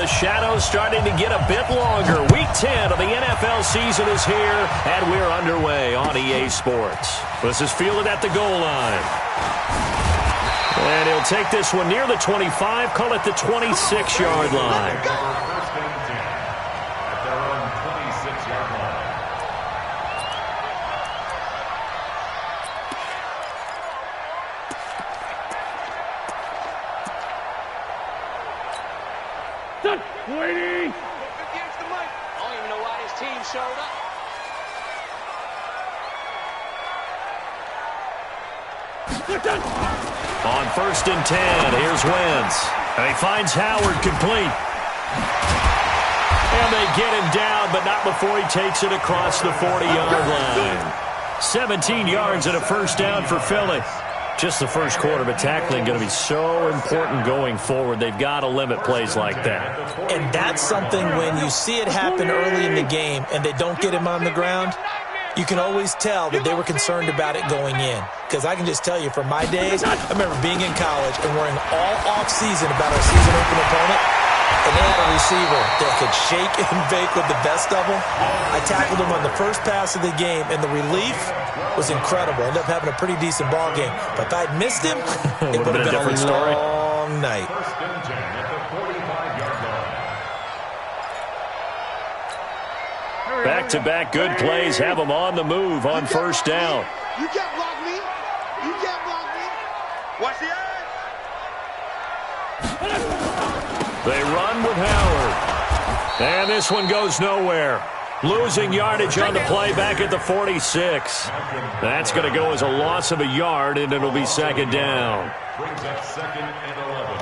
the shadows starting to get a bit longer. Week 10 of the NFL season is here, and we're underway on EA Sports. This is fielded at the goal line. And he'll take this one near the 25, call it the 26-yard line. First and 10 at their own 26-yard line. Waiting! Against the mic. I don't even know why this team showed up. On first and 10, here's Wentz. And he finds Howard complete. And they get him down, but not before he takes it across the 40-yard line. 17 yards and a first down for Philly. Just the first quarter, but tackling going to be so important going forward. They've got to limit plays like that. And that's something when you see it happen early in the game and they don't get him on the ground, you can always tell that they were concerned about it going in. Because I can just tell you from my days, I remember being in college and worrying all off-season about our season-open opponent. And they had a receiver that could shake and bake with the best of them. I tackled him on the first pass of the game, and the relief was incredible. I ended up having a pretty decent ball game. But if I'd missed him, it would have been a different story. Long night. First and 10 at the 45-yard line. Back-to-back good plays have them on the move on first down. You can't block me. You can't block me. Watch the eyes. They run with Howard. And this one goes nowhere. Losing yardage on the play back at the 46. That's going to go as a loss of a yard, and it'll be second down. Brings up second and 11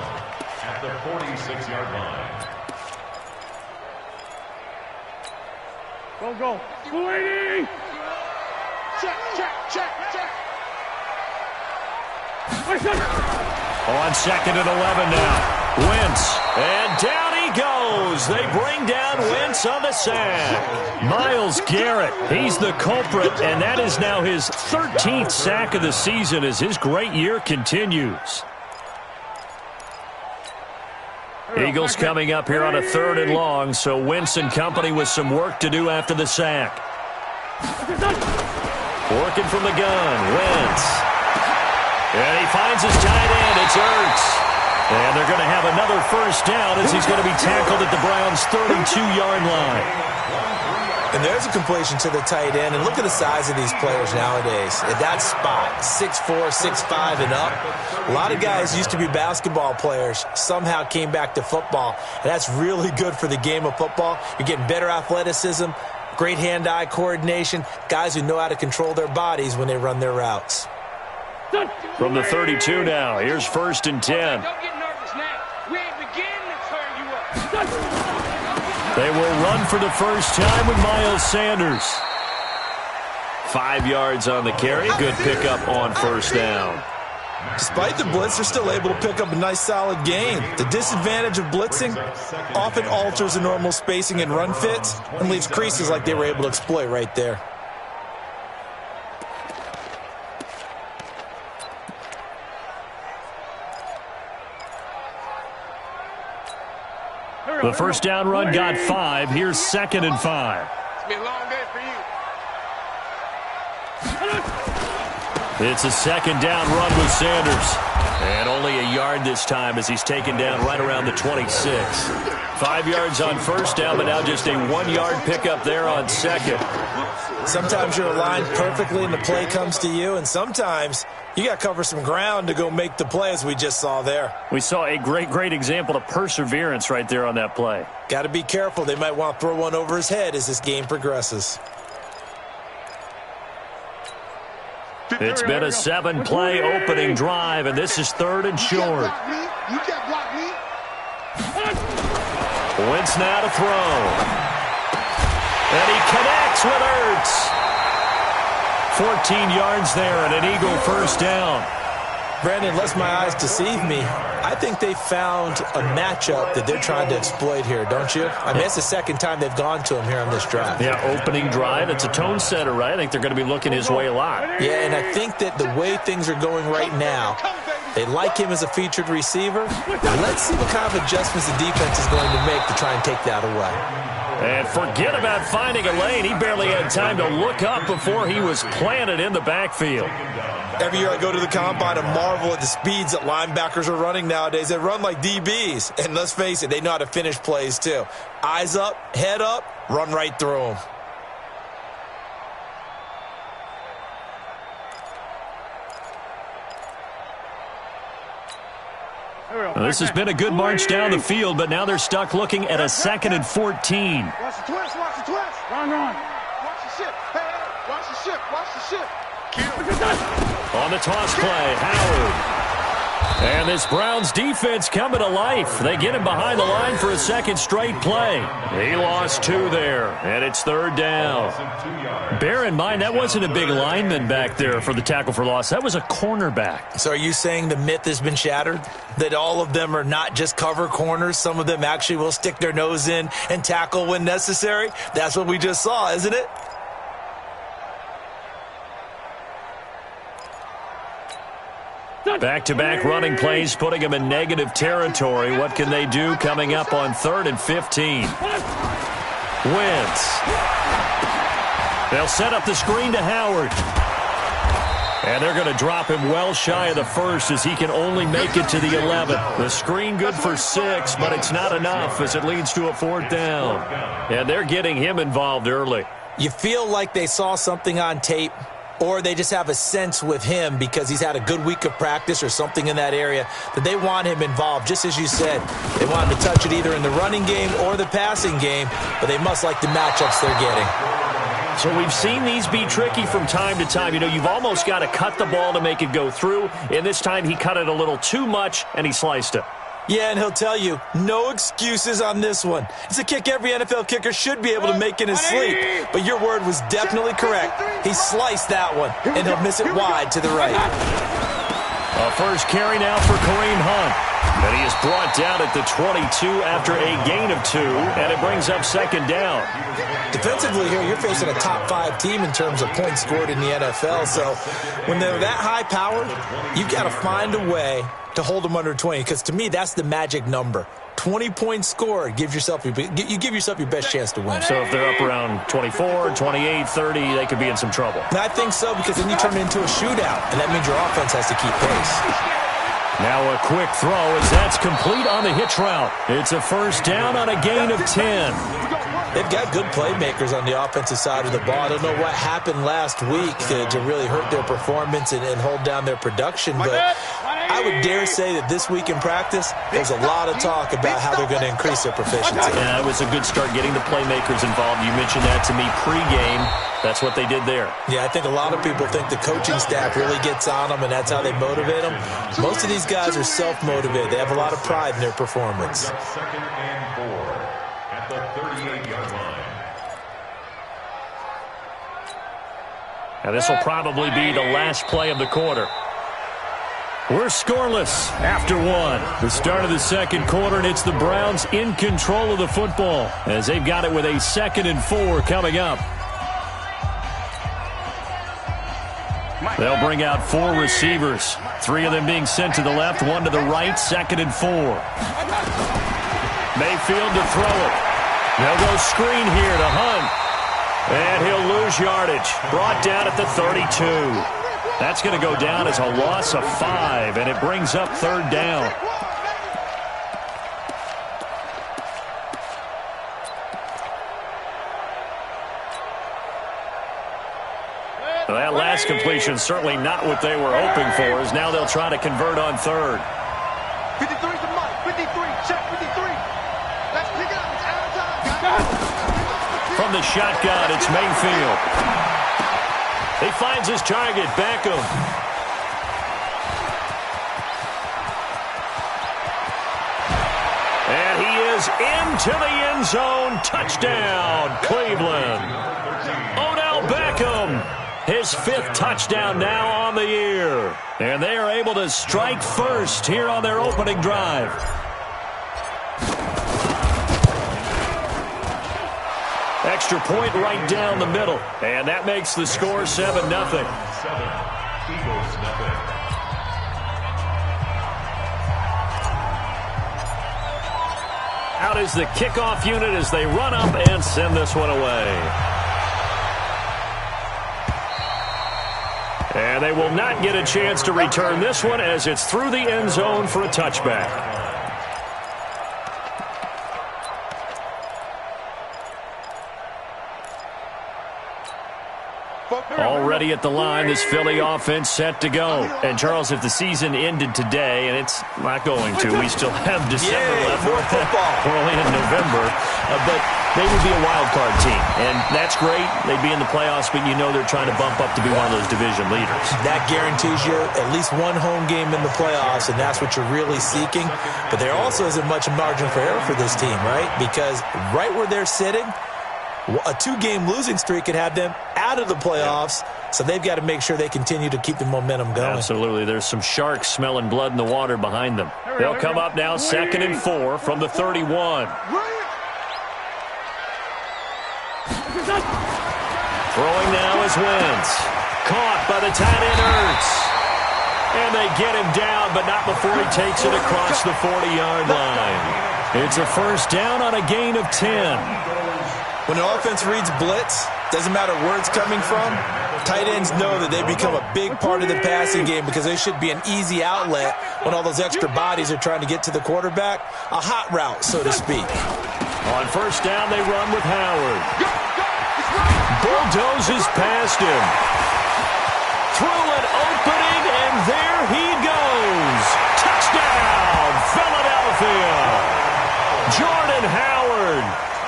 at the 46-yard line. Go. Waiting! Check. On second and 11 now. Wentz, and down he goes. They bring down Wentz on the sack. Myles Garrett, he's the culprit, and that is now his 13th sack of the season as his great year continues. Eagles coming up here on a third and long, so Wentz and company with some work to do after the sack. Working from the gun, Wentz. And he finds his tight end, it's Ertz. And they're going to have another first down as he's going to be tackled at the Browns' 32-yard line. And there's a completion to the tight end. And look at the size of these players nowadays. At that spot, 6'4", 6'5", and up. A lot of guys used to be basketball players, somehow came back to football. And that's really good for the game of football. You're getting better athleticism, great hand-eye coordination, guys who know how to control their bodies when they run their routes. From the 32 now, here's first and 10. Don't get nervous now. We ain't beginning to turn you up. They will run for the first time with Miles Sanders. 5 yards on the carry. Good pickup on first down. Despite the blitz, they're still able to pick up a nice, solid gain. The disadvantage of blitzing often alters the normal spacing and run fits and leaves creases like they were able to exploit right there. The first down run got 5. Here's second and 5. It's been a long day for you. It's a second down run with Sanders. And only a yard this time as he's taken down right around the 26. 5 yards on first down, but now just a 1-yard pickup there on second. Sometimes you're aligned perfectly and the play comes to you, and sometimes you got to cover some ground to go make the play, as we just saw there. We saw a great example of perseverance right there on that play. Got to be careful. They might want to throw one over his head as this game progresses. It's been a 7-play opening drive, and this is third and short. You can't block me. Wentz now to throw. And he connects with Ertz. 14 yards there and an Eagle first down. Brandon, lest my eyes deceive me, I think they found a matchup that they're trying to exploit here, don't you? I mean, it's the second time they've gone to him here on this drive. Yeah, opening drive. It's a tone setter, right? I think they're going to be looking his way a lot. Yeah, and I think that the way things are going right now, They like him as a featured receiver. Let's see what kind of adjustments the defense is going to make to try and take that away. And forget about finding a lane. He barely had time to look up before he was planted in the backfield. Every year I go to the combine and marvel at the speeds that linebackers are running nowadays. They run like DBs. And let's face it, they know how to finish plays too. Eyes up, head up, run right through them. Well, this has been a good march down the field, but now they're stuck looking at a 2nd and 14. Watch the twist, watch the twist. Run. Watch the ship. Hey, watch the ship, watch the ship. On the toss play, Howard. And this Browns defense coming to life. They get him behind the line for a second straight play. He lost 2 there, and it's 3rd down. Bear in mind, that wasn't a big lineman back there for the tackle for loss. That was a cornerback. So are you saying the myth has been shattered? That all of them are not just cover corners? Some of them actually will stick their nose in and tackle when necessary? That's what we just saw, isn't it? Back-to-back running plays, putting him in negative territory. What can they do coming up on 3rd and 15? Wentz. They'll set up the screen to Howard. And they're going to drop him well shy of the 1st as he can only make it to the 11th. The screen good for 6, but it's not enough as it leads to a 4th down. And they're getting him involved early. You feel like they saw something on tape, or they just have a sense with him because he's had a good week of practice or something in that area that they want him involved. Just as you said, they want him to touch it either in the running game or the passing game, but they must like the matchups they're getting. So we've seen these be tricky from time to time. You know, you've almost got to cut the ball to make it go through, and this time he cut it a little too much, and he sliced it. Yeah, and he'll tell you, no excuses on this one. It's a kick every NFL kicker should be able to make in his sleep. But your word was definitely correct. He sliced that one, and he'll miss it wide to the right. A first carry now for Kareem Hunt. And he is brought down at the 22 after a gain of 2, and it brings up 2nd down. Defensively here, you're facing a top 5 team in terms of points scored in the NFL. So when they're that high powered, you've got to find a way to hold them under 20, because to me, that's the magic number. 20 points scored, you give yourself your best chance to win. So if they're up around 24, 28, 30, they could be in some trouble. And I think so, because then you turn it into a shootout, and that means your offense has to keep pace. Now a quick throw as that's complete on the hitch route. It's a first down on a gain of 10. They've got good playmakers on the offensive side of the ball. I don't know what happened last week to really hurt their performance and hold down their production, but I would dare say that this week in practice, there's a lot of talk about how they're going to increase their proficiency. Yeah, it was a good start getting the playmakers involved. You mentioned that to me pregame. That's what they did there. Yeah, I think a lot of people think the coaching staff really gets on them, and that's how they motivate them. Most of these guys are self-motivated. They have a lot of pride in their performance. 2nd and 4 at the 38-yard line. And this will probably be the last play of the quarter. We're scoreless after 1. The start of the 2nd quarter, and it's the Browns in control of the football as they've got it with a 2nd and 4 coming up. They'll bring out 4 receivers, 3 of them being sent to the left, 1 to the right, 2nd and 4. Mayfield to throw it. They'll go screen here to Hunt. And he'll lose yardage. Brought down at the 32. That's going to go down as a loss of 5, and it brings up 3rd down. Well, that last completion certainly not what they were hoping for, as now they'll try to convert on 3rd. 53 to Mike. 53. Check 53. Let's pick it up. It's out of time. From the shotgun, it's Mayfield. He finds his target, Beckham. And he is into the end zone. Touchdown, Cleveland. Odell Beckham, his 5th touchdown now on the year. And they are able to strike first here on their opening drive. Extra point right down the middle. And that makes the score 7-0. Out is the kickoff unit as they run up and send this one away. And they will not get a chance to return this one as it's through the end zone for a touchback. Already at the line, this Philly offense set to go. And, Charles, if the season ended today, and it's not going to, we still have December left. More football. We're only in November. But they would be a wild card team. And that's great. They'd be in the playoffs, but you know they're trying to bump up to be one of those division leaders. That guarantees you at least one home game in the playoffs, and that's what you're really seeking. But there also isn't much margin for error for this team, right? Because right where they're sitting, a two-game losing streak could have them out of the playoffs, so they've got to make sure they continue to keep the momentum going. Absolutely. There's some sharks smelling blood in the water behind them. They'll come up now 2nd and 4 from the 31. Throwing now is Wentz. Caught by the tight end Ertz. And they get him down, but not before he takes it across the 40-yard line. It's a first down on a gain of 10. When an offense reads blitz, doesn't matter where it's coming from, tight ends know that they become a big part of the passing game because they should be an easy outlet when all those extra bodies are trying to get to the quarterback. A hot route, so to speak. On first down, they run with Howard. Bulldozes past him. Through an opening, and there he goes. Touchdown, Philadelphia. Jordan Howard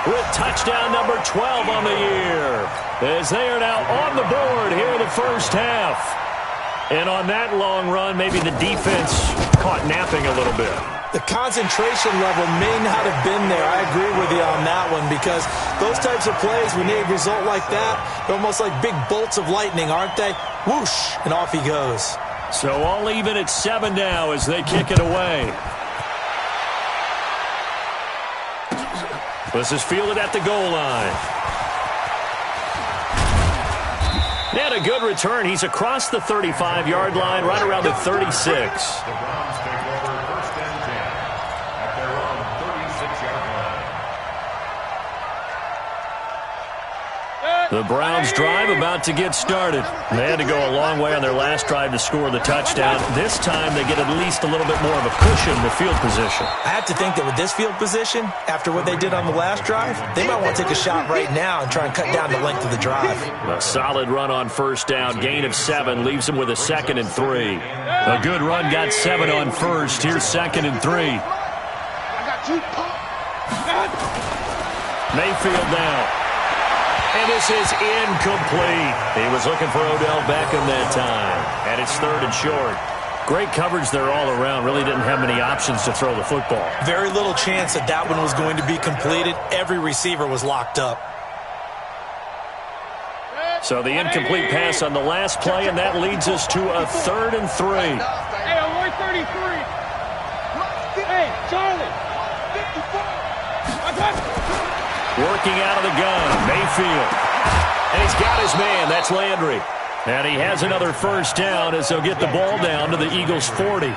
with touchdown number 12 on the year, as they are now on the board here in the first half. And on that long run, maybe the defense caught napping a little bit. The concentration level may not have been there. I agree with you on that one because those types of plays, when they result like that, they're almost like big bolts of lightning, aren't they? Whoosh, and off he goes. So all even at 7 now as they kick it away. This is fielded at the goal line. And a good return. He's across the 35-yard line, right around the 36. The Browns take over 1st and 10 at their own 36-yard line. The Browns drive about to get started. They had to go a long way on their last drive to score the touchdown. This time they get at least a little bit more of a cushion with field position. I have to think that with this field position, after what they did on the last drive, they might want to take a shot right now and try and cut down the length of the drive. A solid run on first down. Gain of 7 leaves them with a 2nd and 3. A good run got 7 on first. Here's 2nd and 3. Mayfield now. And this is incomplete. He was looking for Odell Beckham that time. And it's 3rd and short. Great coverage there all around. Really didn't have many options to throw the football. Very little chance that that one was going to be completed. Every receiver was locked up. So the incomplete pass on the last play, and that leads us to a 3rd and 3. Hey, I'm 133. Hey, Charlie. Working out of the gun, Mayfield. And he's got his man. That's Landry. And he has another first down as they'll get the ball down to the Eagles' 40.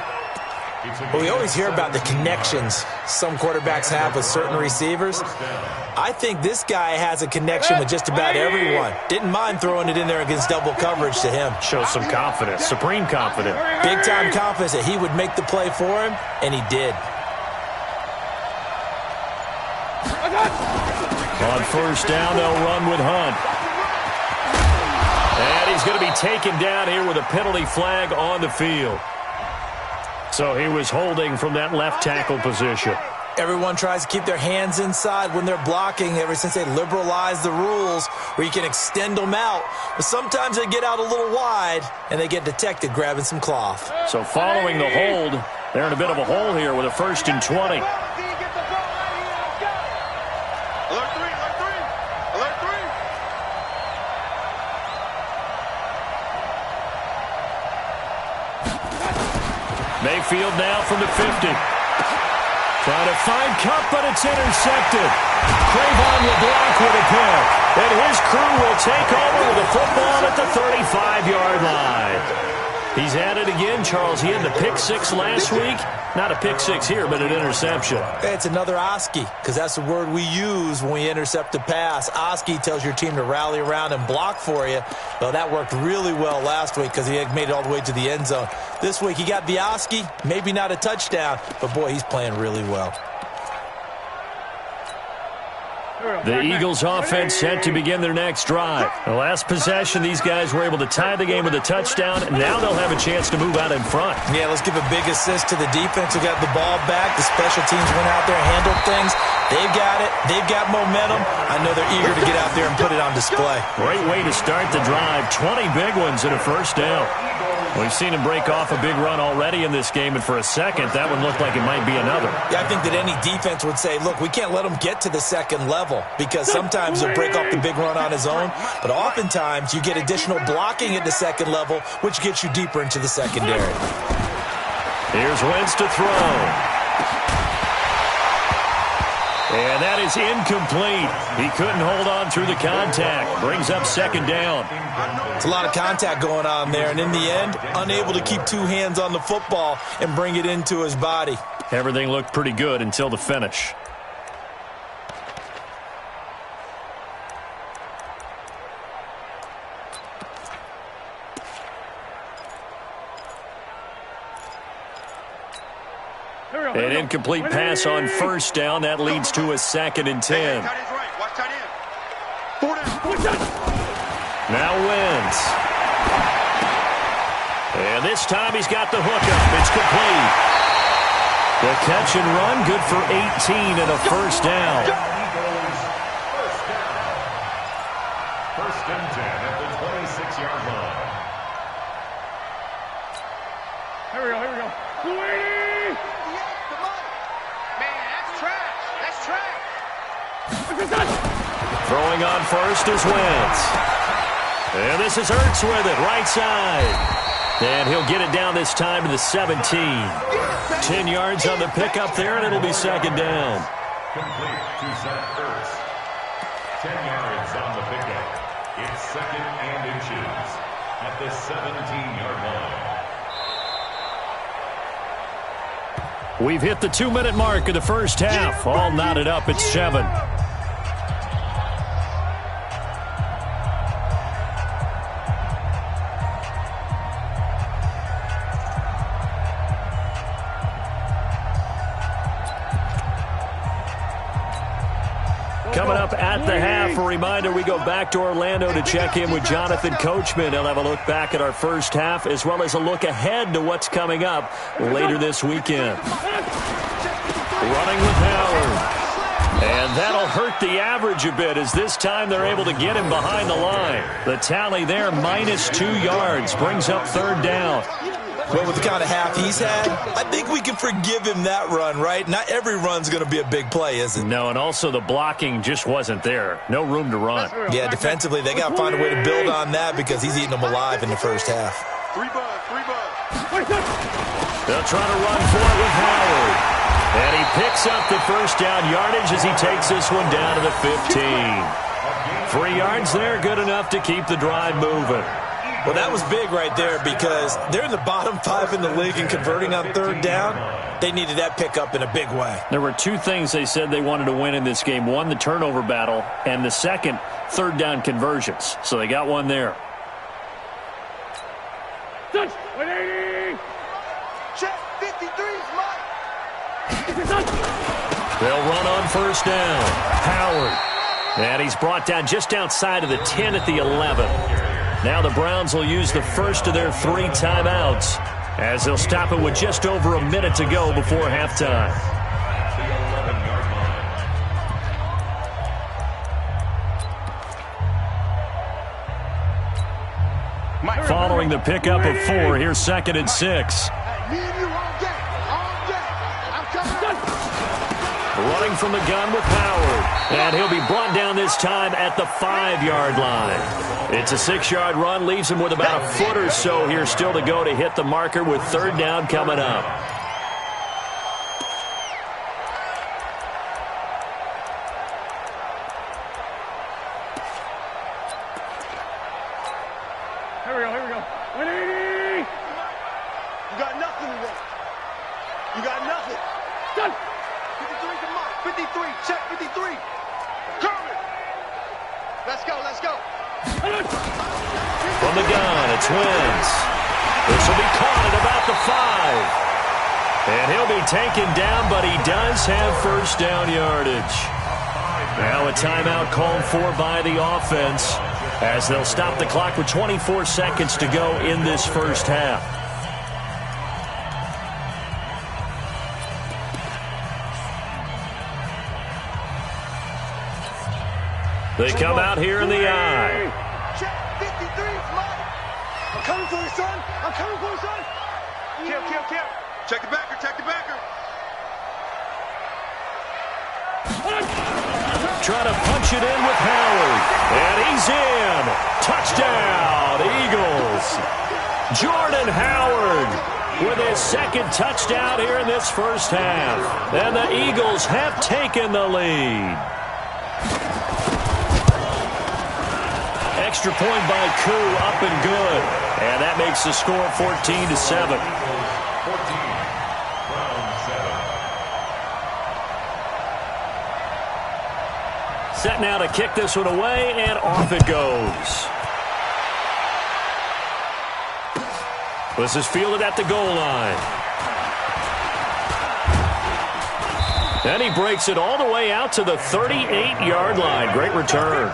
Well, we always hear about the connections some quarterbacks have with certain receivers. I think this guy has a connection with just about everyone. Didn't mind throwing it in there against double coverage to him. Shows some confidence, supreme confidence. Big-time confidence that he would make the play for him, and he did. On first down, they'll run with Hunt. And he's going to be taken down here with a penalty flag on the field. So he was holding from that left tackle position. Everyone tries to keep their hands inside when they're blocking ever since they liberalized the rules where you can extend them out. But sometimes they get out a little wide, and they get detected grabbing some cloth. So following the hold, they're in a bit of a hole here with a 1st and 20. Mayfield now from the 50. Trying to find Cup, but it's intercepted. Trayvon LeBlanc with a pick. And his crew will take over with the football at the 35-yard line. He's at it again, Charles. He had the pick six last week. Not a pick six here, but an interception. It's another Oski, because that's the word we use when we intercept a pass. Oski tells your team to rally around and block for you. Well, that worked really well last week because he had made it all the way to the end zone. This week he got the Oski, maybe not a touchdown, but boy, he's playing really well. The Eagles offense set to begin their next drive. The last possession, these guys were able to tie the game with a touchdown, and now they'll have a chance to move out in front. Yeah, let's give a big assist to the defense who got the ball back. The special teams went out there and handled things. They've got it. They've got momentum. I know they're eager to get out there and put it on display. Great way to start the drive. 20 big ones and a first down. We've seen him break off a big run already in this game, and for a second, that one looked like it might be another. Yeah, I think that any defense would say, look, we can't let him get to the second level because sometimes he'll break off the big run on his own, but oftentimes you get additional blocking at the second level, which gets you deeper into the secondary. Here's Wentz to throw. And that is incomplete. He couldn't hold on through the contact. Brings up second down. It's a lot of contact going on there, and in the end, unable to keep two hands on the football and bring it into his body. Everything looked pretty good until the finish. An incomplete pass on first down. That leads to a 2nd and 10. Now Wentz. And this time he's got the hookup. It's complete. The catch and run, good for 18 and a first down. First and 10 at the 26-yard line. Here we go. Man, that's trash. That's trash. Throwing on first is Wentz. And this is Ertz with it, right side. And he'll get it down this time to the 17. 10 yards on the pickup there, and it'll be second down. Complete to Zach Ertz. 10 yards on the pickup. It's second and inches at the 17-yard line. We've hit the 2-minute mark of the first half. All knotted up at 7. Coming up at the half, a reminder, we go back to Orlando to check in with Jonathan Coachman. He'll have a look back at our first half as well as a look ahead to what's coming up later this weekend. Running with Howard. And that'll hurt the average a bit as this time they're able to get him behind the line. The tally there, -2 yards, brings up third down. Well, with the kind of half he's had, I think we can forgive him that run, right? Not every run's going to be a big play, is it? No, and also the blocking just wasn't there. No room to run. Yeah, defensively, they got to find a way to build on that because he's eating them alive in the first half. Three bucks. They'll try to run for it with Howard. And he picks up the first down yardage as he takes this one down to the 15. 3 yards there, good enough to keep the drive moving. Well, that was big right there because they're in the bottom 5 in the league and converting on third down. They needed that pickup in a big way. There were 2 things they said they wanted to win in this game. One, the turnover battle, and the second, third down conversions. So they got one there. Touch! 180! Check 53's Mike. They'll run on first down. Howard. And he's brought down just outside of the 10 at the 11. Now the Browns will use the first of their 3 timeouts as they'll stop it with just over a minute to go before halftime. Following the pickup of 4, here's 2nd and 6. Me and you all day. I'm coming. Running from the gun with Howard. And he'll be brought down this time at the 5-yard line. It's a 6-yard run, leaves him with about a foot or so here still to go to hit the marker with third down coming up. Here we go. 180! nothing today. You got nothing. Done. 53 to Mike. 53. Check 53. Kermit. Let's go. Let's go. From the gun, it's Wentz. This will be caught at about the 5. And he'll be taken down, but he does have first down yardage. Now a timeout called for by the offense as they'll stop the clock with 24 seconds to go in this first half. They come out here in the eye. Check 53, Mike. I'm coming for you, son. I'm coming for you, son. Kill. Check the backer. Check the backer. Trying to punch it in with Howard. And he's in. Touchdown, Eagles. Jordan Howard with his second touchdown here in this first half. And the Eagles have taken the lead. Extra point by Koo, up and good. And that makes the score 14-7. 14. Set now to kick this one away, and off it goes. This is fielded at the goal line. And he breaks it all the way out to the 38-yard line. Great return.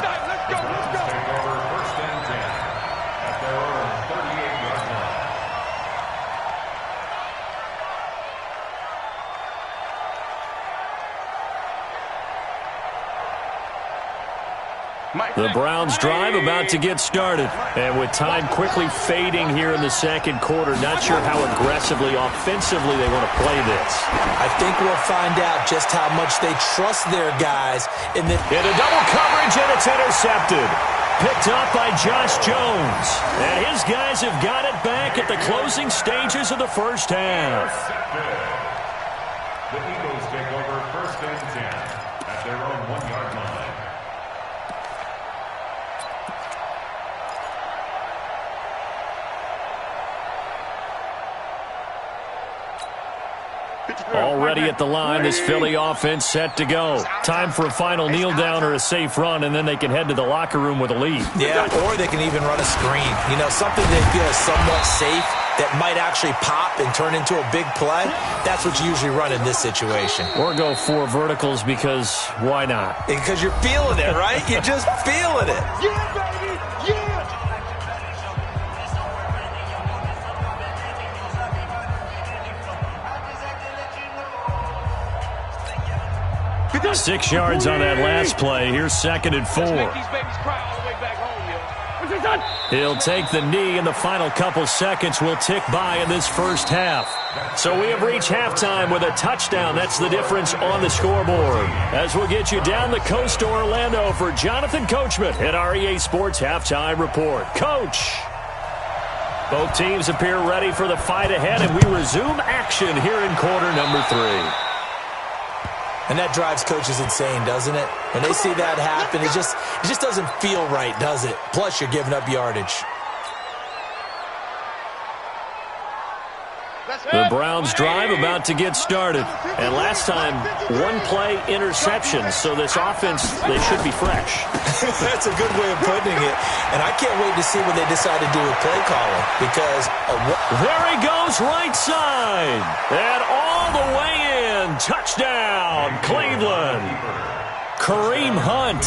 The Browns drive about to get started. And with time quickly fading here in the second quarter, not sure how aggressively, offensively they want to play this. I think we'll find out just how much they trust their guys. In a double coverage, and it's intercepted. Picked up by Josh Jones. And his guys have got it back at the closing stages of the first half. The Eagles take over first and 10 at their own 1-yard line. Already at the line, this Philly offense set to go. Time for a final kneel down or a safe run, and then they can head to the locker room with a lead. Yeah, or they can even run a screen. You know, something they feel is somewhat safe that might actually pop and turn into a big play. That's what you usually run in this situation. Or go 4 verticals because why not? Because you're feeling it, right? You're just feeling it. Yeah, baby. Yeah. 6 yards on that last play. Here's 2nd and 4. He'll take the knee, and the final couple seconds will tick by in this first half. So we have reached halftime with a touchdown. That's the difference on the scoreboard. As we'll get you down the coast to Orlando for Jonathan Coachman at our EA Sports Halftime Report. Coach! Both teams appear ready for the fight ahead, and we resume action here in quarter number 3. And that drives coaches insane, doesn't it? When they see that happen, it just doesn't feel right, does it? Plus, you're giving up yardage. The Browns drive about to get started. And last time, 1 play interception. So this offense, they should be fresh. That's a good way of putting it. And I can't wait to see what they decide to do with play calling. Because there he goes, right side. And all the way in. Touchdown, Cleveland. Kareem Hunt,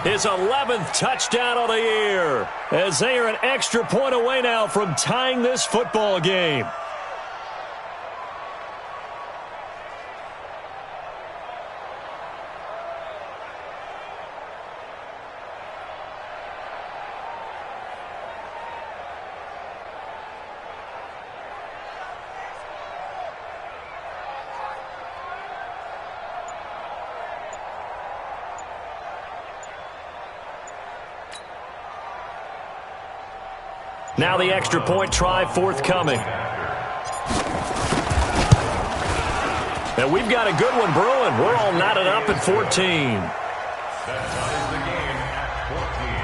his 11th touchdown of the year. As they are an extra point away now from tying this football game. Now the extra point try forthcoming. And we've got a good one brewing. We're all knotted up at 14. That ties the game at 14.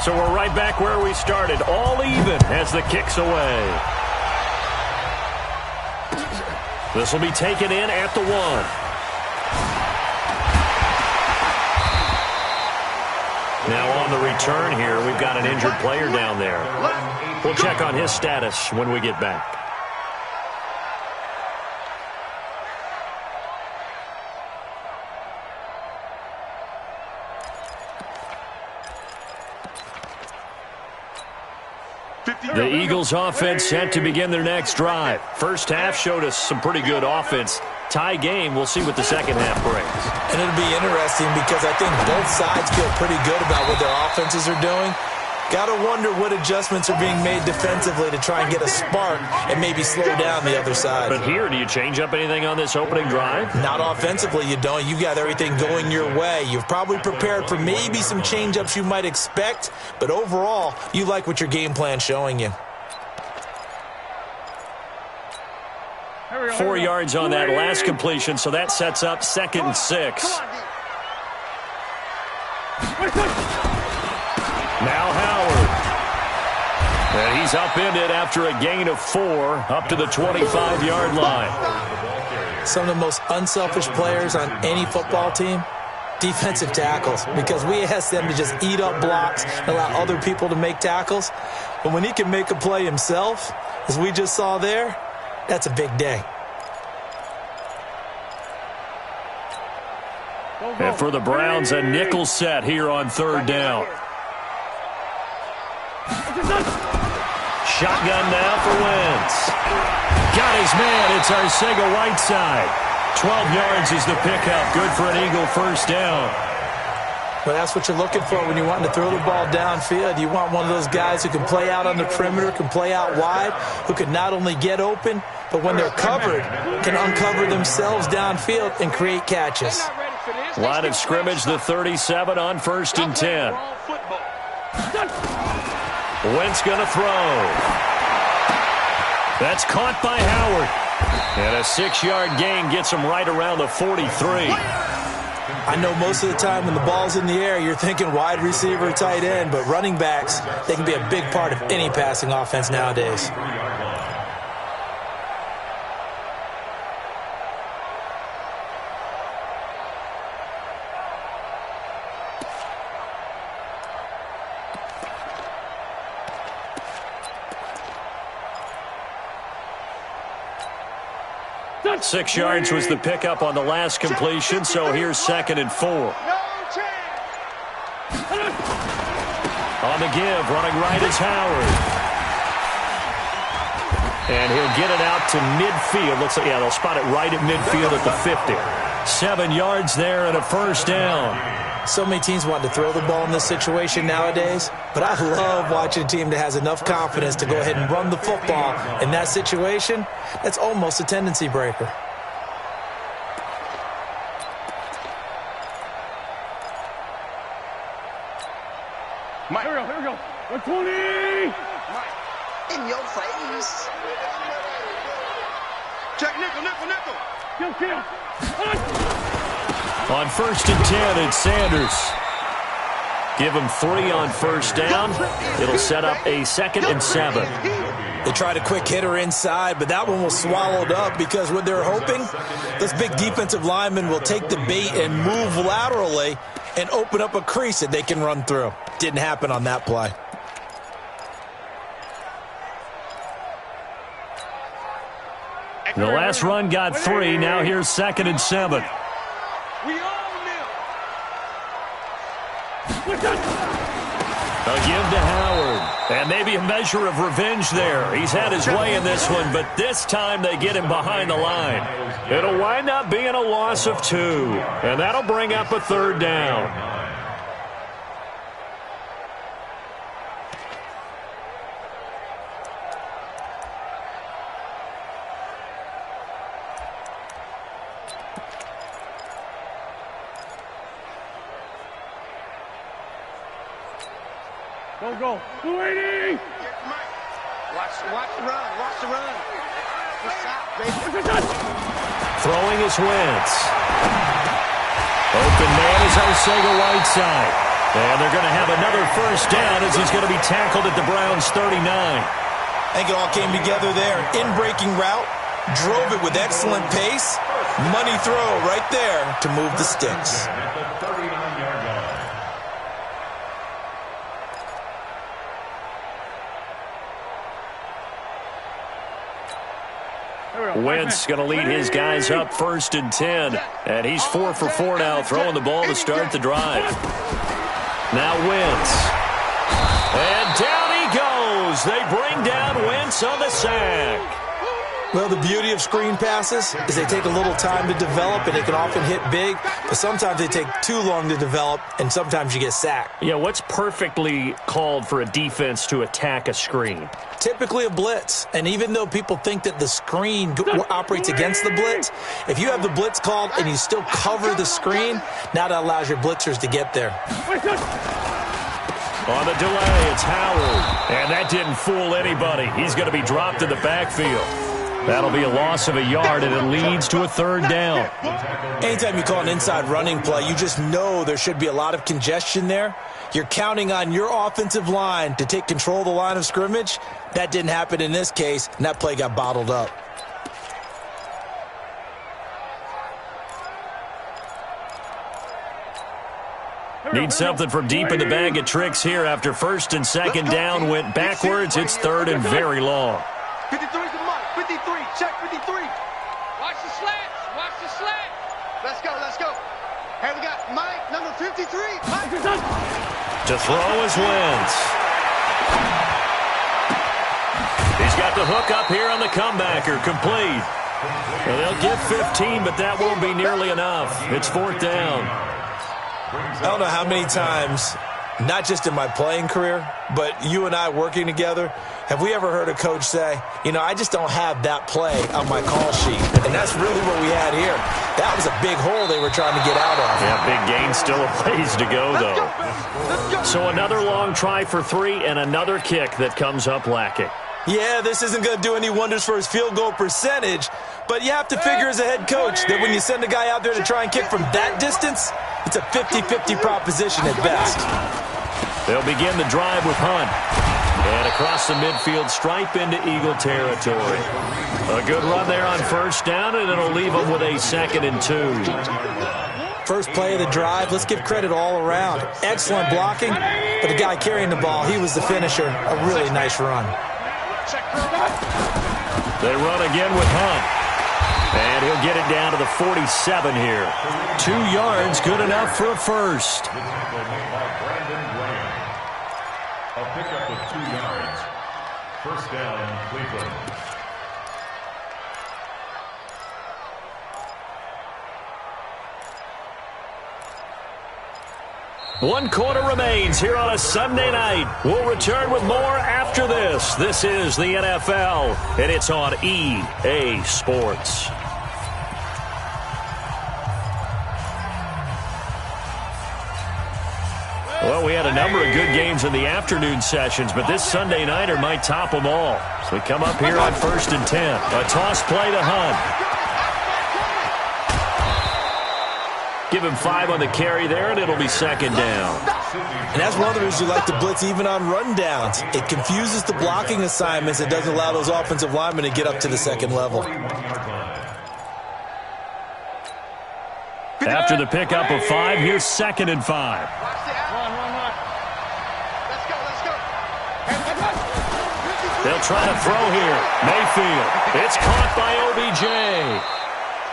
So we're right back where we started, all even as the kick's away. This will be taken in at the 1. Now on the return here, we've got an injured player down there. We'll check on his status when we get back. The Eagles offense set to begin their next drive. First half showed us some pretty good offense. Tie game, we'll see what the second half brings. And it'll be interesting because I think both sides feel pretty good about what their offenses are doing. Got to wonder what adjustments are being made defensively to try and get a spark and maybe slow down the other side. But here, do you change up anything on this opening drive? Not offensively, you don't. You got everything going your way. You've probably prepared for maybe some change-ups you might expect, but overall, you like what your game plan's showing you. 4 yards on that last completion, so that sets up 2nd and 6. Now Howard. And he's upended after a gain of 4 up to the 25-yard line. Some of the most unselfish players on any football team, defensive tackles, because we ask them to just eat up blocks and allow other people to make tackles. But when he can make a play himself, as we just saw there, that's a big day. And for the Browns, a nickel set here on 3rd down. Shotgun now for Wentz. Got his man. It's Arcega-Whiteside. 12 yards is the pickup. Good for an Eagle first down. Well, that's what you're looking for when you're wanting to throw the ball downfield. You want one of those guys who can play out on the perimeter, can play out wide, who can not only get open, but when they're covered, can uncover themselves downfield and create catches. Line of scrimmage, the 37 on 1st and 10. Wentz going to throw. That's caught by Howard. And a 6-yard gain gets him right around the 43. I know most of the time when the ball's in the air, you're thinking wide receiver, tight end, but running backs, they can be a big part of any passing offense nowadays. That 6 yards was the pickup on the last completion, so here's 2nd and 4. On the give, running right is Howard. And he'll get it out to midfield. Looks like, yeah, they'll spot it right at midfield at the 50. 7 yards there and a first down. So many teams want to throw the ball in this situation nowadays, but I love watching a team that has enough confidence to go ahead and run the football in that situation. That's almost a tendency breaker. Mike. Here we go. 120. In your face. Check nickel. Kill. On 1st and 10, it's Sanders. Give him 3 on first down. It'll set up a 2nd and 7. They tried a quick hitter inside, but that one was swallowed up because what they're hoping, those big defensive linemen will take the bait and move laterally and open up a crease that they can run through. Didn't happen on that play. The last run got 3. Now here's 2nd and 7. A give to Howard. And maybe a measure of revenge there. He's had his way in this one, but this time they get him behind the line. It'll wind up being a loss of 2. And that'll bring up a 3rd down. Go. 280. Watch the run. Throwing is Wentz. Open man is Arcega-Whiteside. And they're going to have another first down as he's going to be tackled at the Browns' 39. I think it all came together there. In-breaking route, drove it with excellent pace. Money throw right there to move the sticks. At the 39-yard line. Wentz going to lead his guys up 1st and 10. And he's 4 for 4 now, throwing the ball to start the drive. Now Wentz. And down he goes. They bring down Wentz on the sack. Well, the beauty of screen passes is they take a little time to develop, and they can often hit big, but sometimes they take too long to develop, and sometimes you get sacked. Yeah, what's perfectly called for a defense to attack a screen? Typically a blitz, and even though people think that the screen operates against the blitz, if you have the blitz called and you still cover the screen, now that allows your blitzers to get there. On the delay, it's Howard, and that didn't fool anybody. He's going to be dropped in the backfield. That'll be a loss of a yard, and it leads to a 3rd down. Anytime you call an inside running play, you just know there should be a lot of congestion there. You're counting on your offensive line to take control of the line of scrimmage. That didn't happen in this case, and that play got bottled up. Need something from deep in the bag of tricks here after 1st and 2nd down went backwards. It's 3rd and very long. 53 is the mark. 53. Check 53. Watch the slants. Watch the slants. Let's go. Let's go. Hey, we got Mike, number 53. Mike. To throw is Wentz. He's got the hook up here on the comebacker. Complete. Well, they'll get 15, but that won't be nearly enough. It's 4th down. I don't know how many times, not just in my playing career, but you and I working together, have we ever heard a coach say, you know, I just don't have that play on my call sheet. And that's really what we had here. That was a big hole they were trying to get out of. Yeah, big gain, still a ways to go, though. So another long try for 3 and another kick that comes up lacking. Yeah, this isn't going to do any wonders for his field goal percentage, but you have to figure as a head coach that when you send a guy out there to try and kick from that distance, it's a 50-50 proposition at best. They'll begin the drive with Hunt. And across the midfield stripe into Eagle territory. A good run there on 1st down, and it'll leave them with a 2nd and 2. First play of the drive, let's give credit all around. Excellent blocking, but the guy carrying the ball, he was the finisher. A really nice run. They run again with Hunt. And he'll get it down to the 47 here. 2 yards, good enough for a first. A pickup of 2 yards. 1st down, Cleveland. One quarter remains here on a Sunday night. We'll return with more after this. This is the NFL, and it's on EA Sports. Well, we had a number of good games in the afternoon sessions, but this Sunday nighter might top them all. So we come up here on 1st and 10. A toss play to Hunt. Give him 5 on the carry there, and it'll be 2nd down. And that's one of the reasons you like to blitz even on rundowns. It confuses the blocking assignments. It doesn't allow those offensive linemen to get up to the 2nd level. After the pickup of 5, here's 2nd and 5. They'll try to throw here. Mayfield. It's caught by OBJ.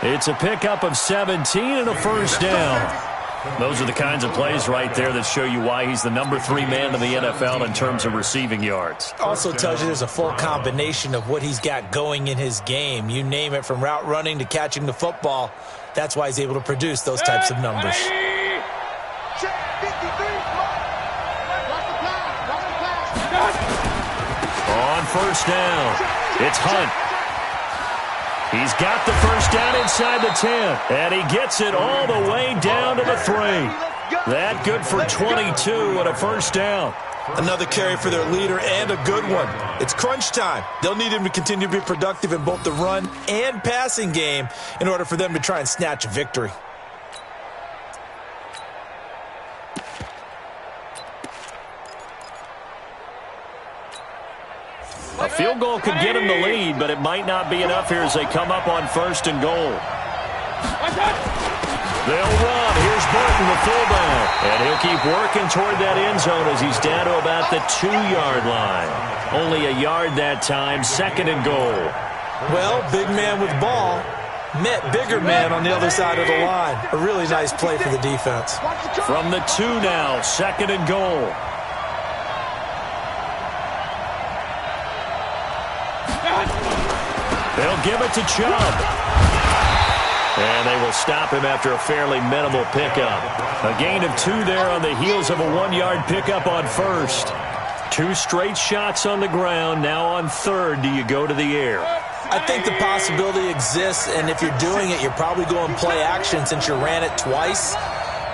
It's a pickup of 17 and a 1st down. Those are the kinds of plays right there that show you why he's the number 3 man in the NFL in terms of receiving yards. Also tells you there's a full combination of what he's got going in his game. You name it, from route running to catching the football. That's why he's able to produce those types of numbers. On 1st down, it's Hunt. He's got the 1st down inside the 10, and he gets it all the way down to the 3. That good for 22 and a 1st down. Another carry for their leader, and a good one. It's crunch time. They'll need him to continue to be productive in both the run and passing game in order for them to try and snatch a victory. field goal could get him the lead, but it might not be enough here as they come up on 1st and goal. They'll run. Here's Burton, the fullback. And he'll keep working toward that end zone as he's down to about the 2-yard line. Only a yard that time, 2nd and goal. Well, big man with ball met bigger man on the other side of the line. A really nice play for the defense. From the 2 now, 2nd and goal. They'll give it to Chubb. And they will stop him after a fairly minimal pickup. A gain of 2 there on the heels of a 1-yard pickup on 1st. 2 straight shots on the ground. Now on 3rd, do you go to the air? I think the possibility exists, and if you're doing it, you're probably going play action since you ran it twice.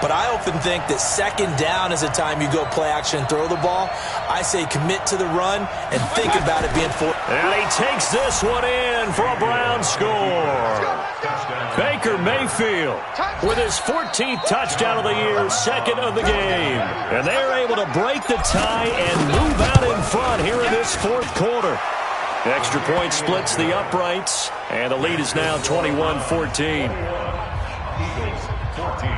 But I often think that 2nd down is the time you go play action and throw the ball. I say commit to the run and think about it being for. And he takes this one in for a Brown score. Baker Mayfield with his 14th touchdown of the year, 2nd of the game. And they're able to break the tie and move out in front here in this 4th quarter. Extra point splits the uprights, and the lead is now 21-14. Eagles 14.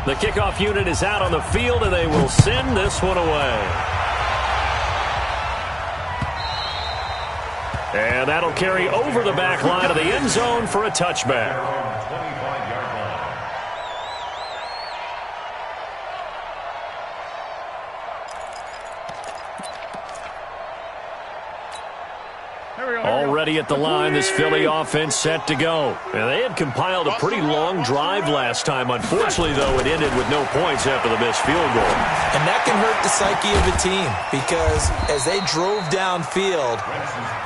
The kickoff unit is out on the field, and they will send this one away. And that'll carry over the back line of the end zone for a touchback. 25-yard line. Already at the line, this Philly offense set to go. And they had compiled a pretty long drive last time. Unfortunately, though, it ended with no points after the missed field goal. And that can hurt the psyche of a team because as they drove downfield,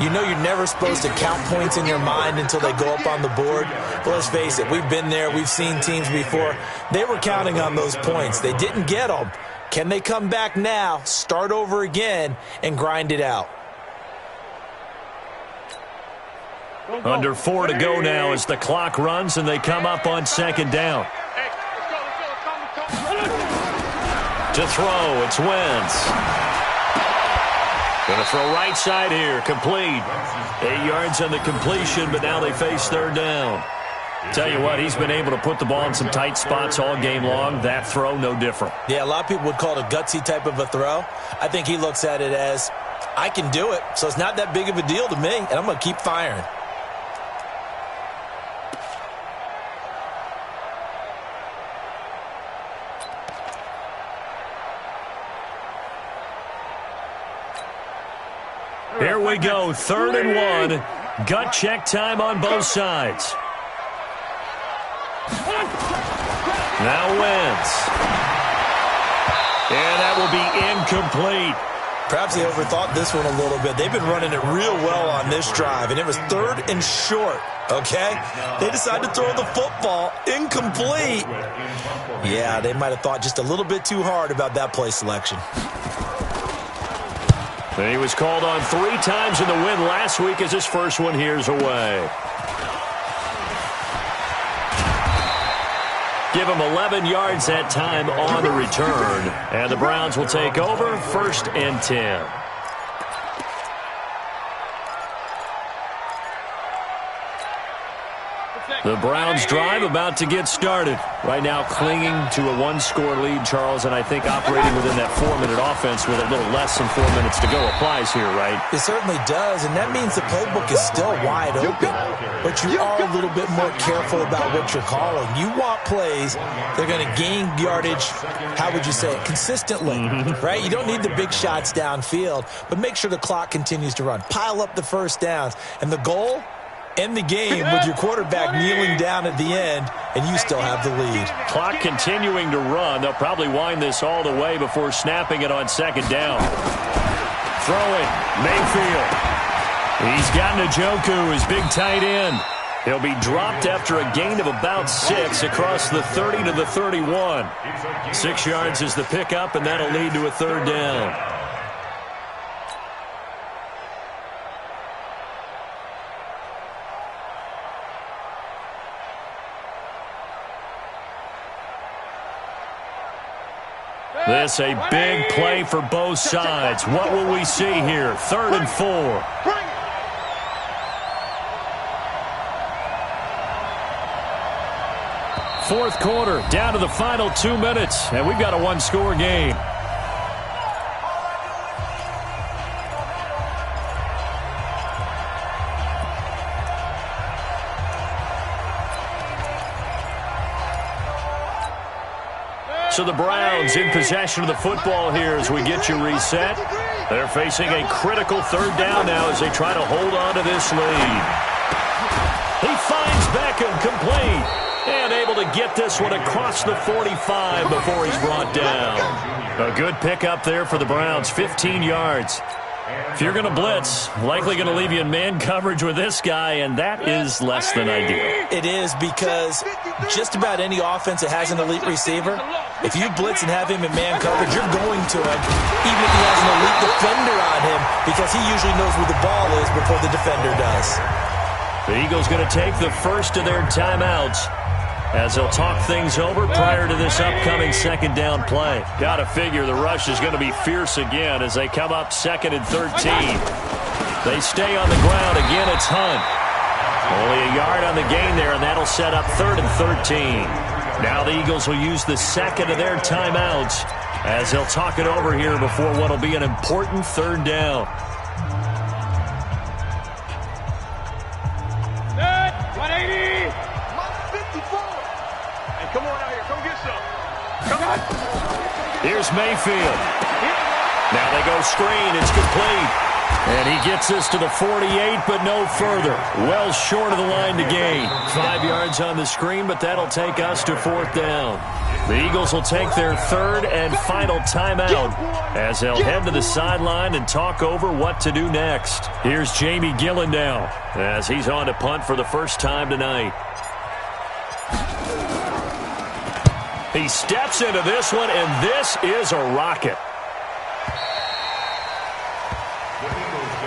you know you're never supposed to count points in your mind until they go up on the board. But let's face it, we've been there. We've seen teams before. They were counting on those points. They didn't get them. Can they come back now, start over again, and grind it out? Under 4 to go now as the clock runs and they come up on 2nd down. To throw, it's Wentz. Going to throw right side here, complete. 8 yards on the completion, but now they face 3rd down. Tell you what, he's been able to put the ball in some tight spots all game long. That throw, no different. Yeah, a lot of people would call it a gutsy type of a throw. I think he looks at it as, I can do it, so it's not that big of a deal to me, and I'm going to keep firing. Here we go, 3rd and 1. Gut check time on both sides. Now Wentz. And that will be incomplete. Perhaps they overthought this one a little bit. They've been running it real well on this drive, and it was 3rd and short, okay? They decided to throw the football incomplete. Yeah, they might have thought just a little bit too hard about that play selection. And he was called on 3 times in the win last week as his first one here's away. Give him 11 yards that time on the return. And the Browns will take over 1st and 10. The Browns drive about to get started. Right now clinging to a 1-score lead, Charles, and I think operating within that 4-minute offense with a little less than 4 minutes to go applies here, right? It certainly does, and that means the playbook is still wide open. But you are a little bit more careful about what you're calling. You want plays that are going to gain yardage, how would you say it, consistently, right? You don't need the big shots downfield, but make sure the clock continues to run. Pile up the first downs, and the goal? End the game with your quarterback kneeling down at the end, and you still have the lead. Clock continuing to run. They'll probably wind this all the way before snapping it on 2nd down. Throwing, Mayfield. He's got Njoku, his big tight end. He'll be dropped after a gain of about 6 across the 30 to the 31. 6 yards is the pickup, and that'll lead to a 3rd down. This a big play for both sides. What will we see here? 3rd and 4. Fourth quarter, down to the final 2 minutes, and we've got a one-score game. So the Browns in possession of the football here as we get you reset. They're facing a critical 3rd down now as they try to hold on to this lead. He finds Beckham complete and able to get this one across the 45 before he's brought down. A good pickup there for the Browns, 15 yards. If you're going to blitz, likely going to leave you in man coverage with this guy, and that is less than ideal. It is because just about any offense that has an elite receiver, if you blitz and have him in man coverage, you're going to him, even if he has an elite defender on him, because he usually knows where the ball is before the defender does. The Eagles going to take the first of their timeouts as they'll talk things over prior to this upcoming 2nd down play. Got to figure the rush is going to be fierce again as they come up 2nd and 13. They stay on the ground. Again, it's Hunt. Only a yard on the gain there, and that'll set up 3rd and 13. Now the Eagles will use the second of their timeouts as they'll talk it over here before what will be an important 3rd down. Set. 180. Come on out here. Come get some. Come on. Here's Mayfield. Now they go screen. It's complete. And he gets this to the 48, but no further. Well short of the line to gain. 5 yards on the screen, but that'll take us to 4th down. The Eagles will take their 3rd and final timeout as they'll head to the sideline and talk over what to do next. Here's Jamie Gillen now as he's on to punt for the first time tonight. He steps into this one, and this is a rocket.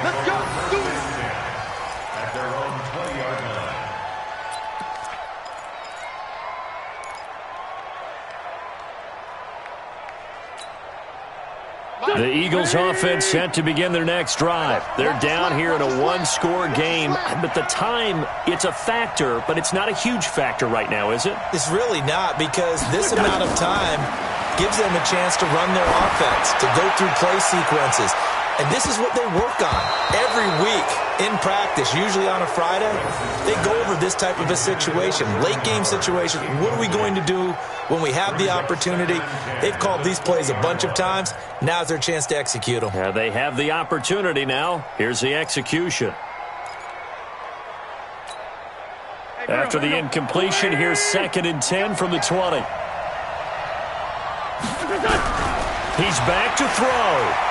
Let's go. Do it. At their own 20-yard line. The Eagles offense set to begin their next drive. They're down here in a one-score game, but the time, it's a factor, but it's not a huge factor right now, is it? It's really not, because this amount of time gives them a chance to run their offense, to go through play sequences. And this is what they work on every week in practice, usually on a Friday. They go over this type of a situation, late game situation. What are we going to do when we have the opportunity? They've called these plays a bunch of times. Now's their chance to execute them. Yeah, they have the opportunity now. Here's the execution. After the incompletion, here's 2nd and 10 from the 20. He's back to throw.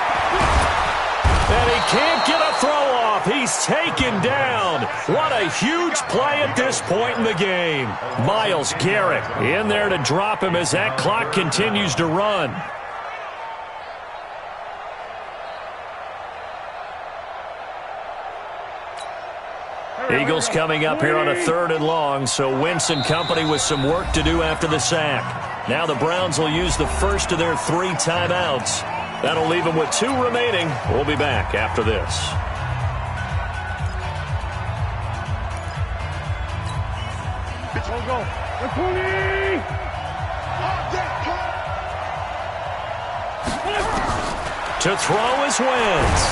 And he can't get a throw off. He's taken down. What a huge play at this point in the game. Myles Garrett in there to drop him as that clock continues to run. Eagles coming up here on a 3rd and long, so Wentz and company with some work to do after the sack. Now the Browns will use the first of their 3 timeouts. That'll leave them with 2 remaining. We'll be back after this. Let's go. 120. To throw is Wentz.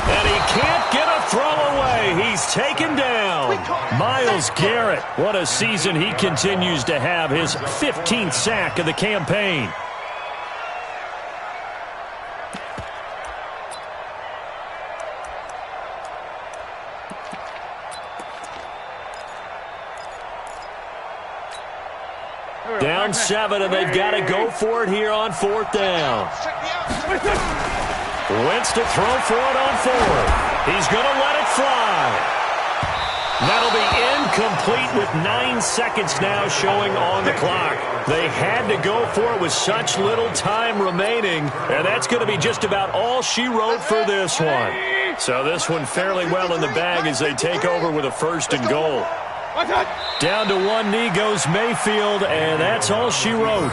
And he can't get a throw away. He's taken down. Myles Garrett, what a season he continues to have. His 15th sack of the campaign. Down 7, and they've got to go for it here on 4th down. Wentz to throw for it on 4th. He's going to let it fly. That'll be incomplete with 9 seconds now showing on the clock. They had to go for it with such little time remaining, and that's going to be just about all she wrote for this one. So this one fairly well in the bag as they take over with a 1st and goal. Down to one knee goes Mayfield, and that's all she wrote.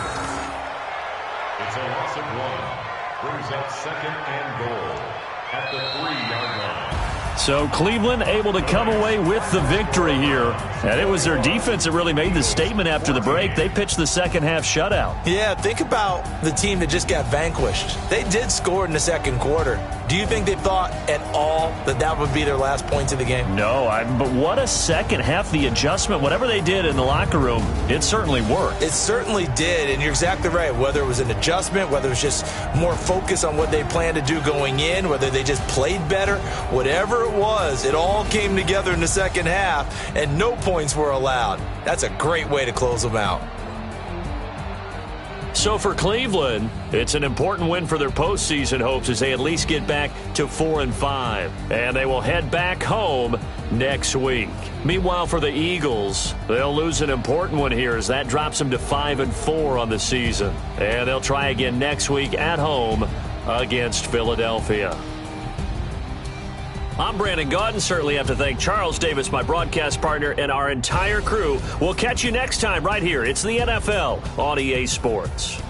It's a loss of 1. Brings up second and goal at the 3-yard line. So Cleveland able to come away with the victory here. And it was their defense that really made the statement after the break. They pitched the second half shutout. Yeah, think about the team that just got vanquished. They did score in the second quarter. Do you think they thought at all that that would be their last points of the game? No, but what a second half. The adjustment, whatever they did in the locker room, it certainly worked. It certainly did, and you're exactly right. Whether it was an adjustment, whether it was just more focus on what they planned to do going in, whether they just played better, whatever it was, it all came together in the second half, and no points were allowed. That's a great way to close them out. So for Cleveland, it's an important win for their postseason hopes as they at least get back to 4-5. And they will head back home next week. Meanwhile, for the Eagles, they'll lose an important one here as that drops them to 5-4 on the season. And they'll try again next week at home against Philadelphia. I'm Brandon Gaudin. Certainly have to thank Charles Davis, my broadcast partner, and our entire crew. We'll catch you next time right here. It's the NFL on EA Sports.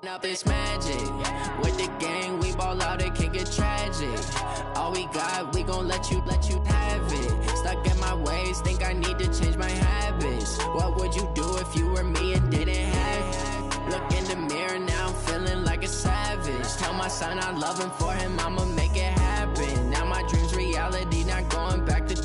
Up this magic with the gang, we ball out, it can get tragic. All we got, we gon' let you have it. Stuck in my ways, think I need to change my habits. What would you do if you were me and didn't have it? Look in the mirror now, I'm feeling like a savage. Tell my son I love him, for him I'ma make it happen. Now my dreams reality, not going back to.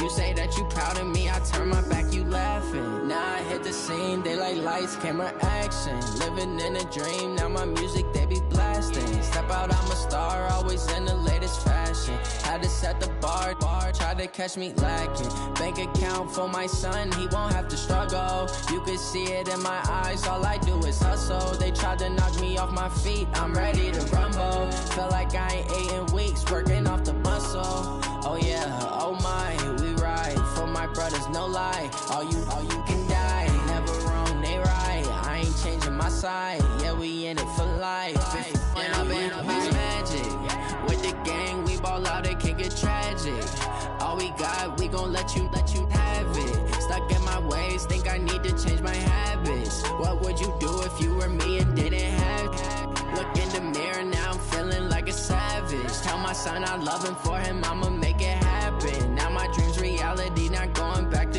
You say that you proud of me, I turn my back, you laughing. Now I hit the scene, they like lights, camera, action. Living in a dream, now my music, they be blasting. Step out, I'm a star, always in the latest fashion. Had to set the bar, try to catch me lacking. Bank account for my son, he won't have to struggle. You can see it in my eyes, all I do is hustle. They tried to knock me off my feet, I'm ready to rumble. Feel like I ain't ate in weeks, working off the muscle. Oh yeah, oh my, we ride for my brothers, no lie. All you can die, never wrong, they right. I ain't changing my side, yeah, we in it for life. When I've been up this magic with the gang, we ball out, it can get tragic. All we got, we gon' let you have it. Stuck in my ways, think I need to change my habits. What would you do if you were me and didn't have it? Look in the mirror now, I'm feeling like a savage. Tell my son I love him, for him I'ma make it happen. Now my dreams reality, not going back to.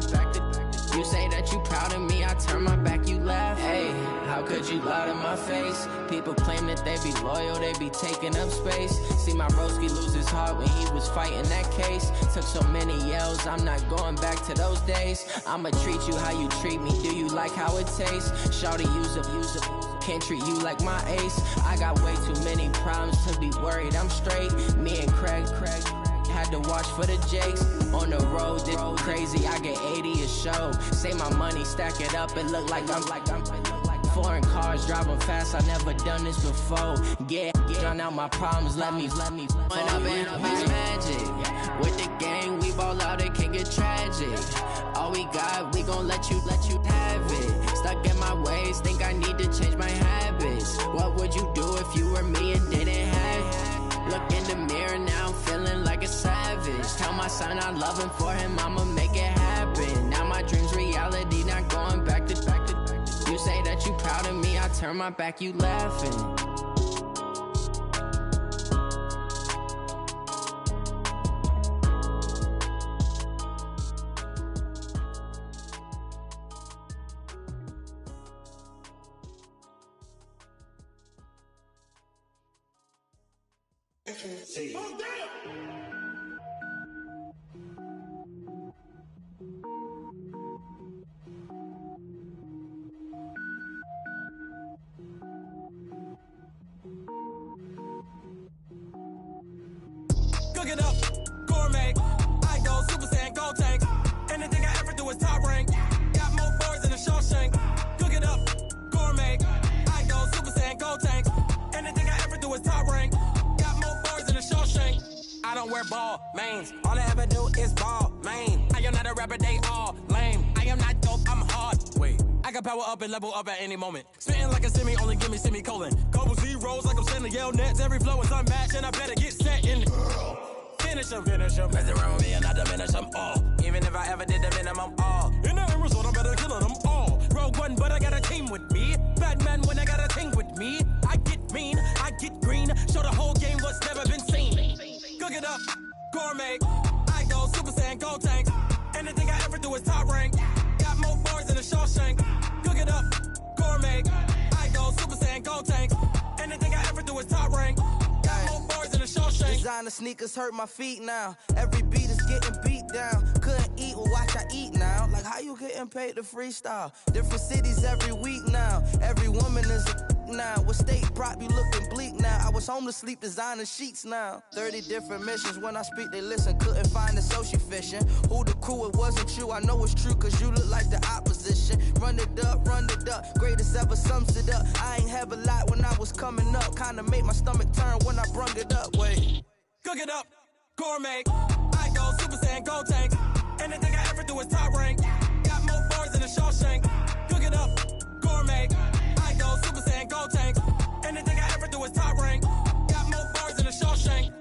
You say that you proud of me, I turn my back, you laugh. Hey, how could you lie to my face? People claim that they be loyal, they be taking up space. See my broski lose his heart when he was fighting that case. Took so many yells, I'm not going back to those days. I'ma treat you how you treat me, do you like how it tastes? Shawty, use up, can't treat you like my ace. I got way too many problems to be worried, I'm straight. Me and Craig had to watch for the Jakes. On the road, this crazy, I get 80 a show. Say my money, stack it up, it look like I'm foreign cars, driving fast, I never done this before. Yeah, drown out my problems, let me. When I've been up this magic with the gang, we ball out, it can get tragic. All we got, we gon' let you have it. Stuck in my ways, think I need to change my habits. What would you do if you were me and didn't have it? Look in the mirror now, I'm feeling like a savage. Tell my son I love him, for him I'ma make it happen. Now my dreams reality, not going back to. You say that you proud of turn my back, you laughing. Cook it up, gourmet. I go Super Saiyan, gold tank. Anything I ever do is top rank. Got more boards than a Shawshank. Cook it up, gourmet. I go Super Saiyan, gold tank. Anything I ever do is top rank. Got more boards than a Shawshank. I don't wear ball mains. All I ever do is ball main. I am not a rapper, they all lame. I am not dope, I'm hard. Wait, I can power up and level up at any moment. Spitting like a semi, only give me semicolon. Couple zeros like I'm sending yell nets. Every flow is unmatched, and I better get set in. Finish him. Mess around with me and I diminish them all. Even if I ever did the minimum all. In the end result, I'm better killing them all. Rogue One, but I got a team with me. Batman when I got a team with me. I get mean, I get green. Show the whole game what's never been seen. Cook it up, gourmet. I go Super Saiyan, gold tank. Anything I ever do is top rank. Got more bars than a Shawshank. Cook it up, gourmet. I go Super Saiyan, gold tank. Anything I ever do is top rank. Got more bars than a Shawshank. Designer sneakers hurt my feet now. Every beat is getting beat down. Couldn't eat, well watch I eat now. Like how you getting paid to freestyle? Different cities every week now. Every woman is a now. What state prop you looking bleak now? I was home to sleep designing sheets now. 30 different missions. When I speak they listen. Couldn't find the social fishing. Who the crew, it wasn't you. I know it's true cause you look like the opposition. Run it up. Greatest ever sums it up. I ain't have a lot when I was coming up. Kinda made my stomach turn when I brung it up. Wait. Cook it up, gourmet. I go Super Saiyan, gold tank. Anything I ever do is top rank. Got more bars than a Shawshank. Cook it up, gourmet. I go Super Saiyan, gold tank. Anything I ever do is top rank. Got more bars than a Shawshank.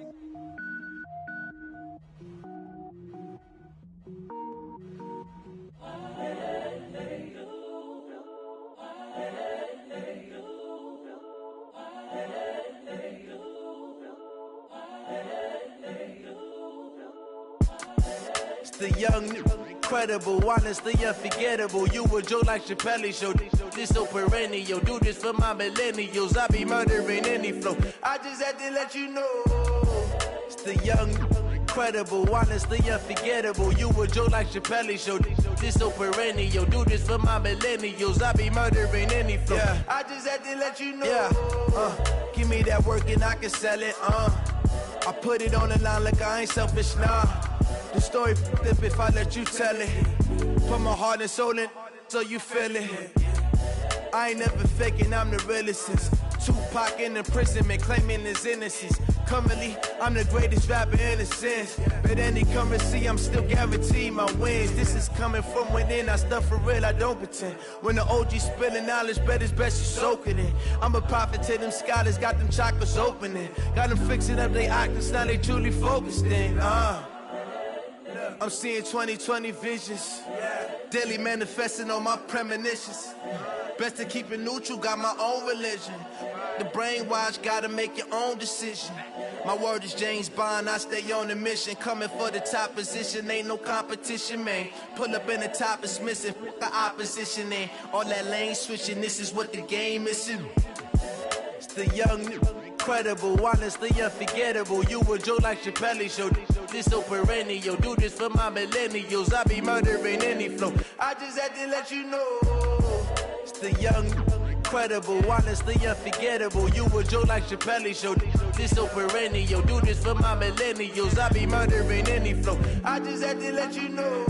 The young, incredible, honestly unforgettable. You a joke like Chappelle show. This so perennial. Do this for my millennials. I be murdering any flow. I just had to let you know. It's the young, incredible, honestly unforgettable. You a joke like Chappelle show. This so perennial. Do this for my millennials. I be murdering any flow. Yeah. I just had to let you know. Yeah. Give me that work and I can sell it. I put it on the line like I ain't selfish, nah. The story flip if I let you tell it. Put my heart and soul in so you feel it. I ain't never faking, I'm the realest since Tupac in imprisonment, claiming his innocence. Currently, I'm the greatest rapper in a sense. But any currency, I'm still guaranteed my wins. This is coming from within, I stuff for real, I don't pretend. When the OG spilling knowledge, bet it's best you soak it in. I'm a prophet to them scholars, got them chakras opening. Got them fixing up they octaves, now they truly focused in. I'm seeing 2020 visions. Daily manifesting on my premonitions. Best to keep it neutral, got my own religion. The brainwash, gotta make your own decision. My word is James Bond, I stay on the mission. Coming for the top position, ain't no competition, man. Pull up in the top, it's missing, the opposition ain't. All that lane switching, this is what the game is. It's the young, incredible, honestly unforgettable. You a joke like Chappelle show. This so perennial. Do this for my millennials. I be murdering any flow. I just had to let you know. It's the young, incredible, honestly unforgettable. You a joke like Chappelle show. This so perennial. Do this for my millennials. I be murdering any flow. I just had to let you know.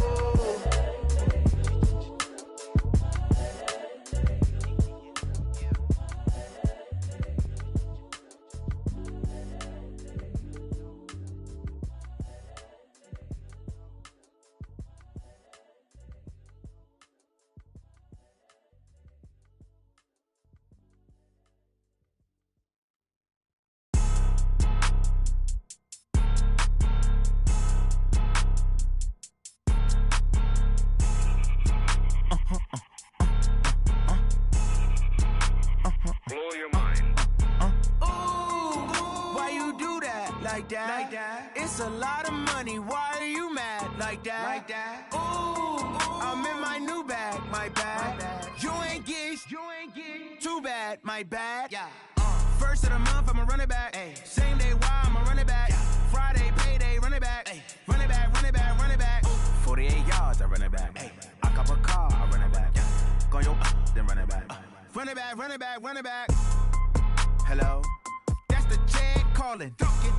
like that. It's a lot of money, why are you mad like that? Ooh, I'm in my new bag, my bad. You ain't get too bad, my bad. First of the month, I'ma run it back. Same day, why I'ma run it back. Friday, payday, run it back. Run it back, run it back, run it back. 48 yards, I run it back. I cop a car, I run it back. Go yo, then run it back. Run it back, run it back, run it back. Hello, that's the jag calling.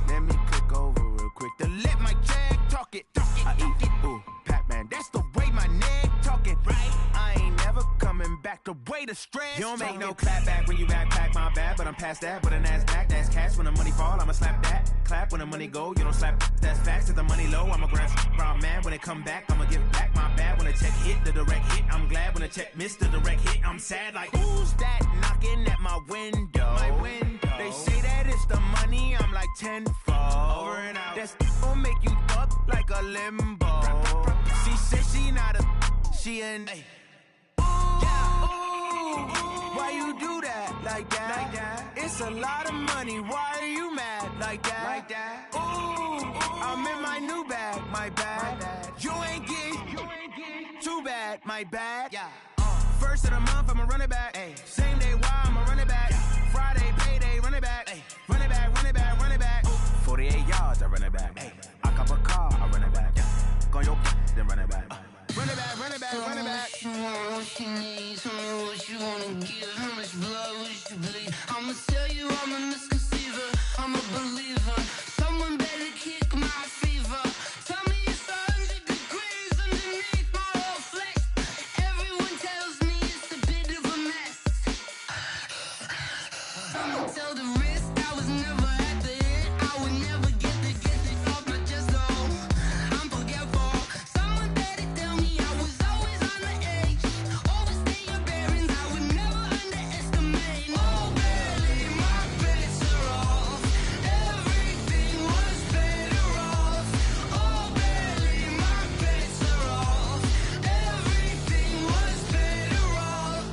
Let me click over real quick to let my jag talk it. I eat it, ooh, Pac-Man, that's the way my neck talking. Right, I ain't never coming back the way the stress. You don't make no clap back when you backpack, my bad, but I'm past that. With a NASDAQ, that's cash. When the money fall, I'ma slap that. Clap when the money go, you don't slap. That's facts. If the money low, I'ma grab brown man. When it come back, I'ma give back my bad. When the check hit, the direct hit, I'm glad. When the check missed the direct hit, I'm sad. Like, who's that knocking at my window? My window. They say that it's the money, I'm like tenfold. Over and out. That's gon' make you up like a limbo. She said she not a, she an. Why you do that like that? It's a lot of money, why are you mad like that? Ooh, I'm in my new bag, my bad. You ain't get too bad, my bad. First of the month, I'ma run it back. Same day, why I'ma run it back. Friday, payday, run it back. Run it back, run it back, run it back. 48 yards, I run it back. I cop a car, I run it back. Go yo, then run it back. Run it back, run it back, run it back. What you want, what you need, tell me what you wanna give. How much blood would you bleed? I'ma tell you I'm a misconceiver, I'm a believer. Someone better kick my fever. Tell me it's 100 degrees underneath my whole flesh. Everyone tells me it's a bit of a mess. I'ma tell the risk I was never at the end. I would never get this off my chest though. I'm forgetful. Someone better tell me I was always on the edge. Overstay your bearings, I would never underestimate. Oh, barely, my bets are off. Everything was better off. Oh, barely, my bets are off. Everything was better off.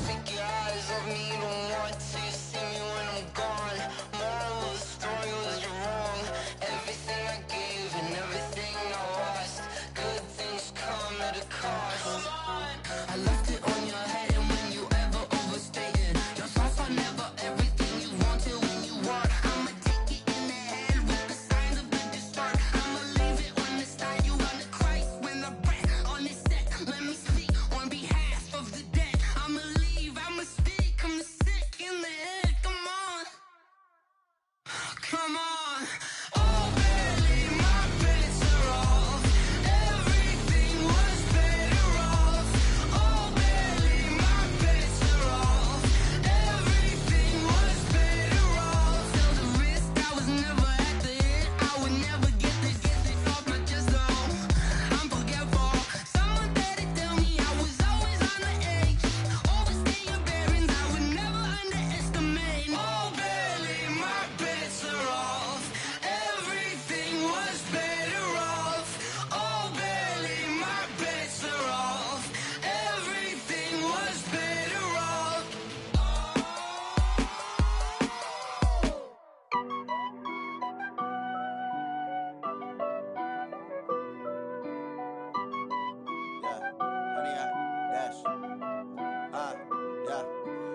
Take your eyes off me, don't want to see me when I'm gone. Moral of the story was you're wrong. Everything I gave and everything I lost. Good things come at a cost. I left it on your head, and when you ever overstay it, your thoughts are never everything you wanted when you want. I'ma take it in the head with the signs of the distort. I'ma leave it on the side. You on the Christ when I breath on this set. Let me speak on behalf of the dead. I'ma leave, I'ma speak. I'm sick in the head. Come on, come on. Oh, barely, my bets are off. Everything was better off. Oh, barely, my bets are off. Everything was better off. Tell the risk I was never at the end. I would never get this off my chest though. I'm forgetful. Someone better tell me I was always on the edge. Overstay your bearings, I would never underestimate. Oh, barely, my bets are off. Everything was better off. Oh, barely, my bets are off. Everything was better off.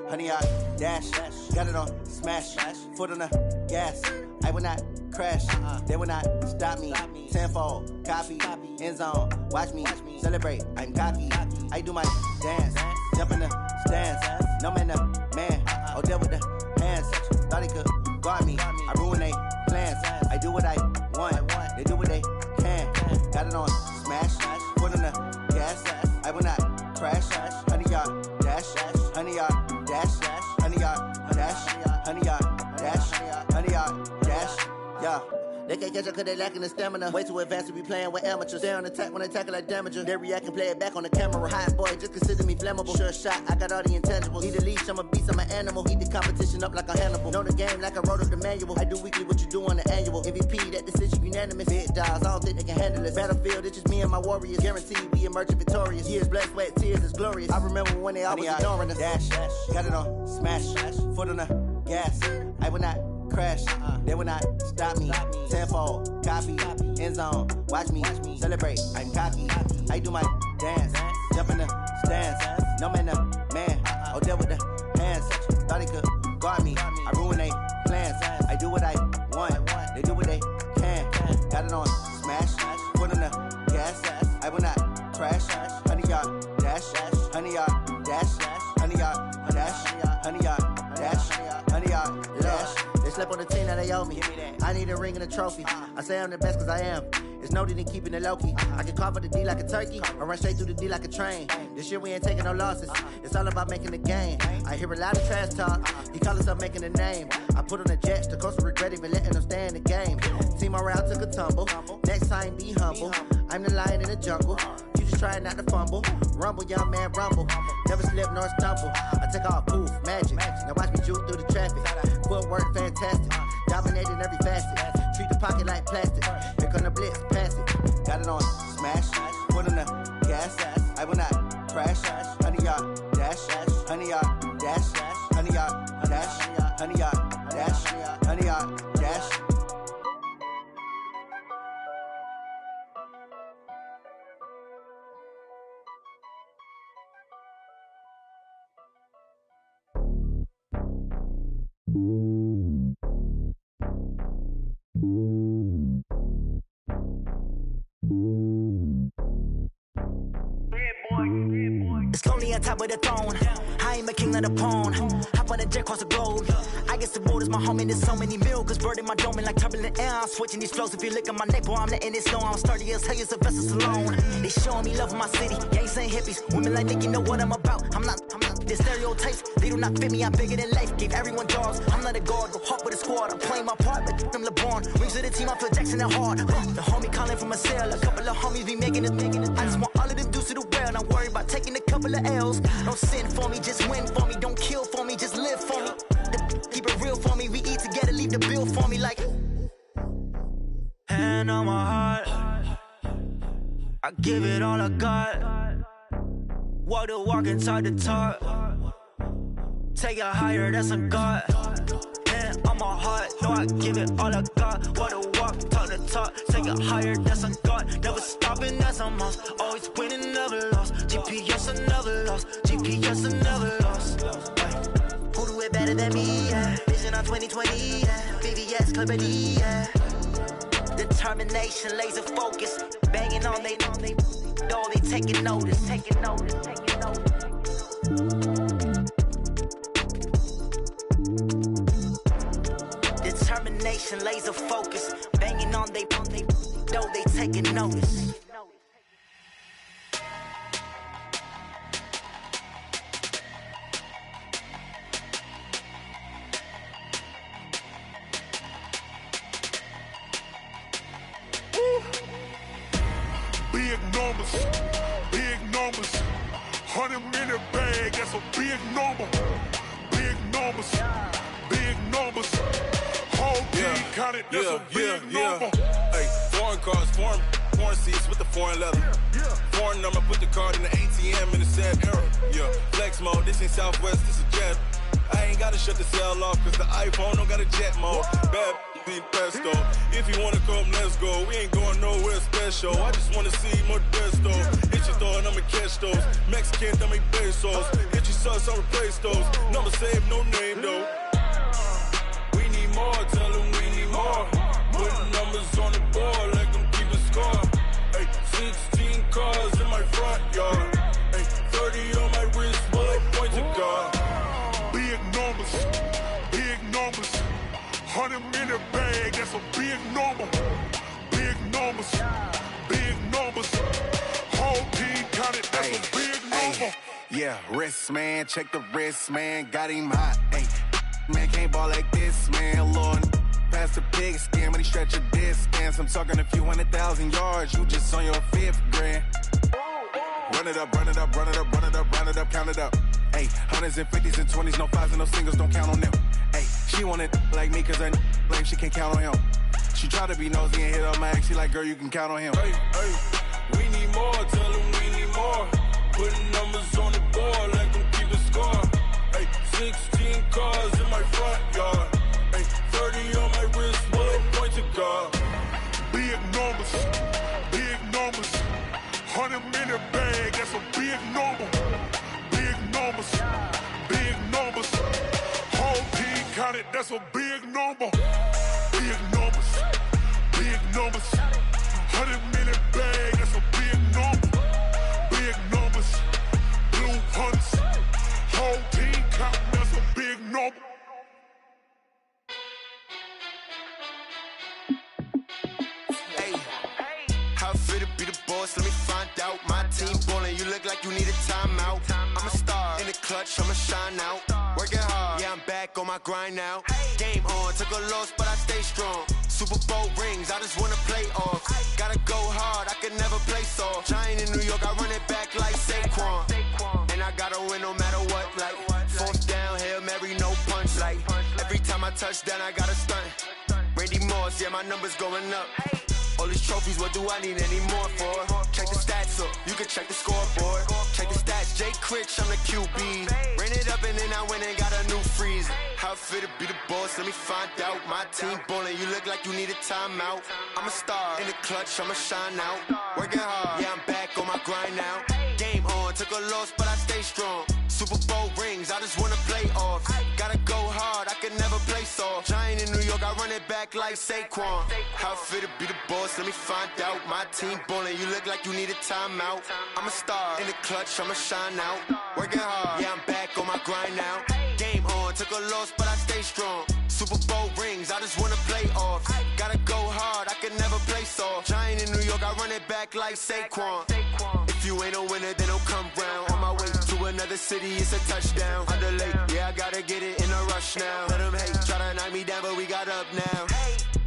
Honey, I dash, got it on smash, foot on the gas. I will not crash, they will not stop me. Tenfold, copy, end zone, watch me celebrate. I'm cocky, I do my dance, jump in the stands. No man, the man, oh, deal with the hands. Thought he could guard me, I ruin they plans. I do what I want, they do what they can. Got it on smash, foot on the gas. I will not crash, honey, y'all dash, honey, y'all dash, honey, y'all dash, honey, y'all dash, honey, y'all dash, yeah. They can't catch up cause they lacking the stamina. Way too advanced to be playing with amateurs. Stay on attack when they tackle like damager. They react and play it back on the camera. Hot boy, just consider me flammable. Sure shot, I got all the intangibles. Need a leash, I'm a beast, I'm an animal. Heat the competition up like a Hannibal. Know the game like I wrote up the manual. I do weekly what you do on the annual. MVP, that decision unanimous. Big dogs, I don't think they can handle it. Battlefield, it's just me and my warriors. Guaranteed we emerging victorious. Years, blood, sweat, tears, it's glorious. I remember when they always ignoring us. Dash, got it on smash, foot on the gas. I will not crash, they will not stop me. Tenfold, copy, end zone, watch me celebrate. I'm cocky, I do my dance, jump in the stands. No man, man, oh there with the hands. Thought he could guard me, I ruin they plans. I do what I want, they do what they can. Got it on smash, put on the gas. I will not crash. 100-yard dash, 100-yard dash, 100-yard dash, 100-yard dash, 100-yard dash. They slept on the team that they owe me. I need a ring and a trophy. I say I'm the best cause I am. It's noted in keeping it low-key. I can call for the D like a turkey, or run straight through the D like a train. This year we ain't taking no losses. It's all about making the game. I hear a lot of trash talk. He call himself making a name. I put on the Jets. The coach regret even letting them stay in the game. Team morale took a tumble. Next time be humble. I'm the lion in the jungle. You just trying not to fumble. Rumble, young man, rumble. Never slip nor stumble. I take off, poof, magic. Now watch me juke through the traffic. Footwork fantastic. Dominating every facet. Treat the pocket like plastic. Here come the blitz, pass it. Got it on smash. Put on the gas. I will not crash. 100-yard dash. 100-yard dash. 100-yard dash. 100-yard dash. 100-yard dash. It's lonely on top of the throne. I ain't a king, not a pawn. Hop on a jet across the globe. I guess the world is my home and there's so many milk. Bird in my dome and like turbulent air. I'm switching these flows. If you look at my neck, boy, I'm letting it snow. I'm sturdy as hell, Sylvester Stallone. They showing me love in my city. Gangs ain't hippies. Women like Nick, you know what I'm about. I'm not. The stereotypes, they do not fit me. I'm bigger than life. Gave everyone dogs. I'm not a guard. Go hard with a squad. I'm playing my part, but I'm LeBron. Rings to the team, I feel Jackson and hard. The homie calling from a cell. A couple of homies be making it. I just want all of them dudes to do well. Not worry about taking a couple of L's. Don't sin for me, just win for me. Don't kill for me, just live for me. Keep it real for me. We eat together, leave the bill for me like. Hand on my heart, I give it all I got. Walk the walk and talk the talk. Take it higher, that's a God. Hand on my heart, no, I give it all I got. Walk the walk, talk the talk. Take it higher, that's a God. Never stopping, that's a must. Always winning, never lost. GPS, I never lost. GPS, I never lost. Who do it better than me? Yeah. Vision on 2020, yeah. VVS, Clarity, yeah. Determination, laser focus. Banging on they know they taking notice. Determination, laser focus. Banging on they know they taking notice. Big numbers, 100-minute bag, that's a big number. Big numbers, whole team counted, that's a big number. Hey, foreign cars, foreign seats with the foreign leather. Foreign number, put the card in the ATM in the sad era. Yeah, flex mode, this ain't Southwest, this is jet. I ain't gotta shut the cell off, cause the iPhone don't got a jet mode. Bad be pesto. If you wanna come, let's go. We ain't going nowhere special. I just wanna see more desto. Hit your thought, I'ma catch those. Mexican, dummy pesos. Hit your sus, I'll replace those. Number saved, no name though. We need more, tell them we need more. Putting numbers on the board, like them keep a score. Hey, 16 cars in my front yard. Hey, 30 on my wrist, bullet point to God. Big numbers, 100-minute bag, that's a big number. Big numbers, whole team counted, that's a big number. Yeah, wrist man, check the wrist man, got him hot. Ay, man can't ball like this, man. Lord, past the big scam, when he stretch a distance. I'm talking a few 100,000 yards, you just on your 5th grand. Run it up, count it up. Ay, hundreds and 50s and 20s, no 5s and no singles, don't count on them. Ay, she want it like me, cause her like she can't count on him. She try to be nosy and hit up my ex, she like, girl, you can count on him. Hey, we need more, tell them we need more. Putting numbers on the board, like them keep a score. Hey, 16 cars in my front yard. Hey, 30 Big numbers. Whole team counted, that's a big number. Big numbers. Big numbers. 100-minute bag, that's a big number. Big numbers. Blue hunts. Whole team counting, that's a big number. How fit to be the boss? Let me find out. My team ballin', you look like you need a timeout. I'm a star in the clutch, I'ma shine out. Working hard, yeah, I'm back on my grind now. Game on, took a loss, but I stay strong. Super Bowl rings, I just wanna play off. Gotta go hard, I can never play soft. Giant in New York, I run it back like Saquon. And I gotta win no matter what, like fourth down, Hail Mary, no punch. Like every time I touch down, I gotta stunt. Randy Moss, yeah, my numbers going up. All these trophies, what do I need any more for? Check the stats up, you can check the scoreboard. Check the stats, Jake Critch, I'm the QB. Ran it up and then I went and got a new freeze. How fit to be the boss, let me find out. My team ballin', you look like you need a timeout. I'm a star in the clutch, I'ma shine out. Working hard, yeah, I'm back on my grind now. Game on, took a loss, but I stay strong. Super Bowl rings, I just wanna play off. Gotta go hard, I can never play soft. Giant in New York, I run it back like Saquon. How fit to be the boss, let me find out. My team ballin', you look like you need a timeout. I'm a star in the clutch, I'ma shine out. Working hard, yeah, I'm back on my grind now. Game on, took a loss, but I stay strong. Super Bowl rings, I just wanna play off. Gotta go hard, I can never play soft. Giant in New York, I run it back like Saquon. If you ain't a winner, then don't come round. On my way to another city, it's a touchdown. Underlay, yeah, I gotta get it in a rush now. Let them hate, try to knock me down, but we got up now.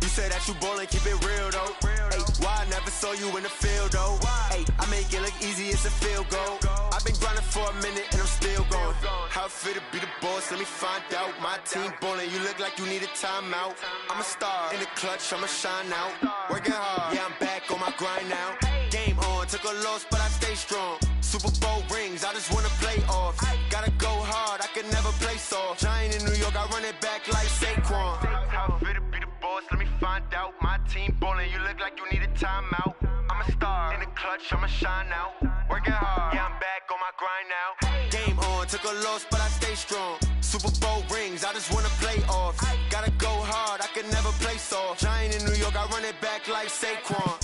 You say that you ballin', keep it real though. Ay, why I never saw you in the field though? Ay, I make it look easy, it's a field goal. I've been grinding for a minute and I'm still going. How fit to be the boss, let me find out. My team ballin', you look like you need a timeout. I'm a star in the clutch, I'ma shine out. Working hard, yeah, I'm back on my grind now. Game on, took a loss, but I stay strong. Super Bowl rings, I just wanna play off. Gotta go hard, I can never play soft. Giant in New York, I run it back like Saquon. How fit to be the boss, let me find out. My team ballin', you look like you need a timeout. I'm a star in the clutch, I'ma shine out. Working hard, yeah, I'm back on my grind now. Game on, took a loss, but I stay strong. Super Bowl rings, I just wanna play off. Gotta go hard, I can never play soft. Giant in New York, I run it back like Saquon.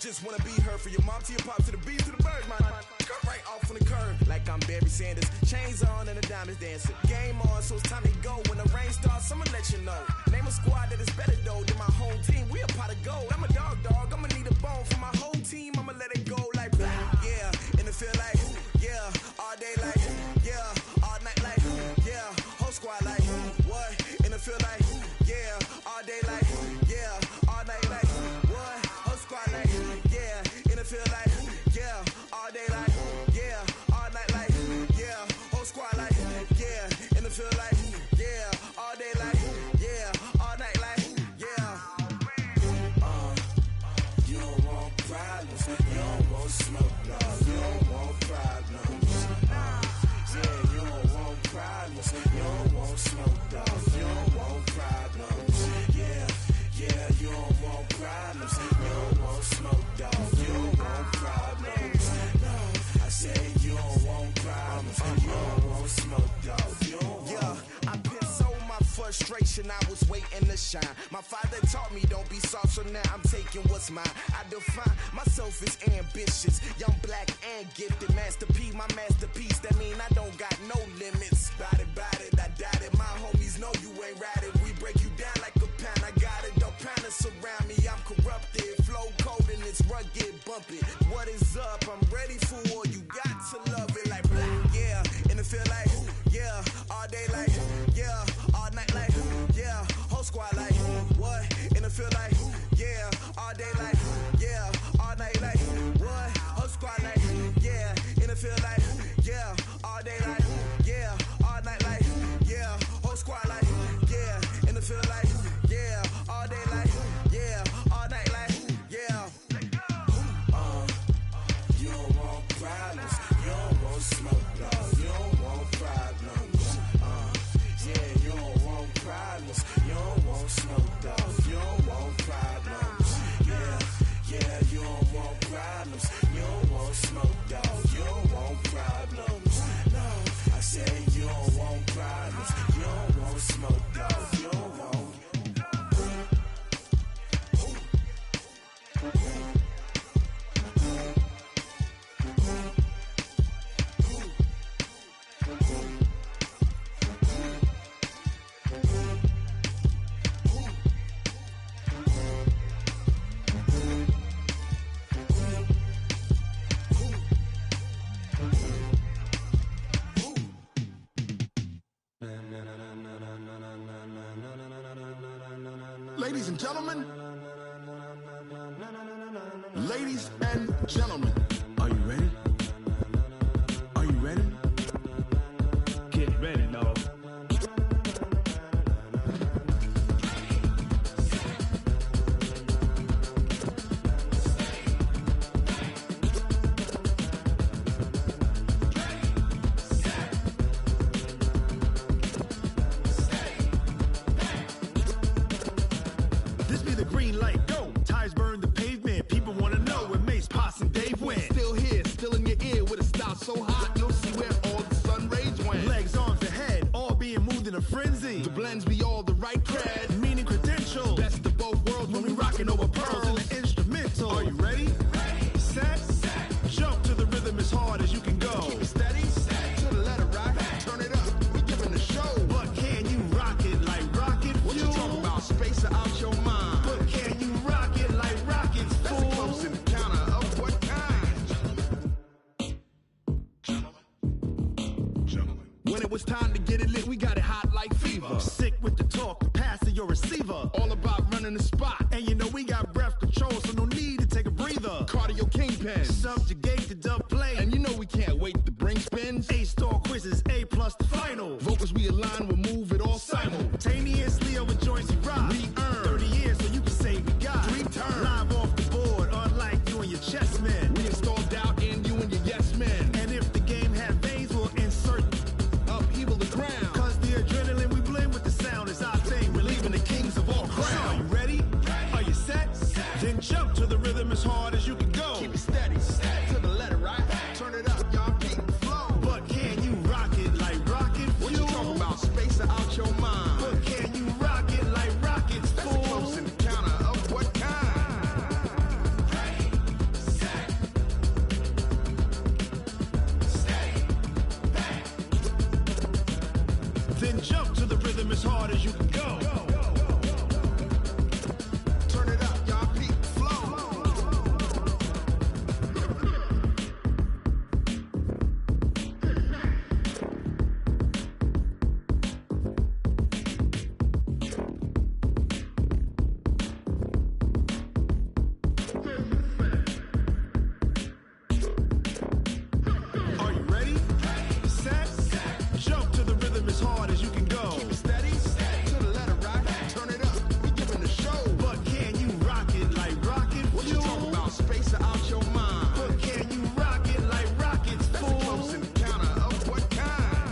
just wanna be her for your mom to your pop to the beat to the birds, man. Cut right off on the curb like I'm Barry Sanders. Chains on and the diamonds dancing. Game on, so it's time to go. When the rain starts, I'ma let you know. Name a squad that is better though than my home team. We a pot of gold. I'm a dog. I'ma need a bone for my whole team. I'ma let it go like yeah. And it feel like yeah. All day like yeah. All night like yeah. Whole squad like what? And it feel like yeah. All day like yeah. All night like what? Whole squad like yeah. And it feel like yeah. All day like yeah. All night like yeah. Whole squad like yeah. And it feel like yeah. All day like yeah. All night like yeah. You don't want problems. You don't shine. My father taught me don't be soft, so now I'm taking what's mine. I define myself as ambitious, young, black, and gifted. Master P, my masterpiece, that mean I don't got no limits. Bout it, I doubt it. My homies know you ain't ride it. We break you down like a pound. I got it, don't pound it surround me. I'm corrupted, flow cold and it's rugged, bump it. What is up? I'm ready for war. You got to love it like yeah, and it feel like yeah, all day like yeah, all night like yeah, whole squad like what? And it feel like yeah, all day like yeah, all night like what? Whole squad like yeah, and it feel like yeah, all day like yeah, all night like yeah, whole squad like yeah, and it feel like yeah, all day like yeah, all night like yeah. You don't want problems, you don't want smoke, dog. You don't want problems. Yeah, you don't want problems, you don't want smoke, dog. You don't want problems. Yeah, you don't want problems, you don't want smoke, dog. You don't want problems. No, I said you don't want problems, you don't want smoke, dog. You don't want. Ladies and gentlemen, ladies and gentlemen, are you ready? Are you ready? Get ready, dog. This be the green light, go. Tires burn the pavement. People wanna know where Mace, Poss, and Dave went. Still here, still in your ear with a style so hot, you'll see where all the sun rays went. Legs, arms, and head, all being moved in a frenzy. The blends be all the right cred, Meaning credentials. best of both worlds when we rockin' over Pearls in pearls. the instrumental. Are you ready? Set. Jump to the rhythm as hard as you can go. Keep it steady, to the letter right, turn it up, we giving the show. But can you rock it like rocket What you fuel? talking about, space or out your mind? But can you rock it like rockets, That's a fool? close encounter of what kind? When it was time to get it lit, we got it hot like fever. Sick with the talk, passing your receiver. All about running the spot. And you know we got breath control, so no need to take a breather. Cardio kingpin. Subjugate the dub play. And you know we can't wait to bring spins. A-star quizzes, A+ the final. Vocals we align, we'll move it all Simultaneously over joints we rock. We earn 30 years so you can say we got 3 turns. live off the board, unlike you and your chess men. We install doubt in you and your yes men. And if the game had veins, we'll insert Upheaval the ground. Cause the adrenaline we blend with the sound is our thing. We're leaving the kings of all Crown. crown. Are you ready? Are you set? Then jump to the rhythm as hard as you can go. Keep it steady, to the letter right. Turn it up, y'all keep the flow. But can you rock it like rocket fuel? What you talking about, space or out your mind? But can you rock it like rockets, That's a fool? close encounter of what kind? Then jump to the rhythm as hard as you can go. Turn it up, y'all peak flow. Are you ready? Set. Jump to the rhythm as hard as you can go. Keep it steady, to the letter right. Turn it up, we giving the show. But can you rock it like rocket What you fuel? talking about, space or out your mind? But can you rock it like rockets, That's a fool? close encounter of what kind?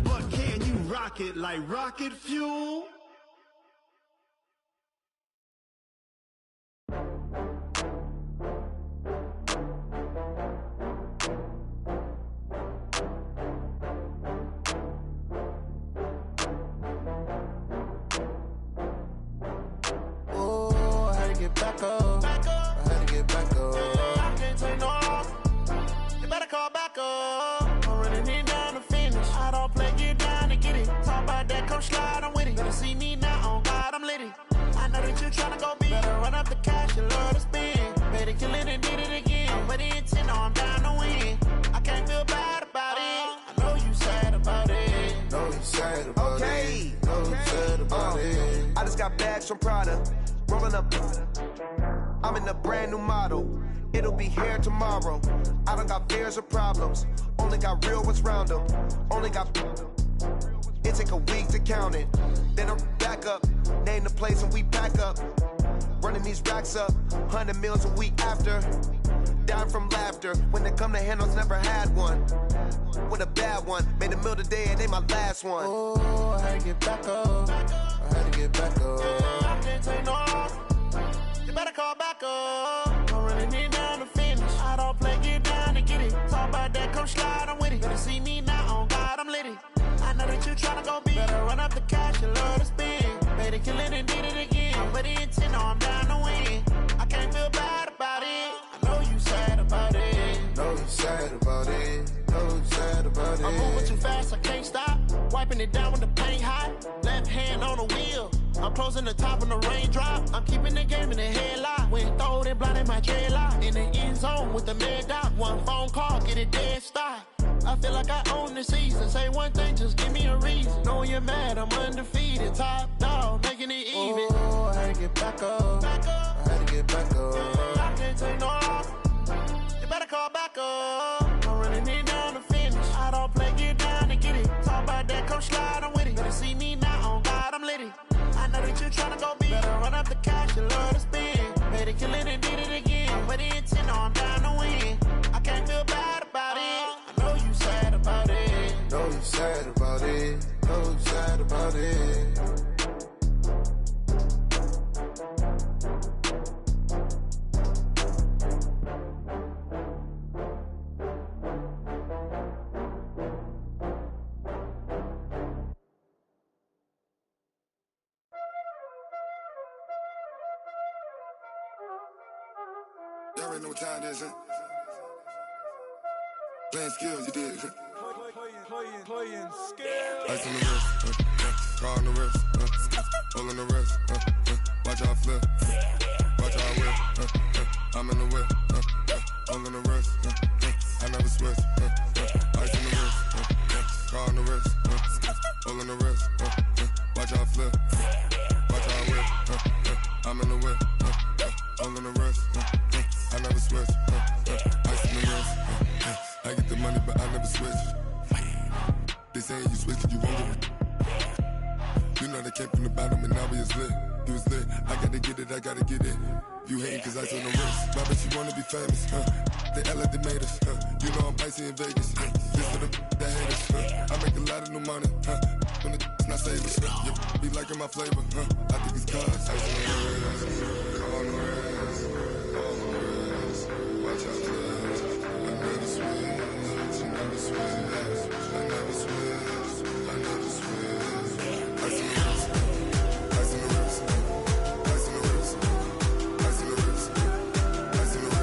But can you rock it like rocket fuel? come slide, I'm with it. Better see me now, on God, I'm litty. I know that you tryna go big. Better run up the cash, you love to spend. Better kill it and did it again. I'm with the intent, no, I'm down to win. I can't feel bad about it. I know you sad about it. Know you sad about it. Know you sad about it. I just got bags from Prada. Rolling up. I'm in a brand new model. It'll be here tomorrow. I don't got fears or problems. Only got real ones round them. Only got. It take a week to count it. Then I'm back up. Name the place and we pack up. Running these racks up. 100 meals a week after. Down from laughter. When they come to handles, never had one. With a bad one. Made a meal today and they my last one. Oh, I had to get back up. I had to get back up. I can't take no off. You better call back up. I'm running it down to finish. I don't play, get down to get it. Talk about that, come slide, I'm with it. Better see me now, on God, I'm litty. I know that you tryna go big. Better run up the cash, you love to spend. Made it, kill it, and did it again. I'm with the intent, no, I'm down to win. I can't feel bad about it. I know you sad about it. Know you sad about it. Know you sad about it. I'm moving too fast, I can't stop. Wiping it down with the paint hot. Left hand on the wheel. I'm closing the top when the raindrop. I'm keeping the game in the headlock. When throwed and blinded my dreadlock. In the end zone with the mad dot. One phone call, get it dead stop. I feel like I own the season. Say one thing, just give me a reason. Knowing you're mad, I'm undefeated. Top dog, making it even. Oh, I had to get back up. I had to get back up. I can't take no off. You better call back up. I'm running it down to finish. I don't play, get down to get it. Talk about that, come slide, I'm with it. Better see me now, on God, I'm litty. I know that you tryna go big. Better run up the cash, you love to spend. Better kill it and did it again. I'm with the intent, no, I'm down to win. I can't feel bad about it. I know you sad about it. Know you sad about it. Know you sad about it. Y'all already know what time it is, huh? Playing skills, you did. Playing skills. Ice on the wrist, car on the wrist, hole in the wrist, watch how I flip, watch how I whip, I'm in the whip, hole in the wrist, I never switch, ice on the wrist, car on the wrist, hole in the wrist, watch how I flip, watch how I whip, I'm in the whip, hole in the wrist, I never switch, ice on the wrist, I get the money but I never switch. They saying you switch, you won't get it. You know they came from the bottom and now we is lit. You was lit, I gotta get it, I gotta get it. You hating cause I told the wrist. My bitch, you wanna be famous, They act like they made us, You know I'm icy in Vegas, This for the that hate us, I make a lot of new money, When the not savers, You be liking my flavor, I think it's cause I see the wrist, on the wrist, on the wrist. Watch out, cuz I never switch, I never switch. I never switch, I never switch. Ice in the wrist, ice in the wrist, ice in the wrist, ice in the wrist, ice in the wrist,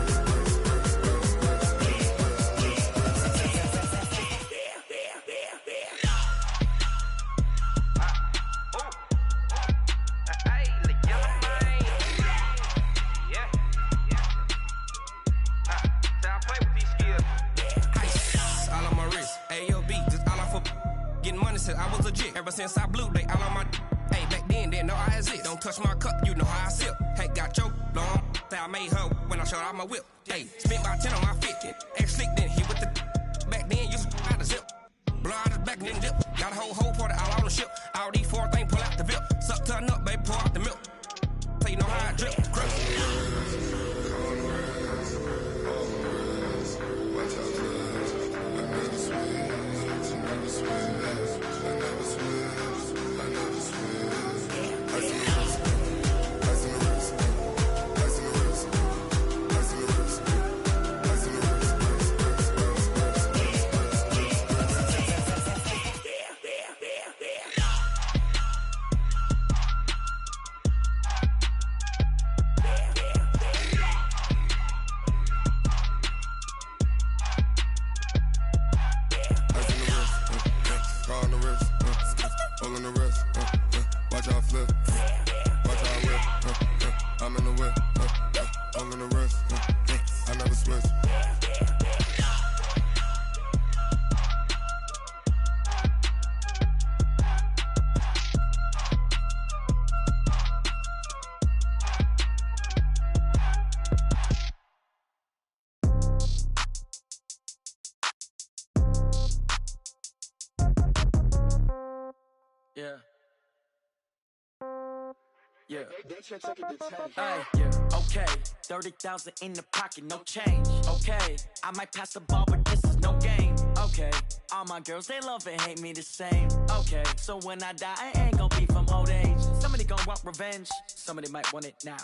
I was legit. Ever since I blew, they all on my. Hey, back then, didn't know I exist. Don't touch my cup, you know how I sip. Hey, got your long. I made her when I showed out my whip. Hey, spent about 10 on my fit. Ex-slick, then hit with the. Back then, used to out the zip. Blow out the back, then dip. Got a whole party all on the ship. All these four things, pull out the VIP. Suck, turn up, baby, pour out the milk. So you know how I drip. Crush. Watch out, cuz I never switch, I never switch. I never switch, I never switch. Ice in the wrist, ice in the wrist, ice in the wrist, ice in the wrist, ice in the wrist, Watch how I whip. I'm in the whip. I'm in the wrist. I never switch. Yeah. Yeah. Hey, yeah. Okay. 30,000 in the pocket, no change. Okay. I might pass the ball, but this is no game. Okay. All my girls, they love and hate me the same. Okay. So when I die, I ain't gonna be from old age. Somebody gonna want revenge. Somebody might want it now.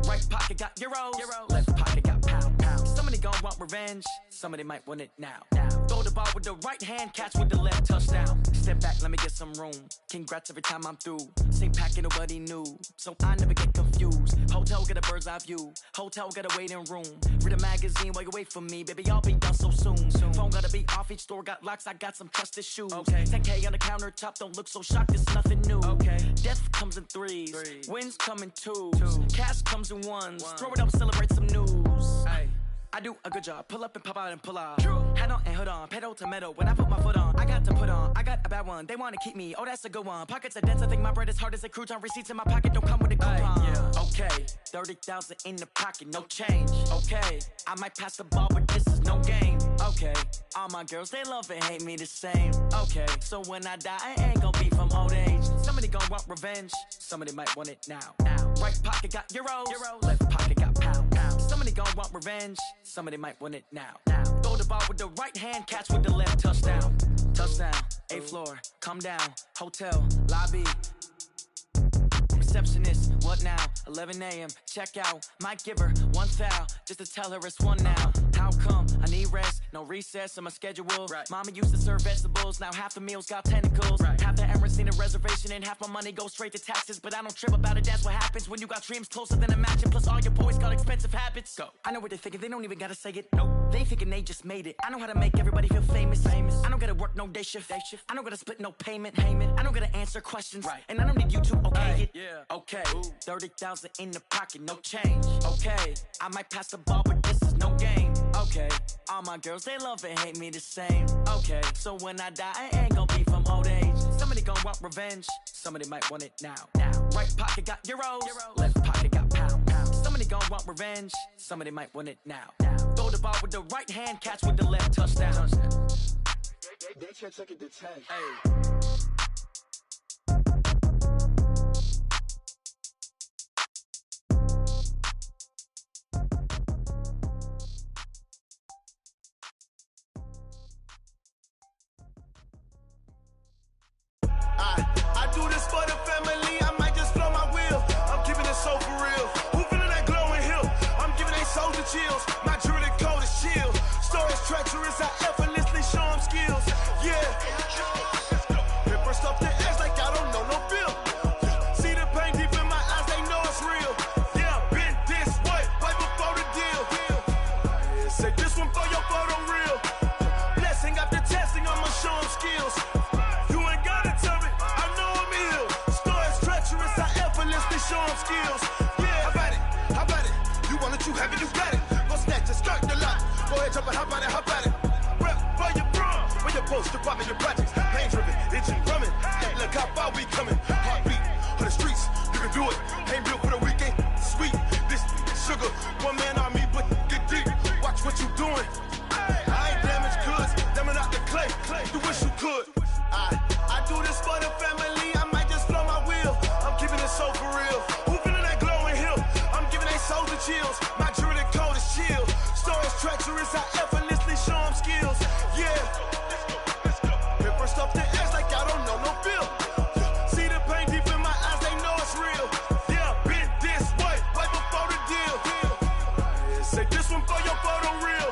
Right pocket got euros. Left pocket got pound. Somebody gonna want revenge. Somebody might want it now. Throw the ball with the right hand, catch with the left, touchdown. Step back, let me get some room. Congrats every time I'm through. Same packet, nobody knew. So I never get confused. Hotel get a bird's eye view. Hotel get a waiting room. Read a magazine while you wait for me. Baby, I'll be done so soon. Phone gotta be off, each store got locks. I got some trusted shoes. Okay. 10K on the countertop, don't look so shocked, it's nothing new. Okay. Death comes in threes. Wins come in twos. Cash comes in ones. Throw it up, celebrate some news. Hey. I do a good job, pull up and pop out and pull out. Hat on and hood on, pedal to metal. When I put my foot on, I got to put on. I got a bad one, they wanna keep me. Oh, that's a good one. Pockets are dense, I think my bread is hard as a crouton. Receipts in my pocket don't come with a coupon. Yeah. Okay, 30,000 in the pocket, no change. Okay, I might pass the ball, but this is no game. Okay, all my girls, they love and hate me the same. Okay, so when I die, I ain't gonna be from old age. Somebody gonna want revenge, somebody might want it now. Right pocket got euros. Left pocket got pound. Somebody gonna want revenge, somebody might want it now. Throw the ball with the right hand, catch with the left, touchdown. Touchdown, 8th floor, come down, hotel, lobby. Receptionist, what now? 11 a.m., check out. Might give her one foul, just to tell her it's one now. How come? I need rest, no recess in my schedule. Mama used to serve vegetables, now half the meals got tentacles. Half the Emirates need a reservation and half my money goes straight to taxes. But I don't trip about it, that's what happens when you got dreams closer than a matching. Plus all your boys got expensive habits. Go. I know what they're thinking, they don't even gotta say it. Nope. They thinking they just made it. I know how to make everybody feel famous. I don't gotta work no day shift. I don't gotta split no payment. I don't gotta answer questions. And I don't need you to okay it. Yeah. Okay, 30,000 in the pocket, no change. Okay, I might pass the ball, but this is no game. Okay, all my girls, they love and hate me the same. Okay, so when I die, I ain't gonna be from old age. Somebody gonna want revenge, somebody might want it now. Right pocket got euros, left pocket got pound. Somebody gonna want revenge, somebody might want it now. Throw the ball with the right hand, catch with the left, touchdown. They can't take it to 10. Hey. I do this for the family, I might just blow my wheel. I'm keeping it so for real. Who feeling that glowing hill? I'm giving they soldier chills. My jewelry cold as chill. Stories treacherous, I effortlessly show them skills. Yeah. Hit first off the edge like I don't know no feel. See the pain deep in my eyes, they know it's real. Yeah, been this way, right before the deal. Say this one for your photo real. Blessing after testing, I'ma show them skills. Show them skills. Yeah, how about it? You want it, you have it, you got it. Go snatch it, start the lot. Go ahead, jump it, how about it? Rep for your bro, when you're supposed to pop in your projects. Pain driven, itching, drumming. Look how far we coming. Heartbeat on the streets, you can do it. Ain't built for the weekend. Sweet, this sugar, one man army, but get deep. Watch what you doing. I ain't damaged goods, damn it out the clay. You wish you could. I do this for the family. I might just blow my wheel. I'm keeping it so for real. Who feeling that glowing hill? I'm giving they soldier chills. My jewelry cold as chill. Stories treacherous, I effortlessly show them skills. Yeah. Hit first off the edge like I don't know no feel. See the pain deep in my eyes, they know it's real. Yeah, been this way, right before the deal. Say this one for your photo real.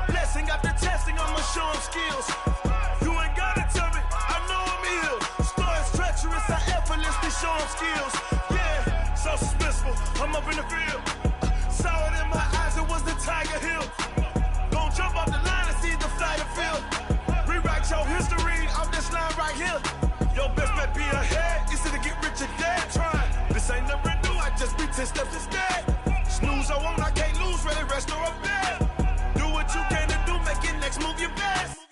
Blessing after testing, I'ma show them skills. You ain't gotta tell me, I know I'm ill. Stories treacherous, I effortlessly show them skills. Yeah, so suspenseful, I'm up in the field. Saw it in my eyes, it was the Tiger Hill. Gon' jump off the line and see the fly the field. Rewrite your history off this line right here. Your best bet be ahead, easy to get rich or dead trying. 10 steps instead. Snooze, I won't, I can't lose, ready, rest or up there. Do what you can to do, make your next move your best.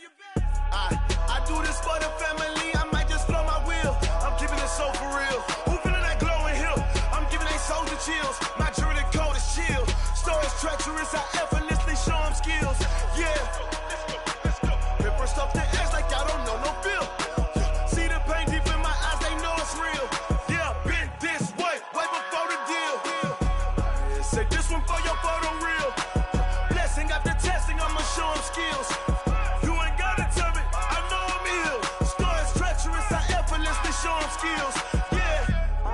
I do this for the family, I might just flow my wheel. I'm keeping it so for real. Who feeling that glowing hill? I'm giving they soldier chills. My jewelry code is chill. Stories treacherous, I effortlessly show them skills. Yeah. Pepper stuff the edge like I don't know no feel. See the pain deep in my eyes, they know it's real. Yeah, been this way before the deal. Say this one for your photo reel. Blessing after testing, I'ma show them skills. You ain't gotta tell me, I know I'm ill. Stories treacherous, I effortlessly show them skills. Yeah.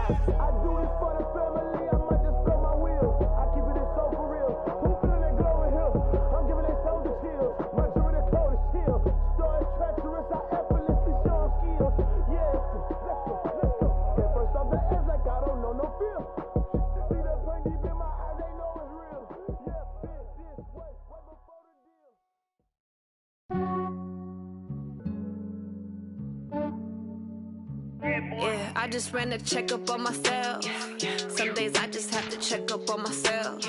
I do this for the family, I might just blow my wheel. I keep it so for real. Who feeling that glowing hill? I'm giving they soldier chills. My jewelry code is chill. Stories treacherous, I effortlessly show them skills. Yeah. Let's go. Get first off the edge like I don't know no feel. See the pain deep in my eyes, they know it's real. Yeah, been this way before the deal. Yeah, I just ran a checkup on myself. Some days I just have to check up on myself.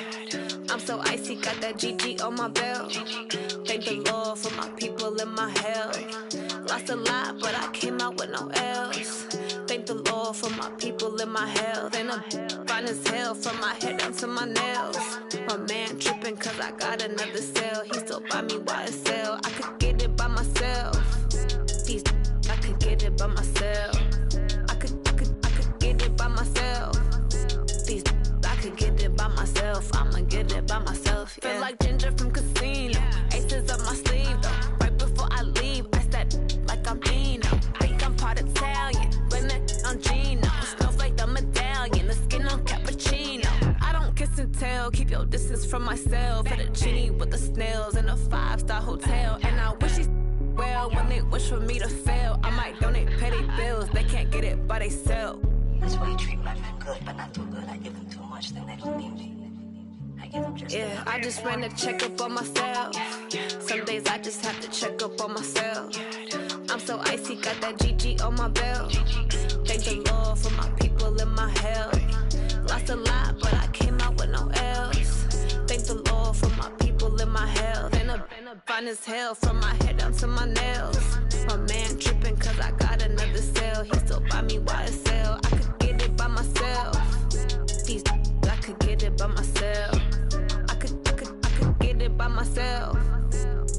I'm so icy, got that GG on my belt. Thank the Lord for my people and my health. Lost a lot, but I came out with no L's. Thank the Lord for my people and my health. And I'm fine as hell from my head down to my nails. My man tripping cause I got another cell. He still buy me YSL. I could get it by myself. These I could get it by myself. I could get it by myself. These I could get it by myself. I'ma get it by myself. Yeah. Feel like Ginger from Casino. Aces up my sleeve though. Right before I leave, I step like I'm Dino. Think I'm part Italian, blame it on Gino. Snowflake the medallion, the skin on cappuccino. I don't kiss and tell, keep your distance from myself. At a genie with the snails in a 5-star hotel. And I wish these well when they wish for me to fail. I might donate petty bills, they can't get it by they sell. That's why you treat my men good, but not too good. I give them too much, then they don't need me. I give them just yeah, I just ran a checkup on myself. Some days I just have to check up on myself. I'm so icy, got that GG on my belt. Thank the Lord for my people and my health. Lost a lot, but I came out with no L's. Thank the Lord for my people and my health. And I'm fine as hell from my head down to my nails. My man tripping cause I got another cell. He still buy me YSL. I could get it by myself. These I could get it by myself. I could get it by myself.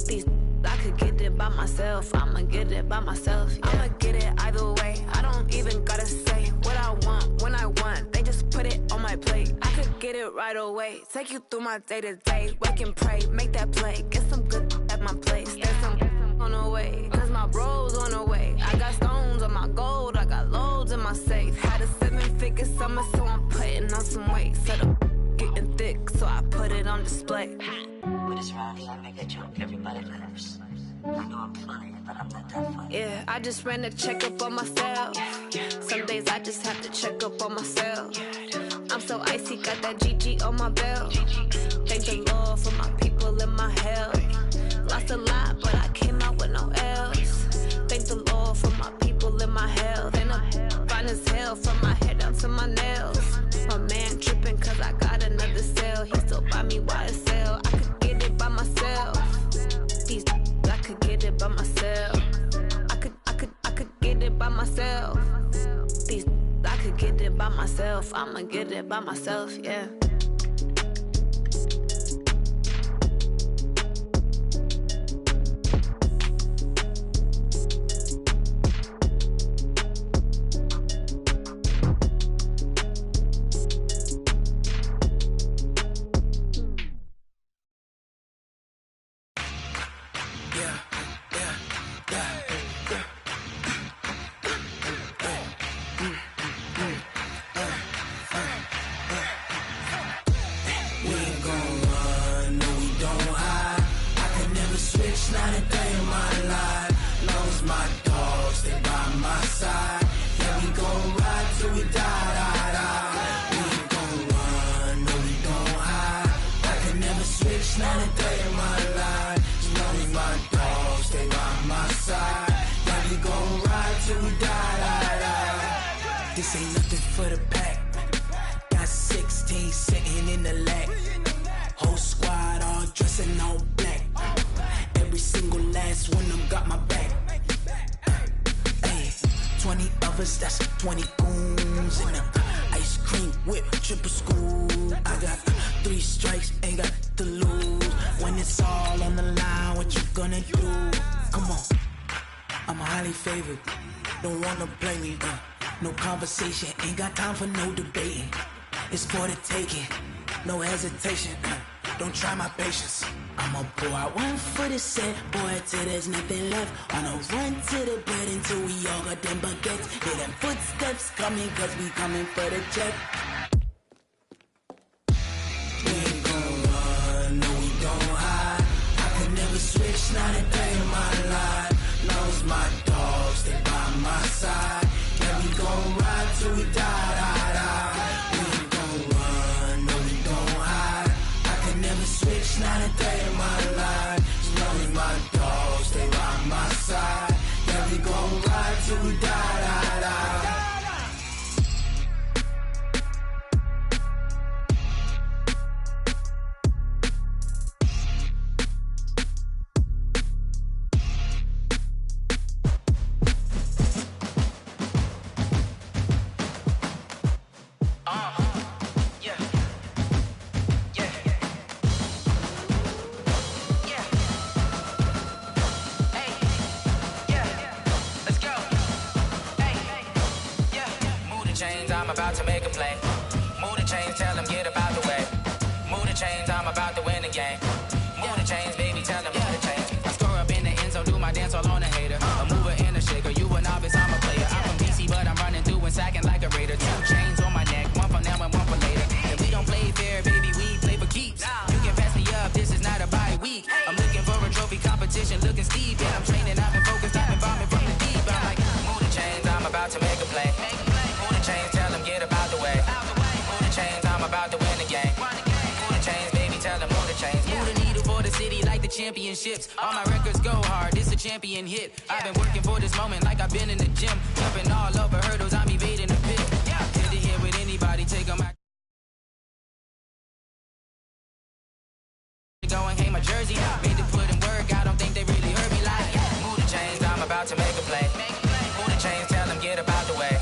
These I could get it by myself. I'ma get it by myself. Yeah. I'ma get it either way. I don't even gotta say what I want when I want. They just put it on my plate. I could get it right away. Take you through my day to day. Wake and pray, make that play. Get some good at my place. There's some on the way, cause my bro's on the way. I got stones on my gold. I got loads in my safe. Had a 7-figure summer, so I'm putting on some weight. Set up getting thick, so I put it on display. With this round here, I make a joke, everybody laughs. I know I'm funny, but I'm not that funny. Yeah, I just ran a checkup on myself. Some days I just have to check up on myself. I'm so icy, got that GG on my belt. Thank the Lord for my people and my health. Lost a lot, but I came out with no L's. Thank the Lord for my people and my health. And I'm fine as hell from my head down to my nails. My man tripping cause I got another cell. He still buy me YSL. I could get it by myself. These I could get it by myself. I could get it by myself. These I could get it by myself. I'ma get it by myself, yeah. that's 20 goons in the ice cream whip, triple scoop. I got 3 strikes, ain't got to lose. When it's all on the line, what you gonna do? Come on, I'm highly favored. Don't wanna play me, no conversation, ain't got time for no debating. It's for the taking, no hesitation. Don't try my patience. I'ma pour out one for the set, boy, till there's nothing left. On a run to the bread until we all got them baguettes. Hear them footsteps coming, cause we coming for the check. We ain't gon' run, no we don't hide. I could never switch, not a day in my life. Long as my dogs, stay by my side. Yeah, we gon' ride till we die, die, die. We ain't gon' run, no we don't hide. I could never switch, not a day in my life. As long as my dogs, stay by my side. Yeah, we gon' ride till we die, die, die. I'm about to make a play. Move the chains, tell them get about the way. Move the chains, I'm about to win the game. Move the chains, baby, tell them move the chains. I score up in the end zone, do my dance all on a hater. A mover and a shaker, you a novice, I'm a player. I'm from DC, but I'm running through and sacking like a raider. 2 chains on my neck, one for now and one for later. And we don't play fair, baby, we play for keeps. You can pass me up, this is not a bye week. I'm looking for a trophy competition, looking steep. Yeah, I'm training, I've been focused, I've been bombing from the deep. I'm like, move the chains, I'm about to make a play. Move the chains, tell them get about the way. Move the chains, I'm about to win the game. Move the chains, baby, tell them move the chains. Move the needle for the city like the championships. All my records go hard, this a champion hit. I've been working for this moment like I've been in the gym. Jumping all over hurdles, I'm evading the pit. Good to hear with anybody, take on my... Go and hang my jersey, made to put in work, I don't think they really heard me like. Move the chains, I'm about to make a play. Move the chains, tell them get about the way.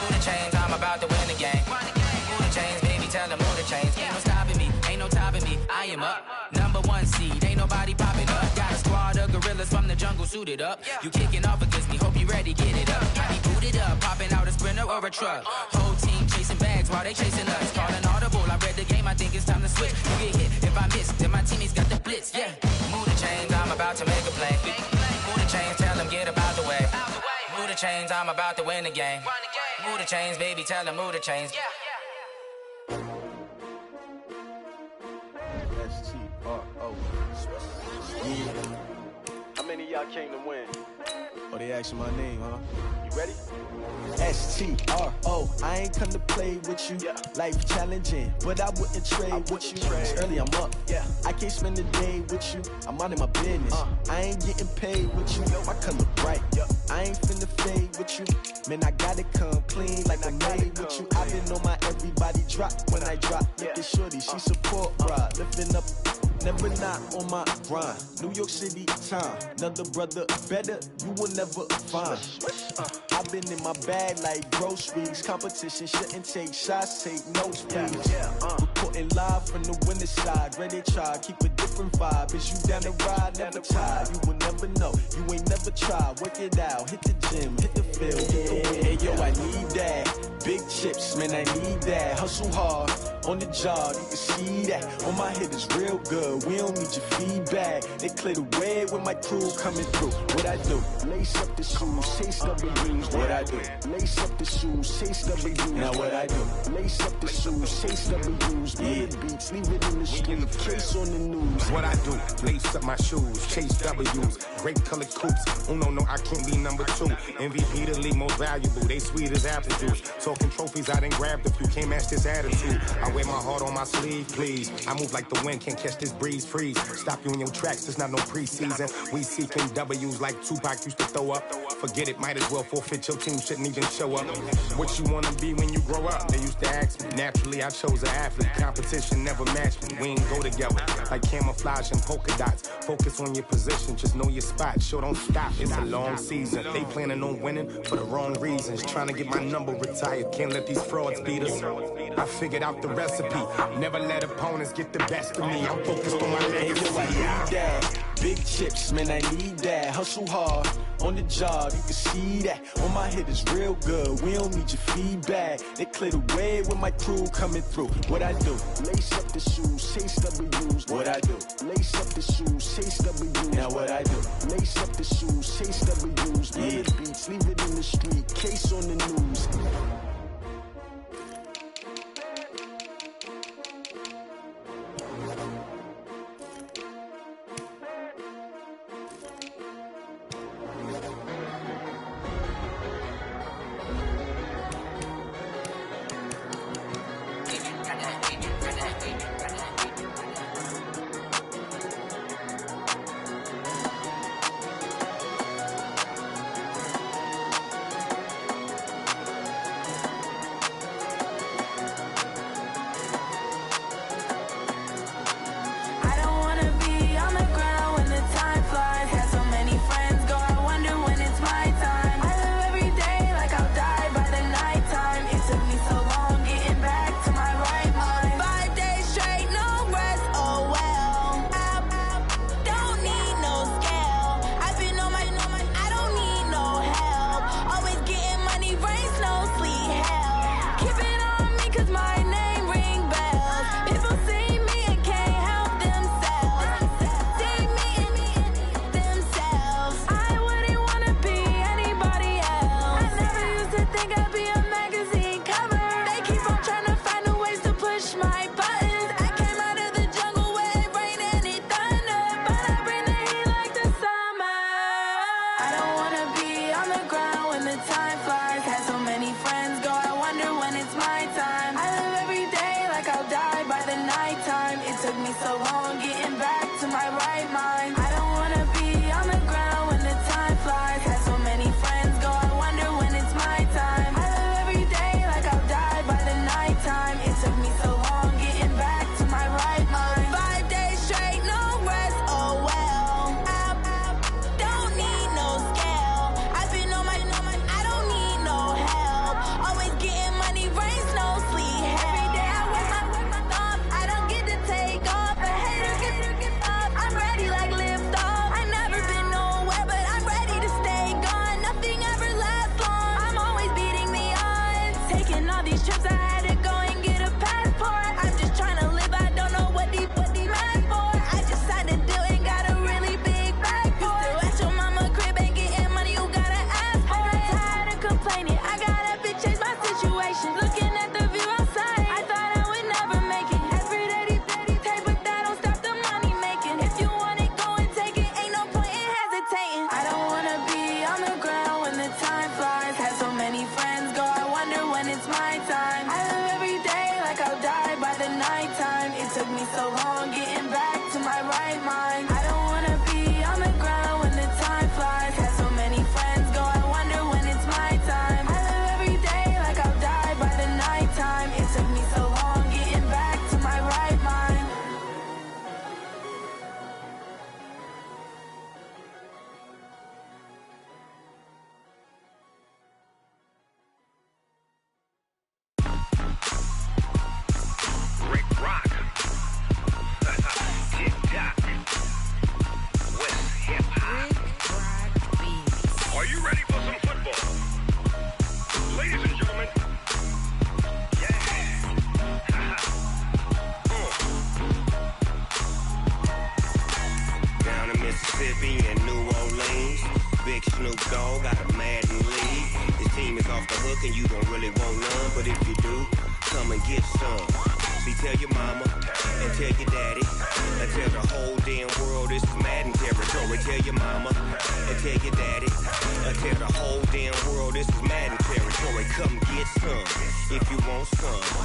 Move the chains, I'm about to win the game. Move the chains, baby, tell them move the chains. Ain't no stopping me, ain't no topping me, I am up. Number 1 seed, ain't nobody popping up. Got a squad of gorillas from the jungle suited up. You kicking off against me, hope you ready, get it up. I be booted up, popping out a sprinter or a truck. Whole team chasing bags while they chasing us. Calling audible, I read the game, I think it's time to switch. You get hit, if I miss, then my teammates got the blitz, yeah. Move the chains, I'm about to make a play. Move the chains, tell them get about the way. Move the chains, I'm about to win the game. Move the chains, baby, tell them move the chains. S-T-R-O. How many of y'all came to win? Oh, they asking my name, huh? You ready? S-T-R-O. I ain't come to play with you. Life challenging, but I wouldn't trade with you. It's early, I'm up. I can't spend the day with you. I'm out of my business. I ain't getting paid with you. My color bright. I ain't finna fade with you. Man, I gotta come clean like I made with you. I been on my everybody drop when I drop. Look at shorty, she support ride. Lifting up, never not on my grind. New York City time. Another brother better, you will never find. I've been in my bag like groceries. Competition shouldn't take shots, take notes, please. Reporting live from the winter side. Ready to try, keep a different vibe. Is you down the ride, never tired. You will never know, you ain't never tried. Work it out, hit the gym, hit the field, hit the win. Hey yo, I need that. Big chips, man, I need that. Hustle hard, on the job, you can see that. On my head is real good, we don't need your feedback. They clear the way with my crew coming through. What I do? Lace up the shoes, chase W's. What I do? Lace up the shoes, chase W's. Now what I do? Lace up the shoes, chase W's. Bring the beats, leave it in the street, case on the news. What I do? Lace up my shoes, chase W's. Grape colored coops. Oh no, I can't be number 2. MVP the league most valuable. They sweet as apple juice. Talking trophies, I done grabbed a few. Can't match this attitude. I wear my heart on my sleeve, please. I move like the wind, can't catch this breeze. Freeze. Stop you in your tracks. It's not no preseason. We seeking W's like Tupac used to throw up. Forget it, might as well forfeit. Your team shouldn't even show up. What you wanna be when you grow up? They used to ask me. Naturally, I chose an athlete. Competition never matched me. We ain't go together like camouflage and polka dots. Focus on your position, just know your spot. Sure, don't stop. It's a long season. They planning on winning for the wrong reasons. Trying to get my number retired. Can't let these frauds beat us. I figured out the recipe. Never let opponents get the best of me. I'm focused on my legacy. Hey, yo, I need that. Big chips, man, I need that. Hustle hard on the job, you can see that. On my head is real good. We don't need your feedback. They clear the way with my crew coming through. What I do? Lace up the shoes, chase W's. What I do? Lace up the shoes, chase W's. Now what I do? Lace up the shoes, chase W's. Yeah. The beats, leave it in the street. Case on the news.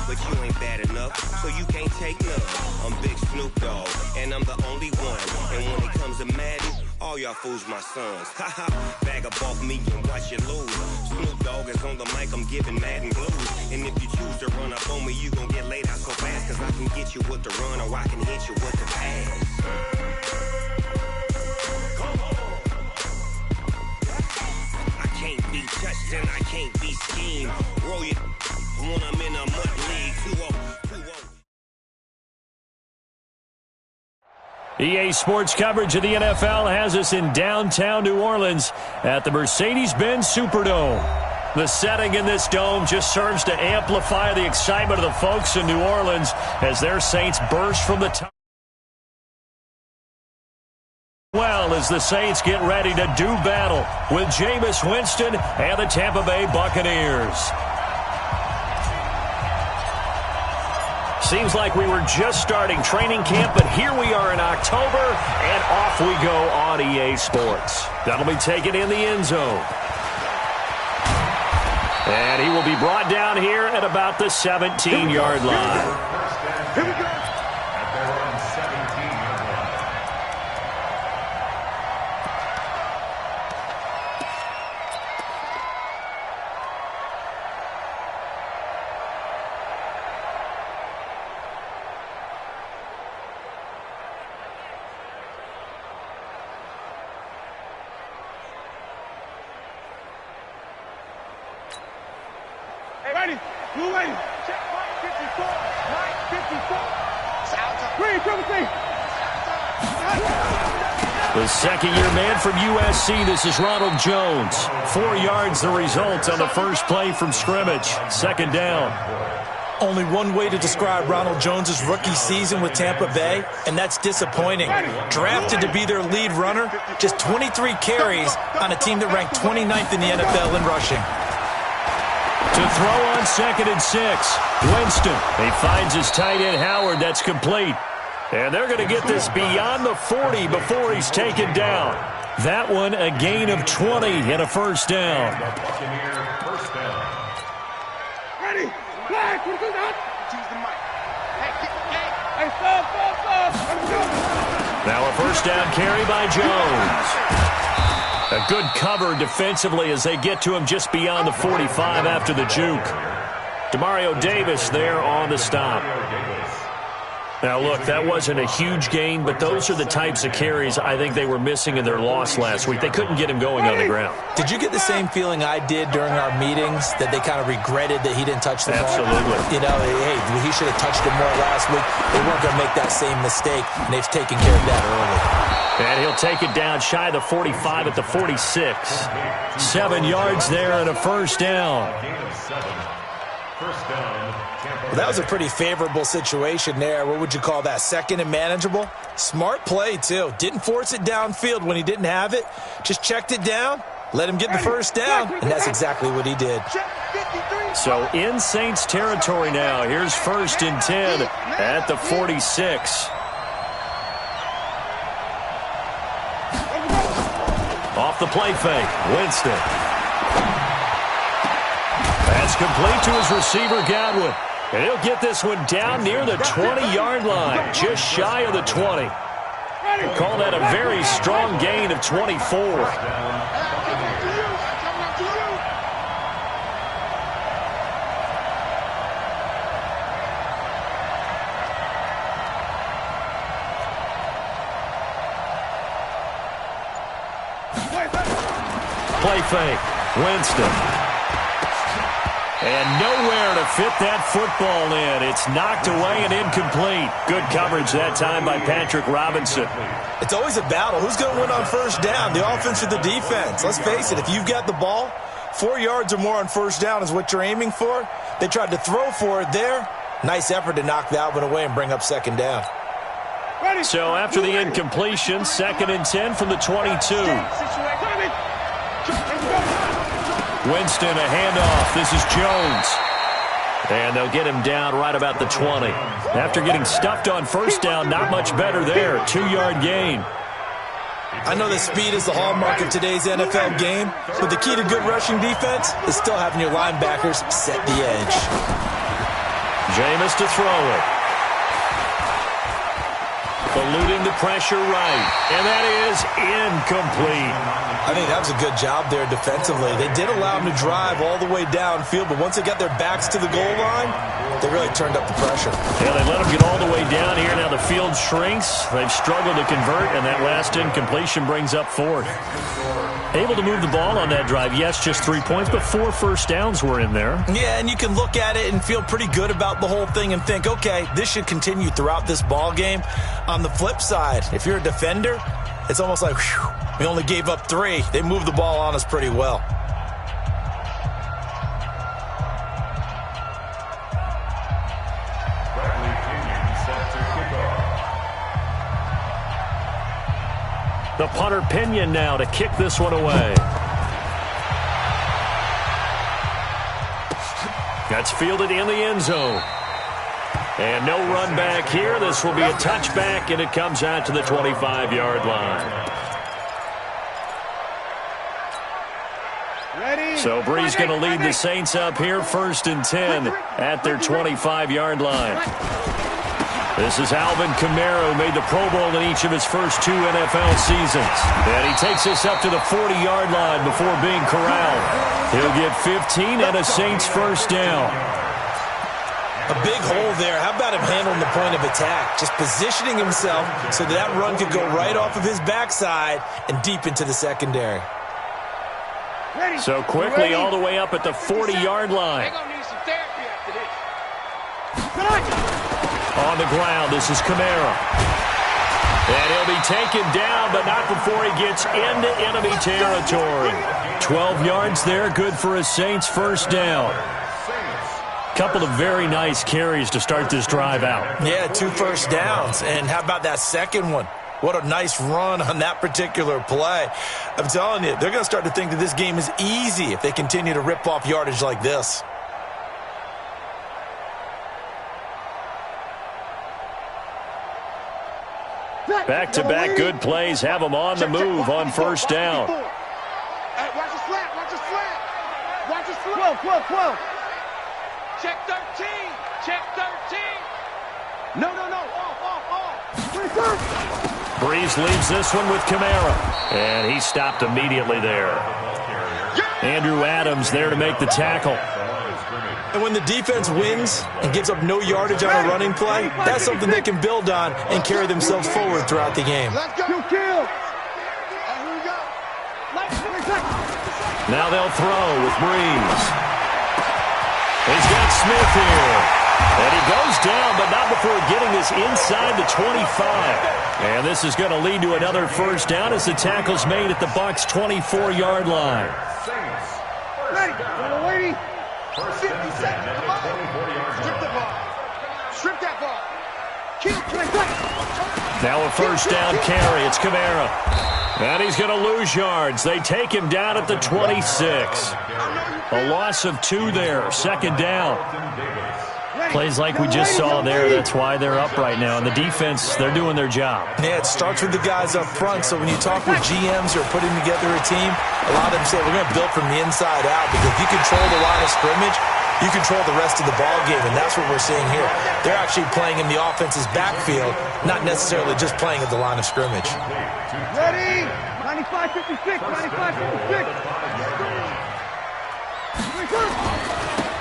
But you ain't that bad enough, so you can't take none. I'm Big Snoop Dogg, and I'm the only one. And when it comes to Madden, all y'all fools my sons. Haha, bag up off me and watch you lose. Snoop Dogg is on the mic, I'm giving Madden blues. And if you choose to run up on me, you gon' get laid out so fast. Cause I can get you with the run, or I can hit you with the pass. I can't be touched and I can't be schemed. Roll you when I'm in a mud league. 2-0. EA Sports coverage of the NFL has us in downtown New Orleans at the Mercedes-Benz Superdome. The setting in this dome just serves to amplify the excitement of the folks in New Orleans as their Saints burst from the top. Well, as the Saints get ready to do battle with Jameis Winston and the Tampa Bay Buccaneers. Seems like we were just starting training camp, but here we are in October, and off we go on EA Sports. That'll be taken in the end zone. And he will be brought down here at about the 17-yard line. Here we go. At their own 17-yard line. Hey, ready? Blue lady. Check line 54. Line 54. Green, triple C. The second-year man from USC, this is Ronald Jones. 4 yards the result on the first play from scrimmage. Second down. Only one way to describe Ronald Jones' rookie season with Tampa Bay, and that's disappointing. Drafted to be their lead runner, just 23 carries on a team that ranked 29th in the NFL in rushing. To throw on 2nd and 6. Winston. He finds his tight end Howard. That's complete. And they're going to get this beyond the 40 before he's taken down. That one a gain of 20 and a first down. Ready? Flag, what is that? Choose the mic. Hey, stop. Now a first down carry by Jones. A good cover defensively as they get to him just beyond the 45 after the juke. Demario Davis there on the stop. Now, look, that wasn't a huge gain, but those are the types of carries I think they were missing in their loss last week. They couldn't get him going on the ground. Did you get the same feeling I did during our meetings, that they kind of regretted that he didn't touch the ball? Absolutely. You know, hey, he should have touched it more last week. They weren't going to make that same mistake, and they've taken care of that early. And he'll take it down shy of the 45 at the 46. 7 yards there and a first down. Well, that was a pretty favorable situation there. What would you call that? Second and manageable? Smart play, too. Didn't force it downfield when he didn't have it. Just checked it down, let him get the first down, and that's exactly what he did. So in Saints territory now. Here's 1st and 10 at the 46. Off the play fake, Winston. That's complete to his receiver, Godwin. And he'll get this one down near the 20-yard line, just shy of the 20. Call that a very strong gain of 24. Play fake, Winston. And nowhere to fit that football in. It's knocked away and incomplete. Good coverage that time by Patrick Robinson. It's always a battle. Who's going to win on first down, the offense or the defense? Let's face it, if you've got the ball, 4 yards or more on first down is what you're aiming for. They tried to throw for it there. Nice effort to knock that one away and bring up second down. So after the incompletion, 2nd and 10 from the 22. Winston, a handoff. This is Jones. And they'll get him down right about the 20. After getting stuffed on first down, not much better there. 2-yard gain. I know that speed is the hallmark of today's NFL game, but the key to good rushing defense is still having your linebackers set the edge. Jameis to throw it. Eluding the pressure right. And that is incomplete. I think that was a good job there defensively. They did allow them to drive all the way downfield, but once they got their backs to the goal line, they really turned up the pressure. Yeah, they let them get all the way down here. Now the field shrinks. They've struggled to convert, and that last incompletion brings up fourth. Able to move the ball on that drive. Yes, just 3 points, but 4 first downs were in there. Yeah, and you can look at it and feel pretty good about the whole thing and think, okay, this should continue throughout this ball game. On the flip side, if you're a defender, it's almost like, whew, we only gave up 3. They moved the ball on us pretty well. The punter Pinion now to kick this one away. That's fielded in the end zone. And no run back here. This will be a touchback, and it comes out to the 25-yard line. So Bree's going to lead the Saints up here, 1st and 10 at their 25-yard line. This is Alvin Kamara, who made the Pro Bowl in each of his first 2 NFL seasons. And he takes us up to the 40-yard line before being corralled. He'll get 15 and a Saints first down. A big hole there. How about him handling the point of attack? Just positioning himself so that run could go right off of his backside and deep into the secondary. So quickly all the way up at the 40-yard line. On the ground, this is Kamara. And he'll be taken down, but not before he gets into enemy territory. 12 yards there, good for a Saints first down. Couple of very nice carries to start this drive out. Yeah, 2 first downs. And how about that second one? What a nice run on that particular play. I'm telling you, they're going to start to think that this game is easy if they continue to rip off yardage like this. Back-to-back good plays have them on the move on first down. Watch the slap, watch the slap. Watch the slap. 12. Check 13. Check 13. No. Off. Breeze leaves this one with Kamara. And he stopped immediately there. Andrew Adams there to make the tackle. And when the defense wins and gives up no yardage on a running play, that's something they can build on and carry themselves forward throughout the game. Let's go. Kill. Now they'll throw with Breeze. He's got Smith here. And he goes down, but not before getting this inside the 25. And this is going to lead to another first down as the tackle's made at the Bucs' 24-yard line. Ready. 50 seconds. Come on. Strip the ball. Strip that ball. Kill. Now a first down carry. It's Kamara. And he's going to lose yards. They take him down at the 26. A loss of 2 there. Second down. Plays like we just saw there. That's why they're up right now. And the defense, they're doing their job. Yeah, it starts with the guys up front. So when you talk with GMs who are putting together a team, a lot of them say, we're going to build from the inside out. Because if you control the line of scrimmage, you control the rest of the ball game. And that's what we're seeing here. They're actually playing in the offense's backfield, not necessarily just playing at the line of scrimmage. Ready. 95-56. 95-56.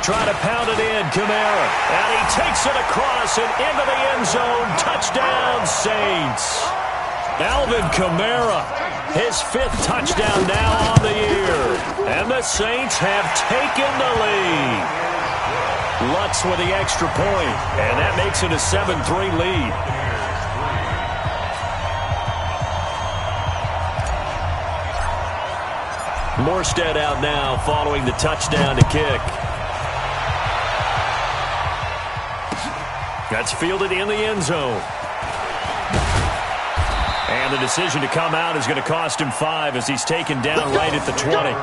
Trying to pound it in, Kamara. And he takes it across and into the end zone. Touchdown, Saints. Alvin Kamara, his 5th touchdown now on the year. And the Saints have taken the lead. Lutz with the extra point, and that makes it a 7-3 lead. Morstead out now following the touchdown to kick. That's fielded in the end zone. And the decision to come out is going to cost him 5 as he's taken down right at the 20.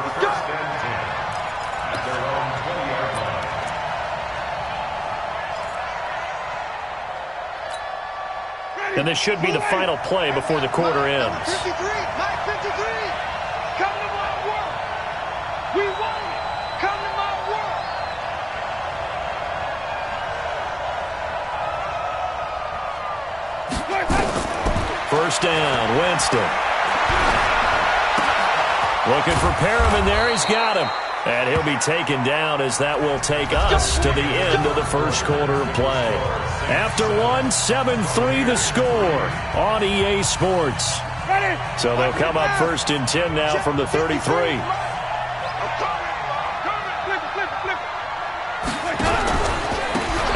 And this should be the final play before the quarter ends. 53. Come to my work. We won it. Come to my work. first down. Winston. Looking for Perriman there. He's got him. And he'll be taken down as that will take us to the end of the first quarter of play. After 7-3 the score on EA Sports. So they'll come up first and 10 now from the 33.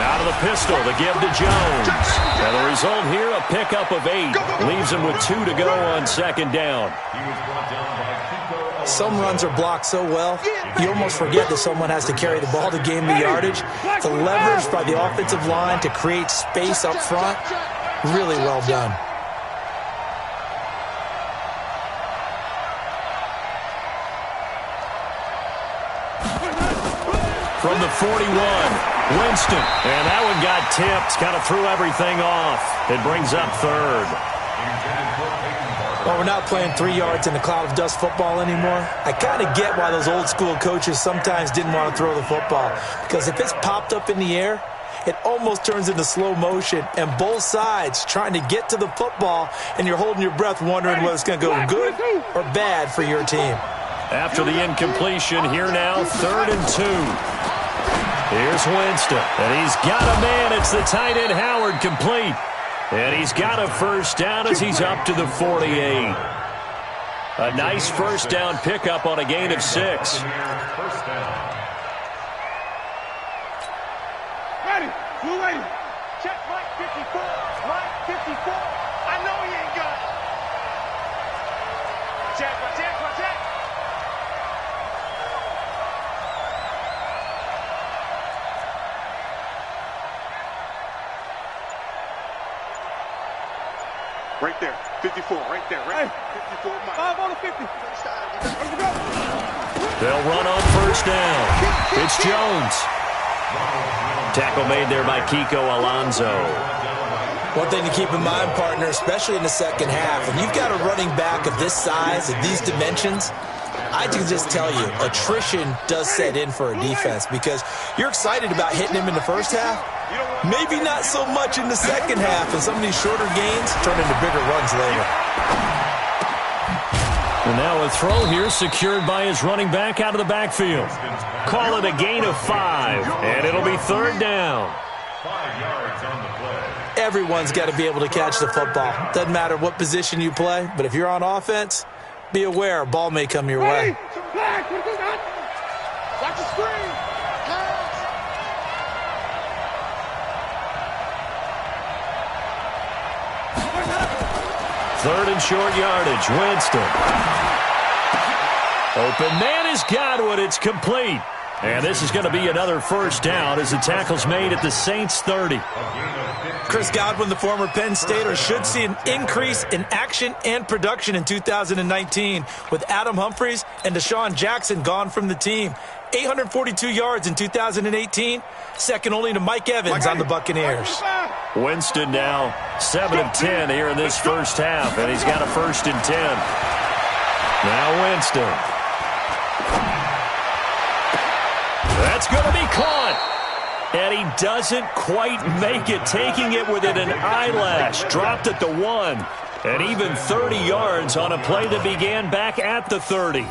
Out of the pistol, the give to Jones. And the result here, a pickup of 8. Leaves him with 2 to go on second down. Some runs are blocked so well, you almost forget that someone has to carry the ball to gain the yardage. The leverage by the offensive line to create space up front, really well done. From the 41, Winston. And that one got tipped, kind of threw everything off. It brings up third. Well, we're not playing 3 yards in a cloud of dust football anymore. I kind of get why those old school coaches sometimes didn't want to throw the football. Because if it's popped up in the air, it almost turns into slow motion. And both sides trying to get to the football, and you're holding your breath wondering whether it's going to go good or bad for your team. After the incompletion, here now, 3rd and 2. Here's Winston, and he's got a man. It's the tight end Howard, complete. And he's got a first down as he's up to the 48. A nice first down pickup on a gain of 6. Ready, you ready? Check Mike 54, Mike 54. I know he ain't got it. Check. Right there, 54, right there, right? 54, Mike. 5 on the 50. Let's go. They'll run on first down. It's Jones. Tackle made there by Kiko Alonso. One thing to keep in mind, partner, especially in the second half, when you've got a running back of this size, of these dimensions, I can just tell you, attrition does set in for a defense because you're excited about hitting him in the first half. Maybe not so much in the second half, and some of these shorter gains turn into bigger runs later. And now a throw here secured by his running back out of the backfield. Call it a gain of 5, and it'll be 3rd down. 5 yards on the play. Everyone's got to be able to catch the football. Doesn't matter what position you play, but if you're on offense, be aware a ball may come your way. Watch the screen. Third and short yardage. Winston. Open man has got one. It's complete. And this is going to be another first down as the tackle's made at the Saints 30. Chris Godwin, the former Penn Stater, should see an increase in action and production in 2019 with Adam Humphries and Deshaun Jackson gone from the team. 842 yards in 2018, second only to Mike Evans on the Buccaneers. Winston now 7 of 10 here in this first half, and he's got a 1st and 10. Now Winston. That's going to be caught. And he doesn't quite make it, taking it within an eyelash. Dropped at the 1. And even 30 yards on a play that began back at the 30.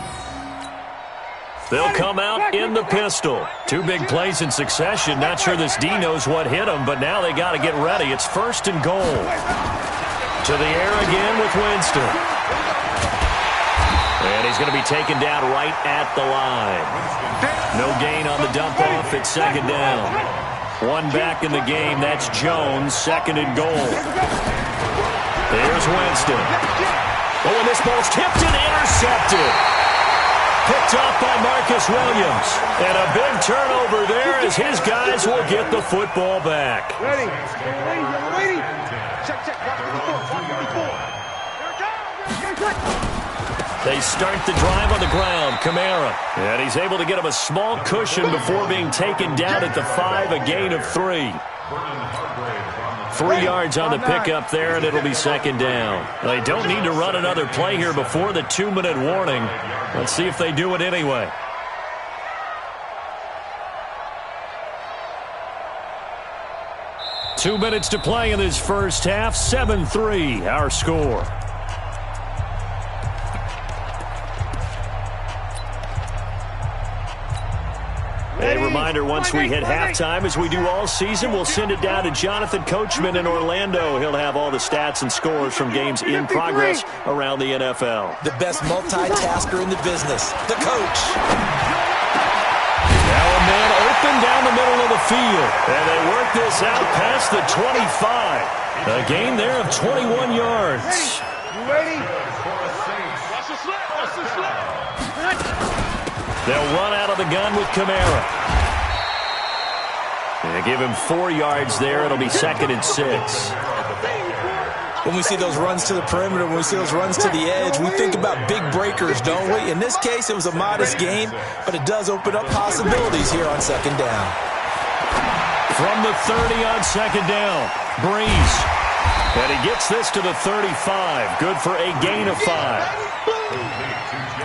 They'll come out in the pistol. 2 big plays in succession. Not sure this D knows what hit him, but now they got to get ready. It's 1st and goal. To the air again with Winston. And he's going to be taken down right at the line. No gain on the dump off. It's 2nd down. 1 back in the game. That's Jones. 2nd and goal. There's Winston. Oh, and this ball's tipped and intercepted. Picked off by Marcus Williams. And a big turnover there as his guys will get the football back. Ready. Check. They start the drive on the ground. Kamara. And he's able to get him a small cushion before being taken down at the 5, a gain of 3. 3 yards on the pickup there, and it'll be 2nd down. They don't need to run another play here before the 2-minute warning. Let's see if they do it anyway. Two minutes to play in this first half. 7-3, our score. reminder once we hit halftime, as we do all season, we'll send it down to Jonathan Coachman in Orlando. He'll have all the stats and scores from games in progress around the NFL. The best multitasker in the business, the coach. Now a man open down the middle of the field. And they work this out past the 25. A gain there of 21 yards. You ready? Watch the slip. Watch the slip. They'll run out of the gun with Kamara. And they give him 4 yards there. It'll be 2nd and 6. When we see those runs to the perimeter, when we see those runs to the edge, we think about big breakers, don't we? In this case, it was a modest gain, but it does open up possibilities here on 2nd down. From the 30 on 2nd down, Breeze. And he gets this to the 35. Good for a gain of 5.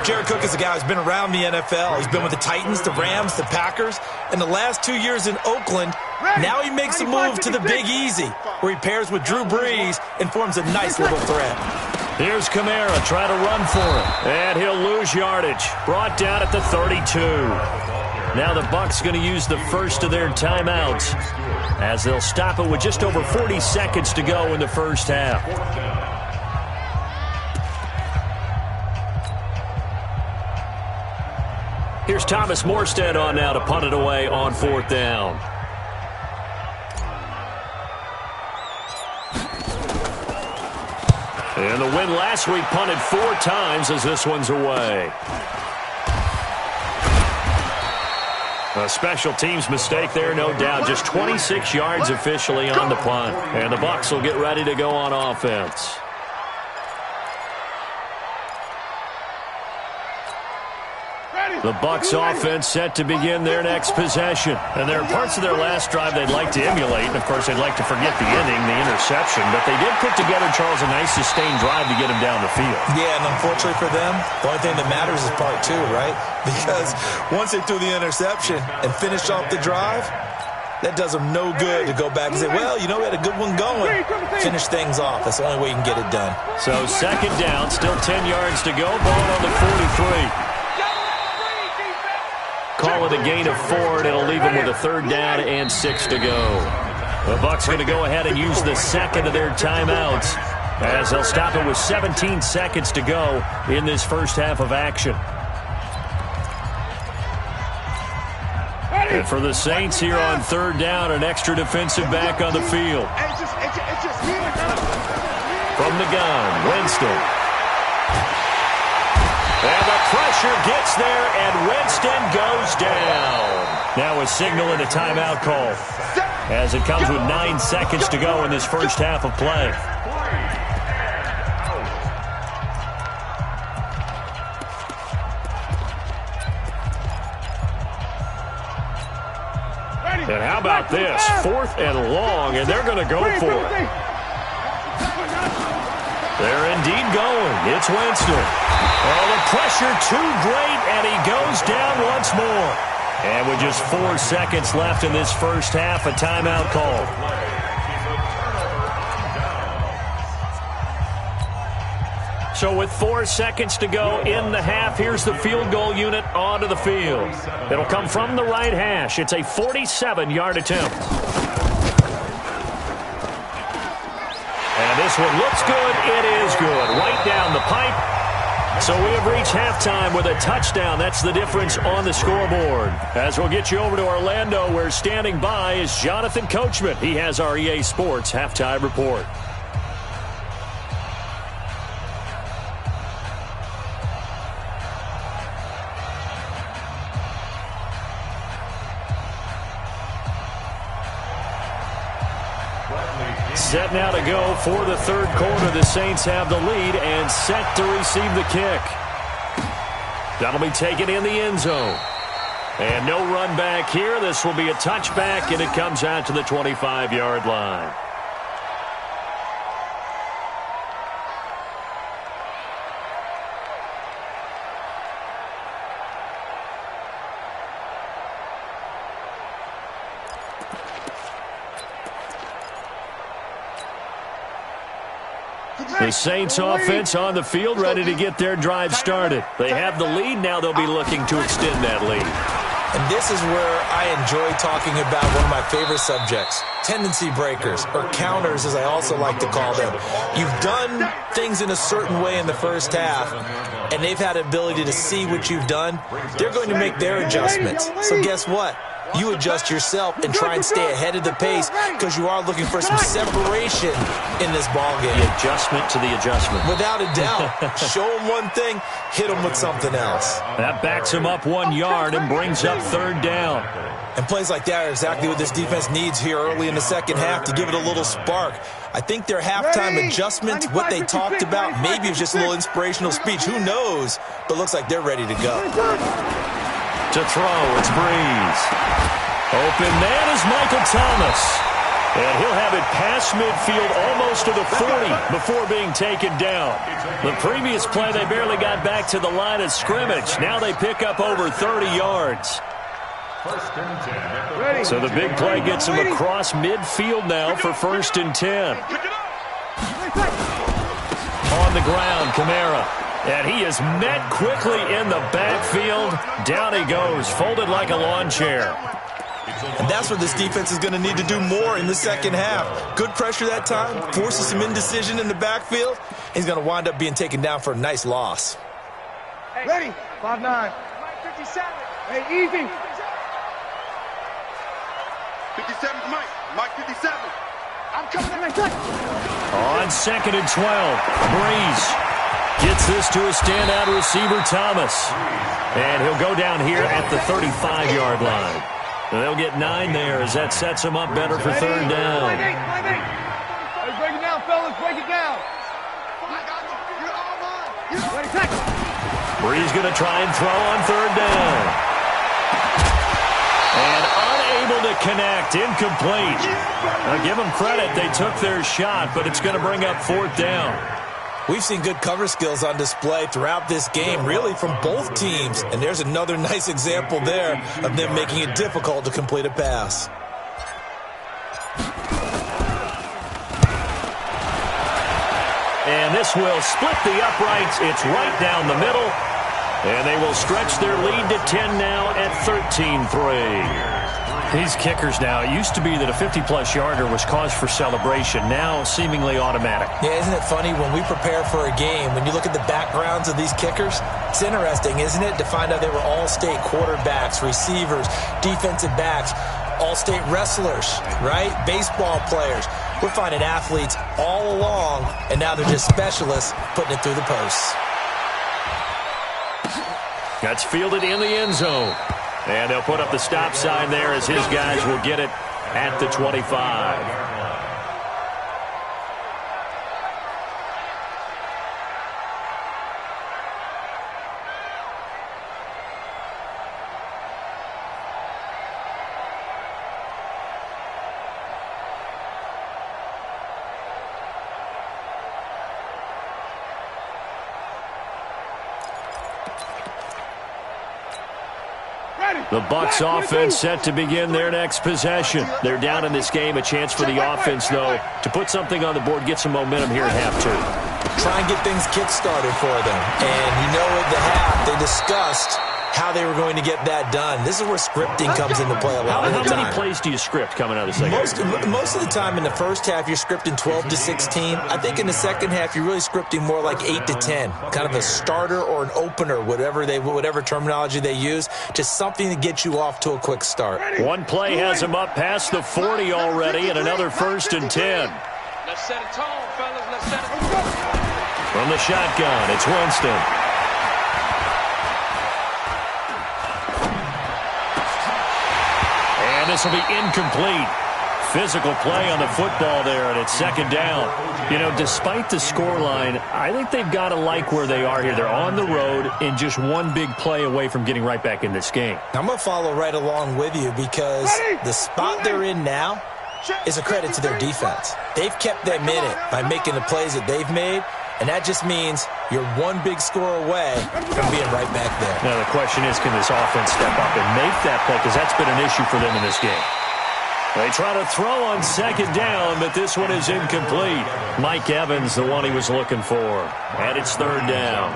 Jared Cook is a guy who's been around the NFL. He's been with the Titans, the Rams, the Packers. In the last 2 years in Oakland, now he makes a move to the Big Easy, where he pairs with Drew Brees and forms a nice little threat. Here's Kamara, try to run for him. And he'll lose yardage. Brought down at the 32. Now the Bucs going to use the first of their timeouts, as they'll stop it with just over 40 seconds to go in the first half. Here's Thomas Morstead on now to punt it away on 4th down. And the win last week punted 4 times as this one's away. A special teams mistake there, no doubt. Just 26 yards officially on the punt. And the Bucs will get ready to go on offense. The Bucs offense set to begin their next possession. And there are parts of their last drive they'd like to emulate. And, of course, they'd like to forget the inning, the interception. But they did put together, Charles, a nice sustained drive to get him down the field. Yeah, and unfortunately for them, the only thing that matters is part 2, right? Because once they threw the interception and finished off the drive, that does them no good to go back and say, well, you know, we had a good one going. Finish things off. That's the only way you can get it done. So 2nd down, still 10 yards to go. Ball on the 43. Call it a gain of 4, and it'll leave him with a 3rd down and 6 to go. The Bucs going to go ahead and use the 2nd of their timeouts, as they'll stop it with 17 seconds to go in this first half of action. And for the Saints here on 3rd down, an extra defensive back on the field. From the gun, Winston. And the pressure gets there, and Winston goes down. Now a signal and a timeout call, as it comes with 9 seconds to go in this first half of play. And how about this? 4th and long, and they're going to go for it. They're indeed going. It's Winston. Oh, the pressure too great, and he goes down once more. And with just 4 seconds left in this first half, a timeout call. So with 4 seconds to go in the half, here's the field goal unit onto the field. It'll come from the right hash. It's a 47-yard attempt. And this one looks good. It is good. Right down the pipe. So we have reached halftime with a touchdown. That's the difference on the scoreboard. As we'll get you over to Orlando, where standing by is Jonathan Coachman. He has our EA Sports halftime report. Set now to go for the 3rd quarter. The Saints have the lead and set to receive the kick. That'll be taken in the end zone. And no run back here. This will be a touchback, and it comes out to the 25-yard line. The Saints offense on the field, ready to get their drive started. They have the lead. Now they'll be looking to extend that lead. And this is where I enjoy talking about one of my favorite subjects, tendency breakers, or counters as I also like to call them. You've done things in a certain way in the first half, and they've had the ability to see what you've done. They're going to make their adjustments. So guess what? You adjust yourself and try and stay ahead of the pace because you are looking for some separation in this ball game. The adjustment to the adjustment. Without a doubt. Show them one thing, hit them with something else. That backs him up 1 yard and brings up 3rd down. And plays like that are exactly what this defense needs here early in the second half to give it a little spark. I think their halftime adjustment, what they talked about, maybe it was just a little inspirational speech. Who knows? But looks like they're ready to go. To throw, it's Breeze. Open man is Michael Thomas. And he'll have it past midfield almost to the 40 before being taken down. The previous play, they barely got back to the line of scrimmage. Now they pick up over 30 yards. So the big play gets him across midfield now for 1st and 10. On the ground, Kamara. And he is met quickly in the backfield. Down he goes, folded like a lawn chair. And that's what this defense is going to need to do more in the second half. Good pressure that time, forces some indecision in the backfield. He's going to wind up being taken down for a nice loss. Hey, ready? 5'9". Mike 57. Hey, easy. 57's Mike. Mike 57. I'm coming in like that. On 2nd and 12, Breeze gets this to a standout receiver, Thomas. And he'll go down here at the 35-yard line. And they'll get 9 there as that sets him up better for 3rd down. Hey, break it down, fellas. Break it down. Breeze going to try and throw on 3rd down. And unable to connect, incomplete. Now give them credit, they took their shot, but it's going to bring up 4th down. We've seen good cover skills on display throughout this game, really from both teams. And there's another nice example there of them making it difficult to complete a pass. And this will split the uprights. It's right down the middle. And they will stretch their lead to 10 now at 13-3. These kickers now, it used to be that a 50-plus yarder was cause for celebration. Now seemingly automatic. Yeah, isn't it funny when we prepare for a game, when you look at the backgrounds of these kickers, it's interesting, isn't it, to find out they were all-state quarterbacks, receivers, defensive backs, all-state wrestlers, right? Baseball players. We're finding athletes all along, and now they're just specialists putting it through the posts. That's fielded in the end zone. And they'll put up the stop sign there as his guys will get it at the 25. The Bucs offense set to begin their next possession. They're down in this game. A chance for the offense, though, to put something on the board, get some momentum here at half 2. Try and get things kick-started for them. And you know at the half, they discussed how they were going to get that done. This is where scripting comes into play a lot of the time. How many plays do you script coming out of the second half? Most of the time in the first half, you're scripting 12 to 16. I think in the second half, you're really scripting more like 8 to 10. Kind of a starter or an opener, whatever terminology they use. Just something to get you off to a quick start. One play has him up past the 40 already, and another 1st and 10. Let's set a tone, fellas. Let's set a tone. From the shotgun, it's Winston. And this will be incomplete. Physical play on the football there, and it's 2nd down. You know, despite the scoreline, I think they've got to like where they are here. They're on the road and just one big play away from getting right back in this game. I'm going to follow right along with you because the spot they're in now is a credit to their defense. They've kept them in it by making the plays that they've made, and that just means you're one big score away from being right back there. Now the question is, can this offense step up and make that play? Because that's been an issue for them in this game. They try to throw on 2nd down, but this one is incomplete. Mike Evans, the one he was looking for. And it's 3rd down.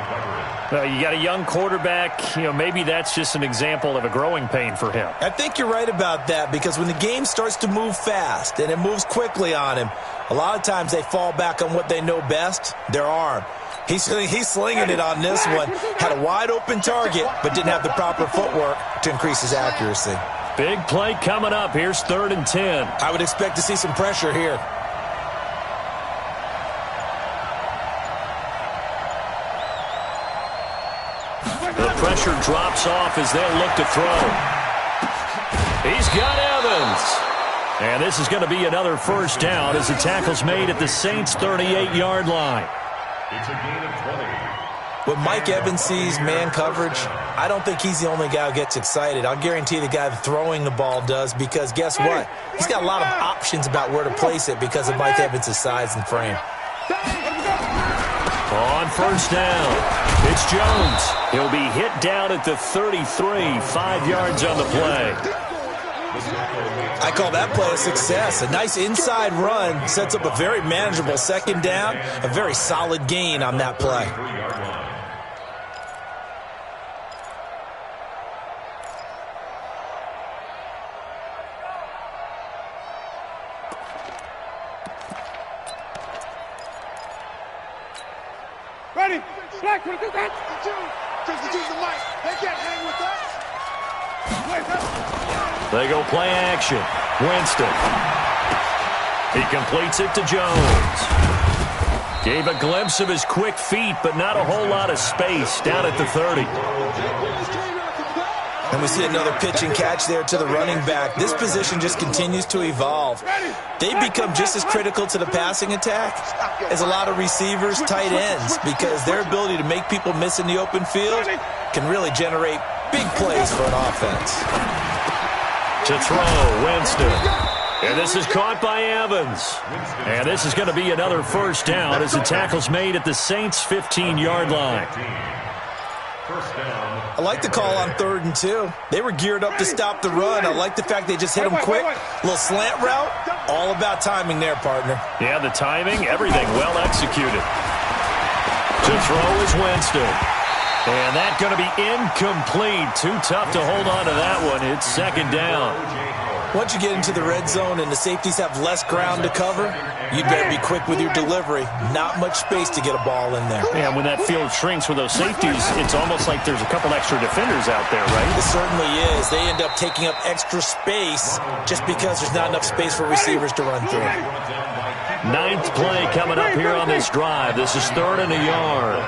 Well, you got a young quarterback. Maybe that's just an example of a growing pain for him. I think you're right about that, because when the game starts to move fast and it moves quickly on him, a lot of times they fall back on what they know best, their arm. He's slinging it on this one. Had a wide-open target, but didn't have the proper footwork to increase his accuracy. Big play coming up. Here's 3rd and 10. I would expect to see some pressure here. The pressure drops off as they'll look to throw. He's got Evans. And this is going to be another first down as the tackle's made at the Saints' 38-yard line. It's a gain of 20. When Mike Evans sees man coverage, I don't think he's the only guy who gets excited. I'll guarantee the guy throwing the ball does, because guess what? He's got a lot of options about where to place it because of Mike Evans' size and frame. On first down, it's Jones. He'll be hit down at the 33, 5 yards on the play. I call that play a success. A nice inside run sets up a very manageable second down, a very solid gain on that play. Ready? Black, what is that? Just use the mic. They can't hang with us. They go play action. Winston. He completes it to Jones. Gave a glimpse of his quick feet, but not a whole lot of space down at the 30. And we see another pitch and catch there to the running back. This position just continues to evolve. They've become just as critical to the passing attack as a lot of receivers, tight ends, because their ability to make people miss in the open field can really generate big plays for an offense. To throw, Winston. And this is caught by Evans. And this is going to be another first down as the tackle's made at the Saints' 15-yard line. I like the call on 3rd and 2. They were geared up to stop the run. I like the fact they just hit them quick. Little slant route. All about timing there, partner. Yeah, the timing, everything well executed. To throw is Winston. And that's going to be incomplete. Too tough to hold on to that one. It's second down. Once you get into the red zone and the safeties have less ground to cover, you better be quick with your delivery. Not much space to get a ball in there. Yeah, when that field shrinks with those safeties, it's almost like there's a couple extra defenders out there, right? It certainly is. They end up taking up extra space just because there's not enough space for receivers to run through. 9th play coming up here on this drive. This is 3rd and a yard.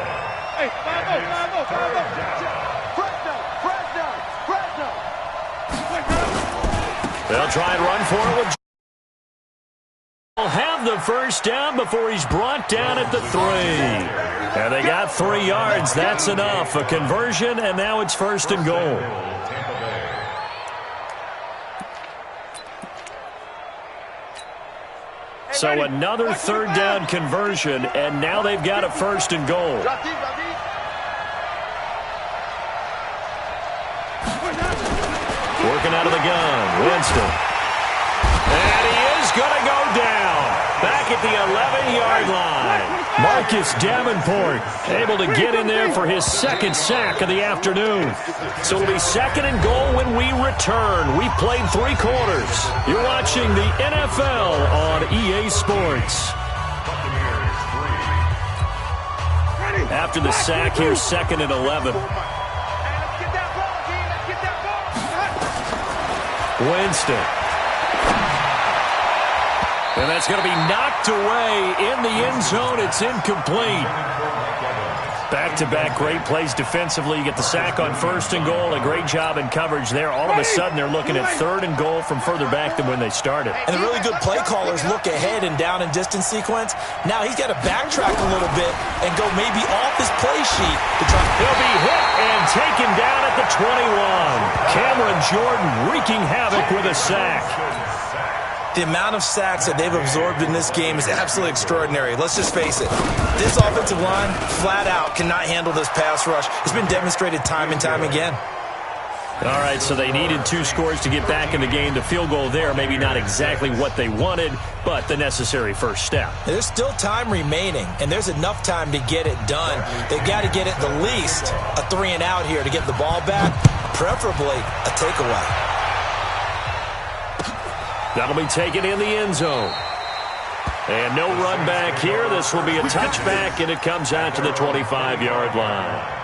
They'll try and run for it. They'll have the first down before he's brought down at the 3. And they got 3 yards. That's enough. A conversion, and now it's 1st and goal. So another 3rd down conversion, and now they've got a 1st and goal. Working out of the gun, Winston. And he is going to go down. Back at the 11-yard line. Marcus Davenport able to get in there for his 2nd sack of the afternoon. So it'll be 2nd and goal when we return. We've played 3 quarters. You're watching the NFL on EA Sports. After the sack, here's 2nd and 11. Winston. And that's going to be knocked away in the end zone. It's incomplete. Back-to-back great plays defensively. You get the sack on 1st and goal. A great job in coverage there. All of a sudden, they're looking at 3rd and goal from further back than when they started. And the really good play callers look ahead and down and distance sequence. Now he's got to backtrack a little bit and go maybe off his play sheet to try. He'll be hit and taken down at the 21. Cameron Jordan wreaking havoc with a sack. The amount of sacks that they've absorbed in this game is absolutely extraordinary. Let's just face it. This offensive line, flat out, cannot handle this pass rush. It's been demonstrated time and time again. All right, so they needed 2 scores to get back in the game. The field goal there, maybe not exactly what they wanted, but the necessary first step. There's still time remaining, and there's enough time to get it done. They've got to get it the least a 3-and-out here to get the ball back, preferably a takeaway. That'll be taken in the end zone. And no run back here. This will be a touchback, and it comes out to the 25-yard line.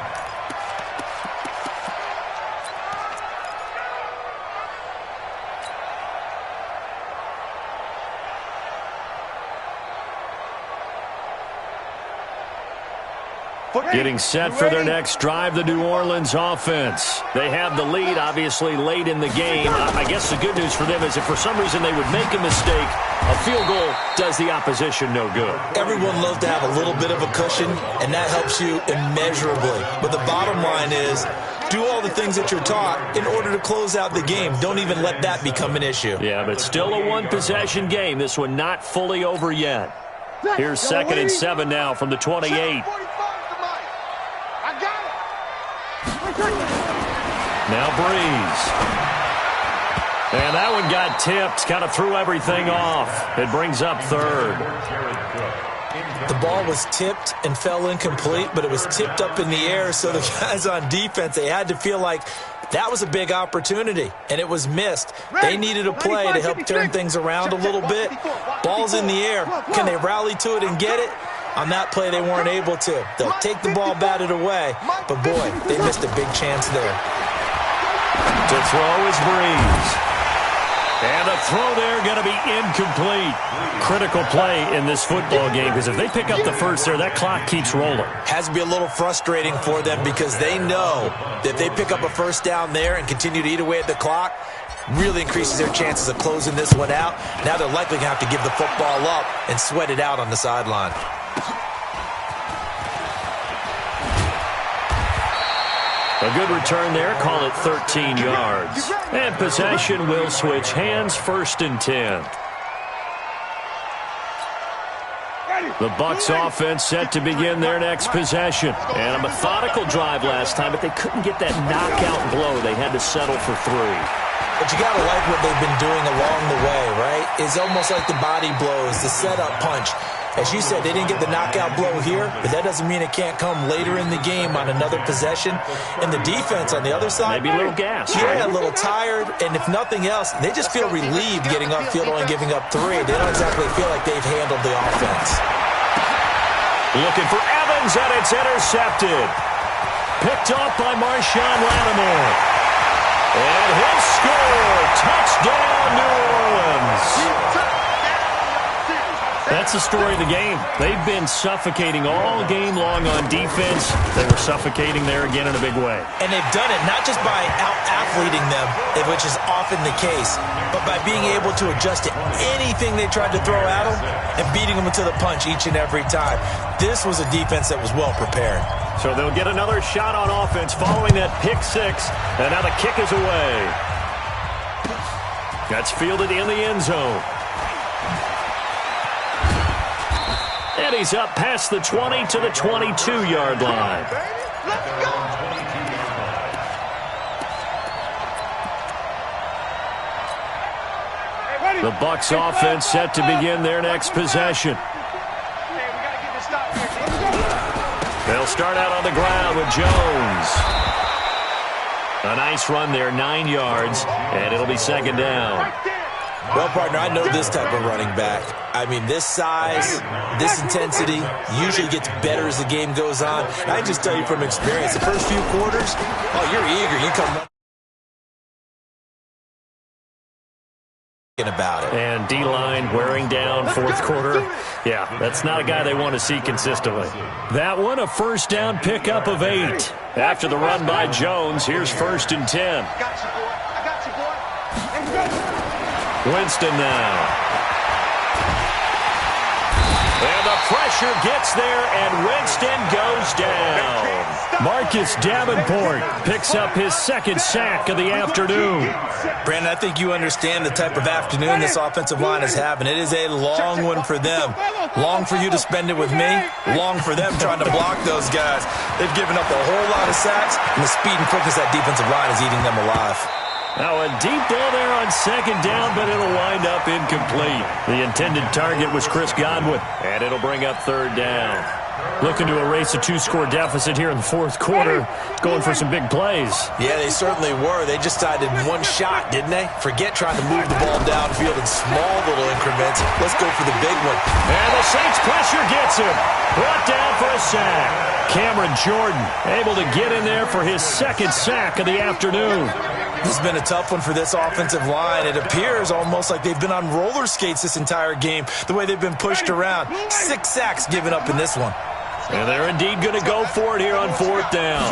Getting set for their next drive, the New Orleans offense. They have the lead, obviously, late in the game. I guess the good news for them is if for some reason they would make a mistake, a field goal does the opposition no good. Everyone loves to have a little bit of a cushion, and that helps you immeasurably. But the bottom line is, do all the things that you're taught in order to close out the game. Don't even let that become an issue. Yeah, but still a one-possession game. This one not fully over yet. Here's 2nd and 7 now from the 28. Now Breeze. And that one got tipped, kind of threw everything off. It brings up 3rd. The ball was tipped and fell incomplete, but it was tipped up in the air, so the guys on defense, they had to feel like that was a big opportunity, and it was missed. They needed a play to help turn things around a little bit. Ball's in the air. Can they rally to it and get it? On that play, they weren't able to. They'll take the ball, batted away, but boy, they missed a big chance there. To throw is Breeze. And the throw there going to be incomplete. Critical play in this football game because if they pick up the first there, that clock keeps rolling. Has to be a little frustrating for them because they know that if they pick up a first down there and continue to eat away at the clock, really increases their chances of closing this one out. Now they're likely going to have to give the football up and sweat it out on the sideline. A good return there. Call it 13 yards. And possession will switch hands. 1st and 10. The Bucs offense set to begin their next possession. And a methodical drive last time, but they couldn't get that knockout blow. They had to settle for 3. But you got to like what they've been doing along the way, right? It's almost like the body blows, the setup punch. As you said, they didn't get the knockout blow here, but that doesn't mean it can't come later in the game on another possession. And the defense on the other side, maybe a little gas. Yeah, a little tired, and if nothing else, they just feel relieved getting upfield only giving up 3. They don't exactly feel like they've handled the offense. Looking for Evans, and it's intercepted. Picked off by Marshawn Lattimore. And he'll score. Touchdown, New Orleans. That's the story of the game. They've been suffocating all game long on defense. They were suffocating there again in a big way. And they've done it not just by out-athleting them, which is often the case, but by being able to adjust to anything they tried to throw at them and beating them to the punch each and every time. This was a defense that was well prepared. So they'll get another shot on offense following that pick 6, and now the kick is away. That's fielded in the end zone. And he's up past the 20 to the 22-yard line. The Bucs offense set to begin their next possession. They'll start out on the ground with Jones. A nice run there, 9 yards, and it'll be 2nd down. Well, partner, I know this type of running back. I mean, this size, this intensity usually gets better as the game goes on. And I can just tell you from experience, the first few quarters, oh, you're eager. You come about it. And D-line wearing down 4th quarter. Yeah, that's not a guy they want to see consistently. That one, a first down pickup of 8. After the run by Jones, here's 1st and 10. Winston now. And the pressure gets there, and Winston goes down. Marcus Davenport picks up his 2nd sack of the afternoon. Brandon, I think you understand the type of afternoon this offensive line is having. It is a long one for them. Long for you to spend it with me. Long for them trying to block those guys. They've given up a whole lot of sacks, and the speed and quickness of that defensive line is eating them alive. Now a deep ball there on second down, but it'll wind up incomplete. The intended target was Chris Godwin, and it'll bring up third down. Looking to erase a 2-score deficit here in the fourth quarter, going for some big plays. Yeah, they certainly were. They just decided one shot, didn't they? Forget trying to move the ball downfield in small little increments. Let's go for the big one. And the Saints pressure gets him. Brought down for a sack. Cameron Jordan able to get in there for his second sack of the afternoon. This has been a tough one for this offensive line. It appears almost like they've been on roller skates this entire game, the way they've been pushed around. 6 sacks given up in this one. And they're indeed going to go for it here on fourth down.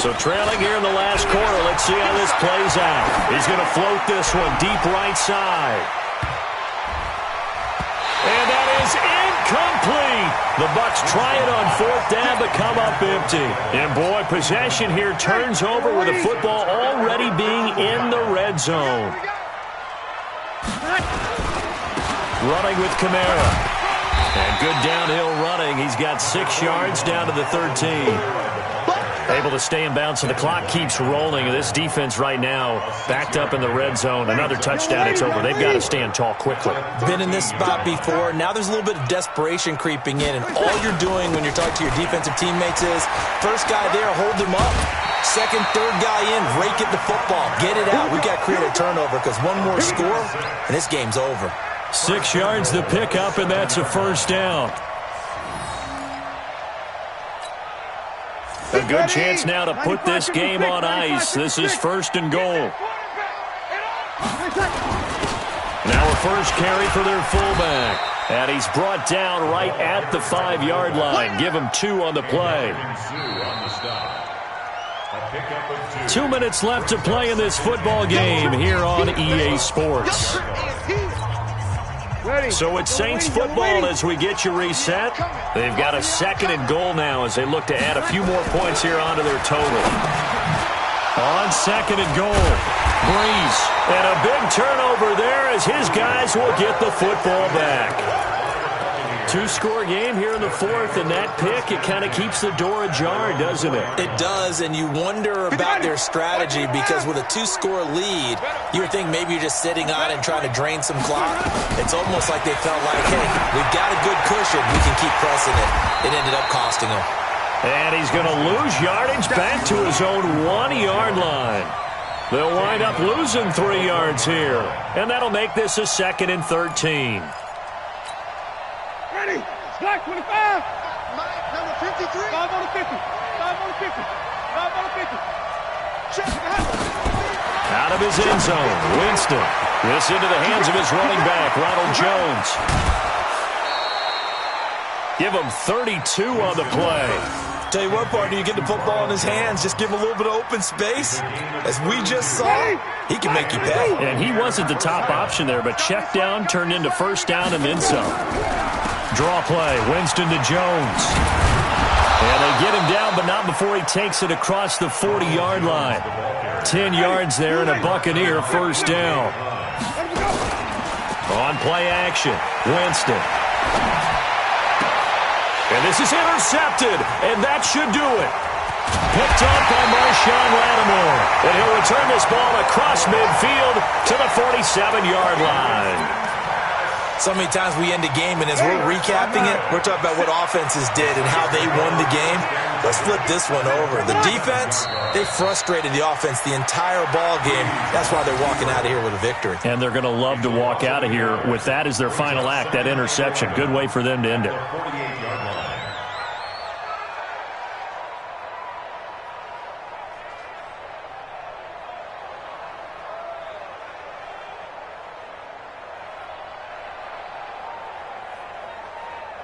So trailing here in the last quarter, let's see how this plays out. He's going to float this one deep right side. And that is incomplete. The Bucs try it on fourth down, but come up empty. And boy, possession here turns over with the football already being in the red zone. Running with Kamara. And good downhill running. He's got 6 yards down to the 13. Able to stay in bounds, so the clock keeps rolling. This defense right now backed up in the red zone. Another touchdown, it's over. They've got to stand tall quickly. Been in this spot before. Now there's a little bit of desperation creeping in, and all you're doing when you're talking to your defensive teammates is, first guy there, hold him up. Second, third guy in, rake at the football. Get it out. We've got to create a turnover because one more score, and this game's over. 6 yards to pick up, and that's a first down. A good chance now to put this game on ice. This is first and goal. Now a first carry for their fullback. And he's brought down right at the 5-yard line. Give him 2 on the play. 2 minutes left to play in this football game here on EA Sports. So it's Saints football as we get you reset. They've got a second and goal now as they look to add a few more points here onto their total. On second and goal, Breeze. And a big turnover there as his guys will get the football back. 2-score game here in the fourth, and that pick, it kind of keeps the door ajar, doesn't it? It does, and you wonder about their strategy because with a 2-score lead, you would think maybe you're just sitting on and trying to drain some clock. It's almost like they felt like, hey, we've got a good cushion. We can keep pressing it. It ended up costing them. And he's going to lose yardage back to his own 1-yard line. They'll wind up losing 3 yards here, and that'll make this a second and 13. Ready. Black 25. Mike, number 53. 5 on the 50. 5 on the 50. 5 on the 50. Check. Out of his end zone, Winston. This into the hands of his running back, Ronald Jones. Give him 32 on the play. Tell you what, partner, you get the football in his hands, just give him a little bit of open space. As we just saw, he can make you pay. And he wasn't the top option there, but check down turned into first down and then some. Draw play, Winston to Jones. And they get him down, but not before he takes it across the 40-yard line. 10 yards there and a Buccaneer first down. On play action, Winston. And this is intercepted, and that should do it. Picked up by Marshawn Lattimore. And he'll return this ball across midfield to the 47-yard line. So many times we end a game, and as we're recapping it, we're talking about what offenses did and how they won the game. Let's flip this one over. The defense, they frustrated the offense the entire ball game. That's why they're walking out of here with a victory. And they're going to love to walk out of here with that as their final act, that interception. Good way for them to end it.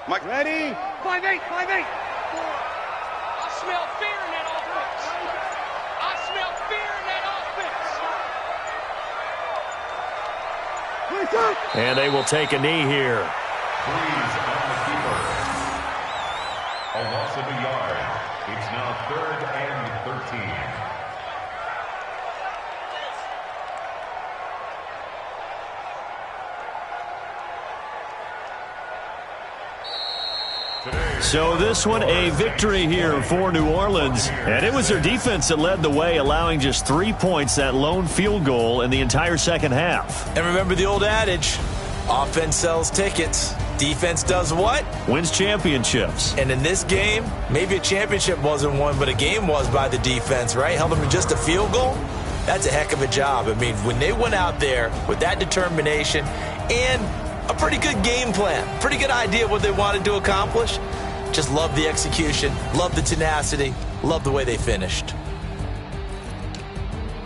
Mike. Ready. 5-8, 5-8. I smell fear in that offense. I smell fear in that offense. And they will take a knee here. Freeze on the keeper. A loss of a yard. It's now 3rd and 13. So this one, a victory here for New Orleans. And it was their defense that led the way, allowing just 3 points, that lone field goal in the entire second half. And remember the old adage, offense sells tickets. Defense does what? Wins championships. And in this game, maybe a championship wasn't won, but a game was by the defense, right? Held them to just a field goal. That's a heck of a job. I mean, when they went out there with that determination and a pretty good game plan, pretty good idea of what they wanted to accomplish, just love the execution, love the tenacity, love the way they finished.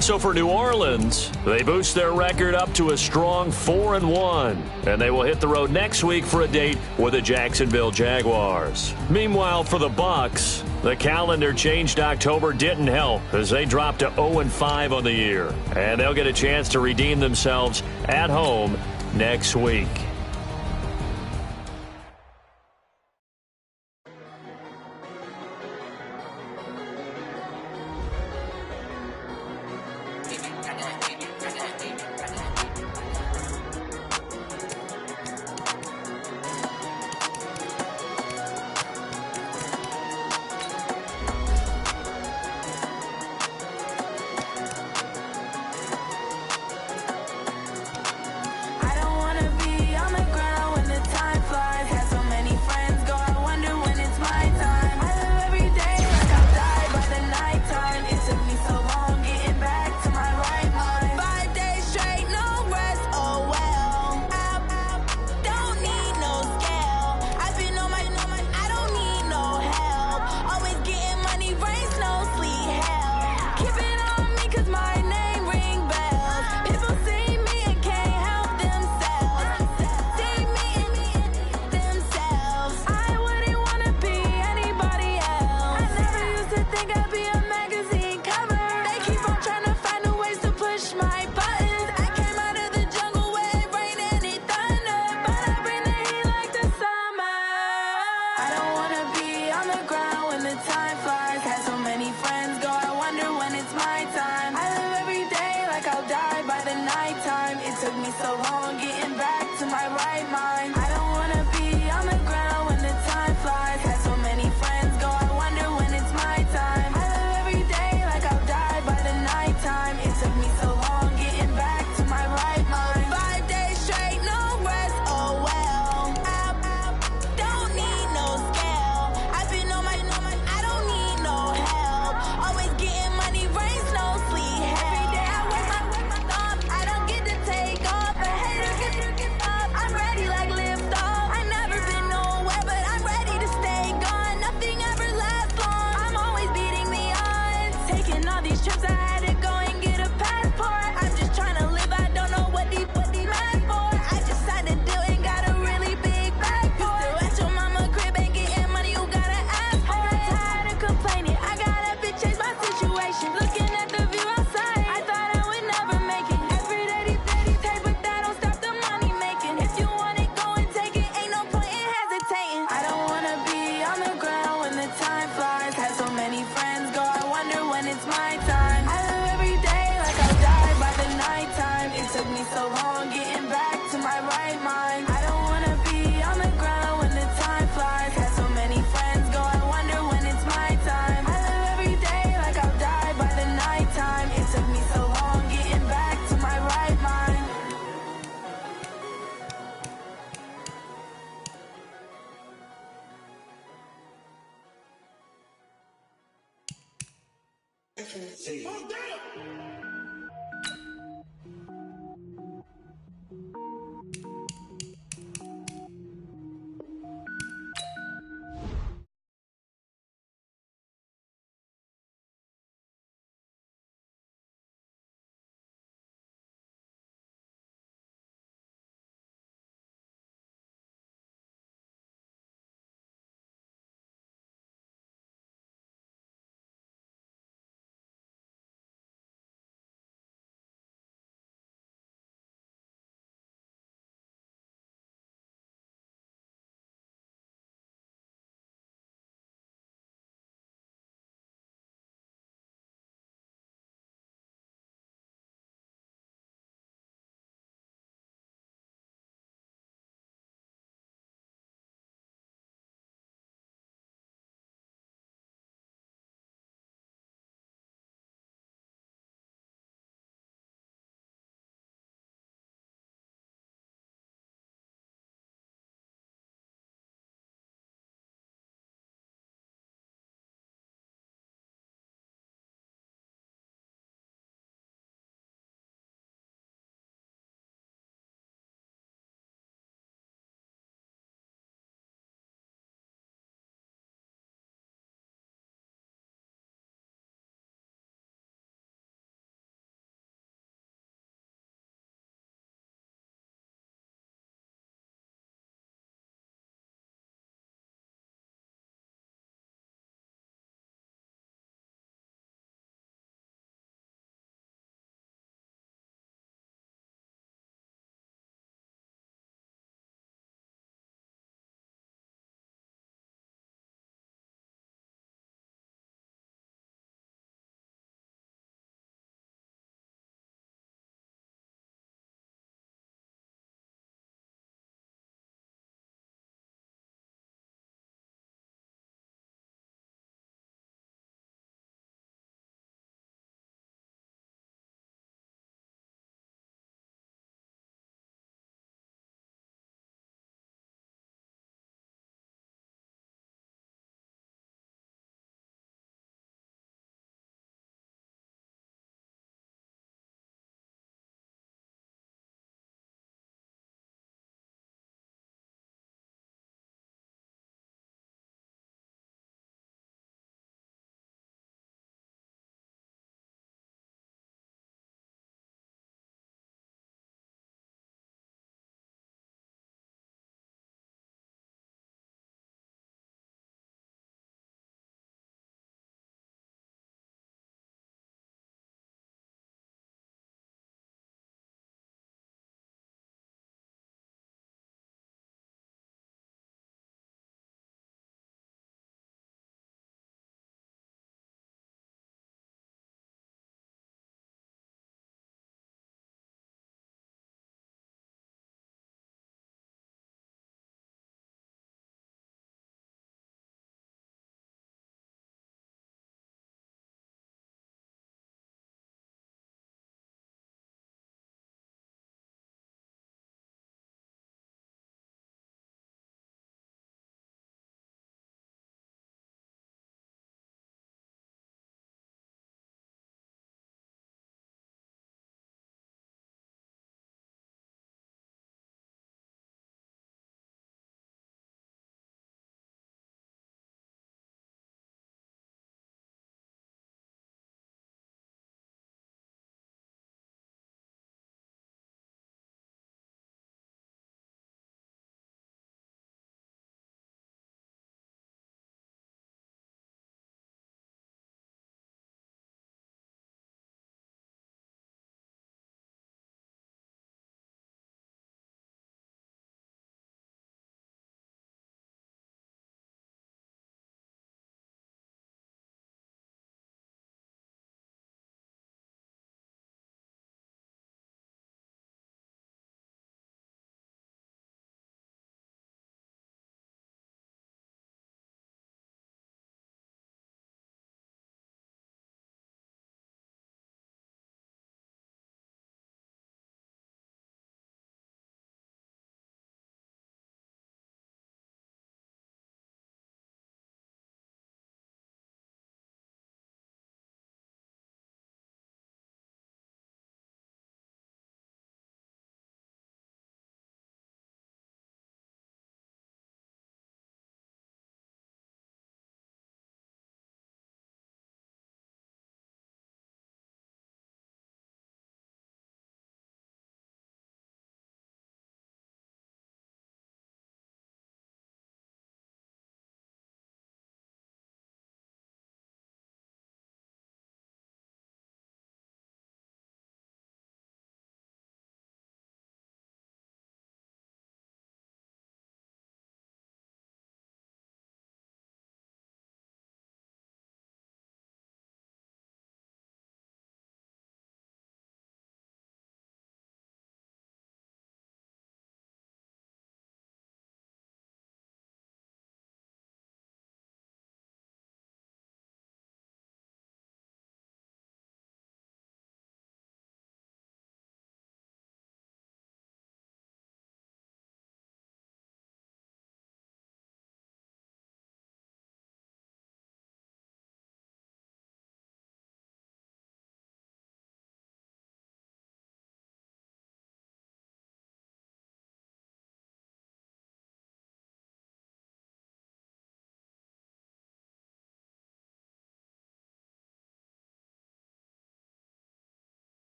So for New Orleans, they boost their record up to a strong 4-1. And they will hit the road next week for a date with the Jacksonville Jaguars. Meanwhile, for the Bucs, the calendar changed. October didn't help as they dropped to 0-5 on the year. And they'll get a chance to redeem themselves at home next week. See.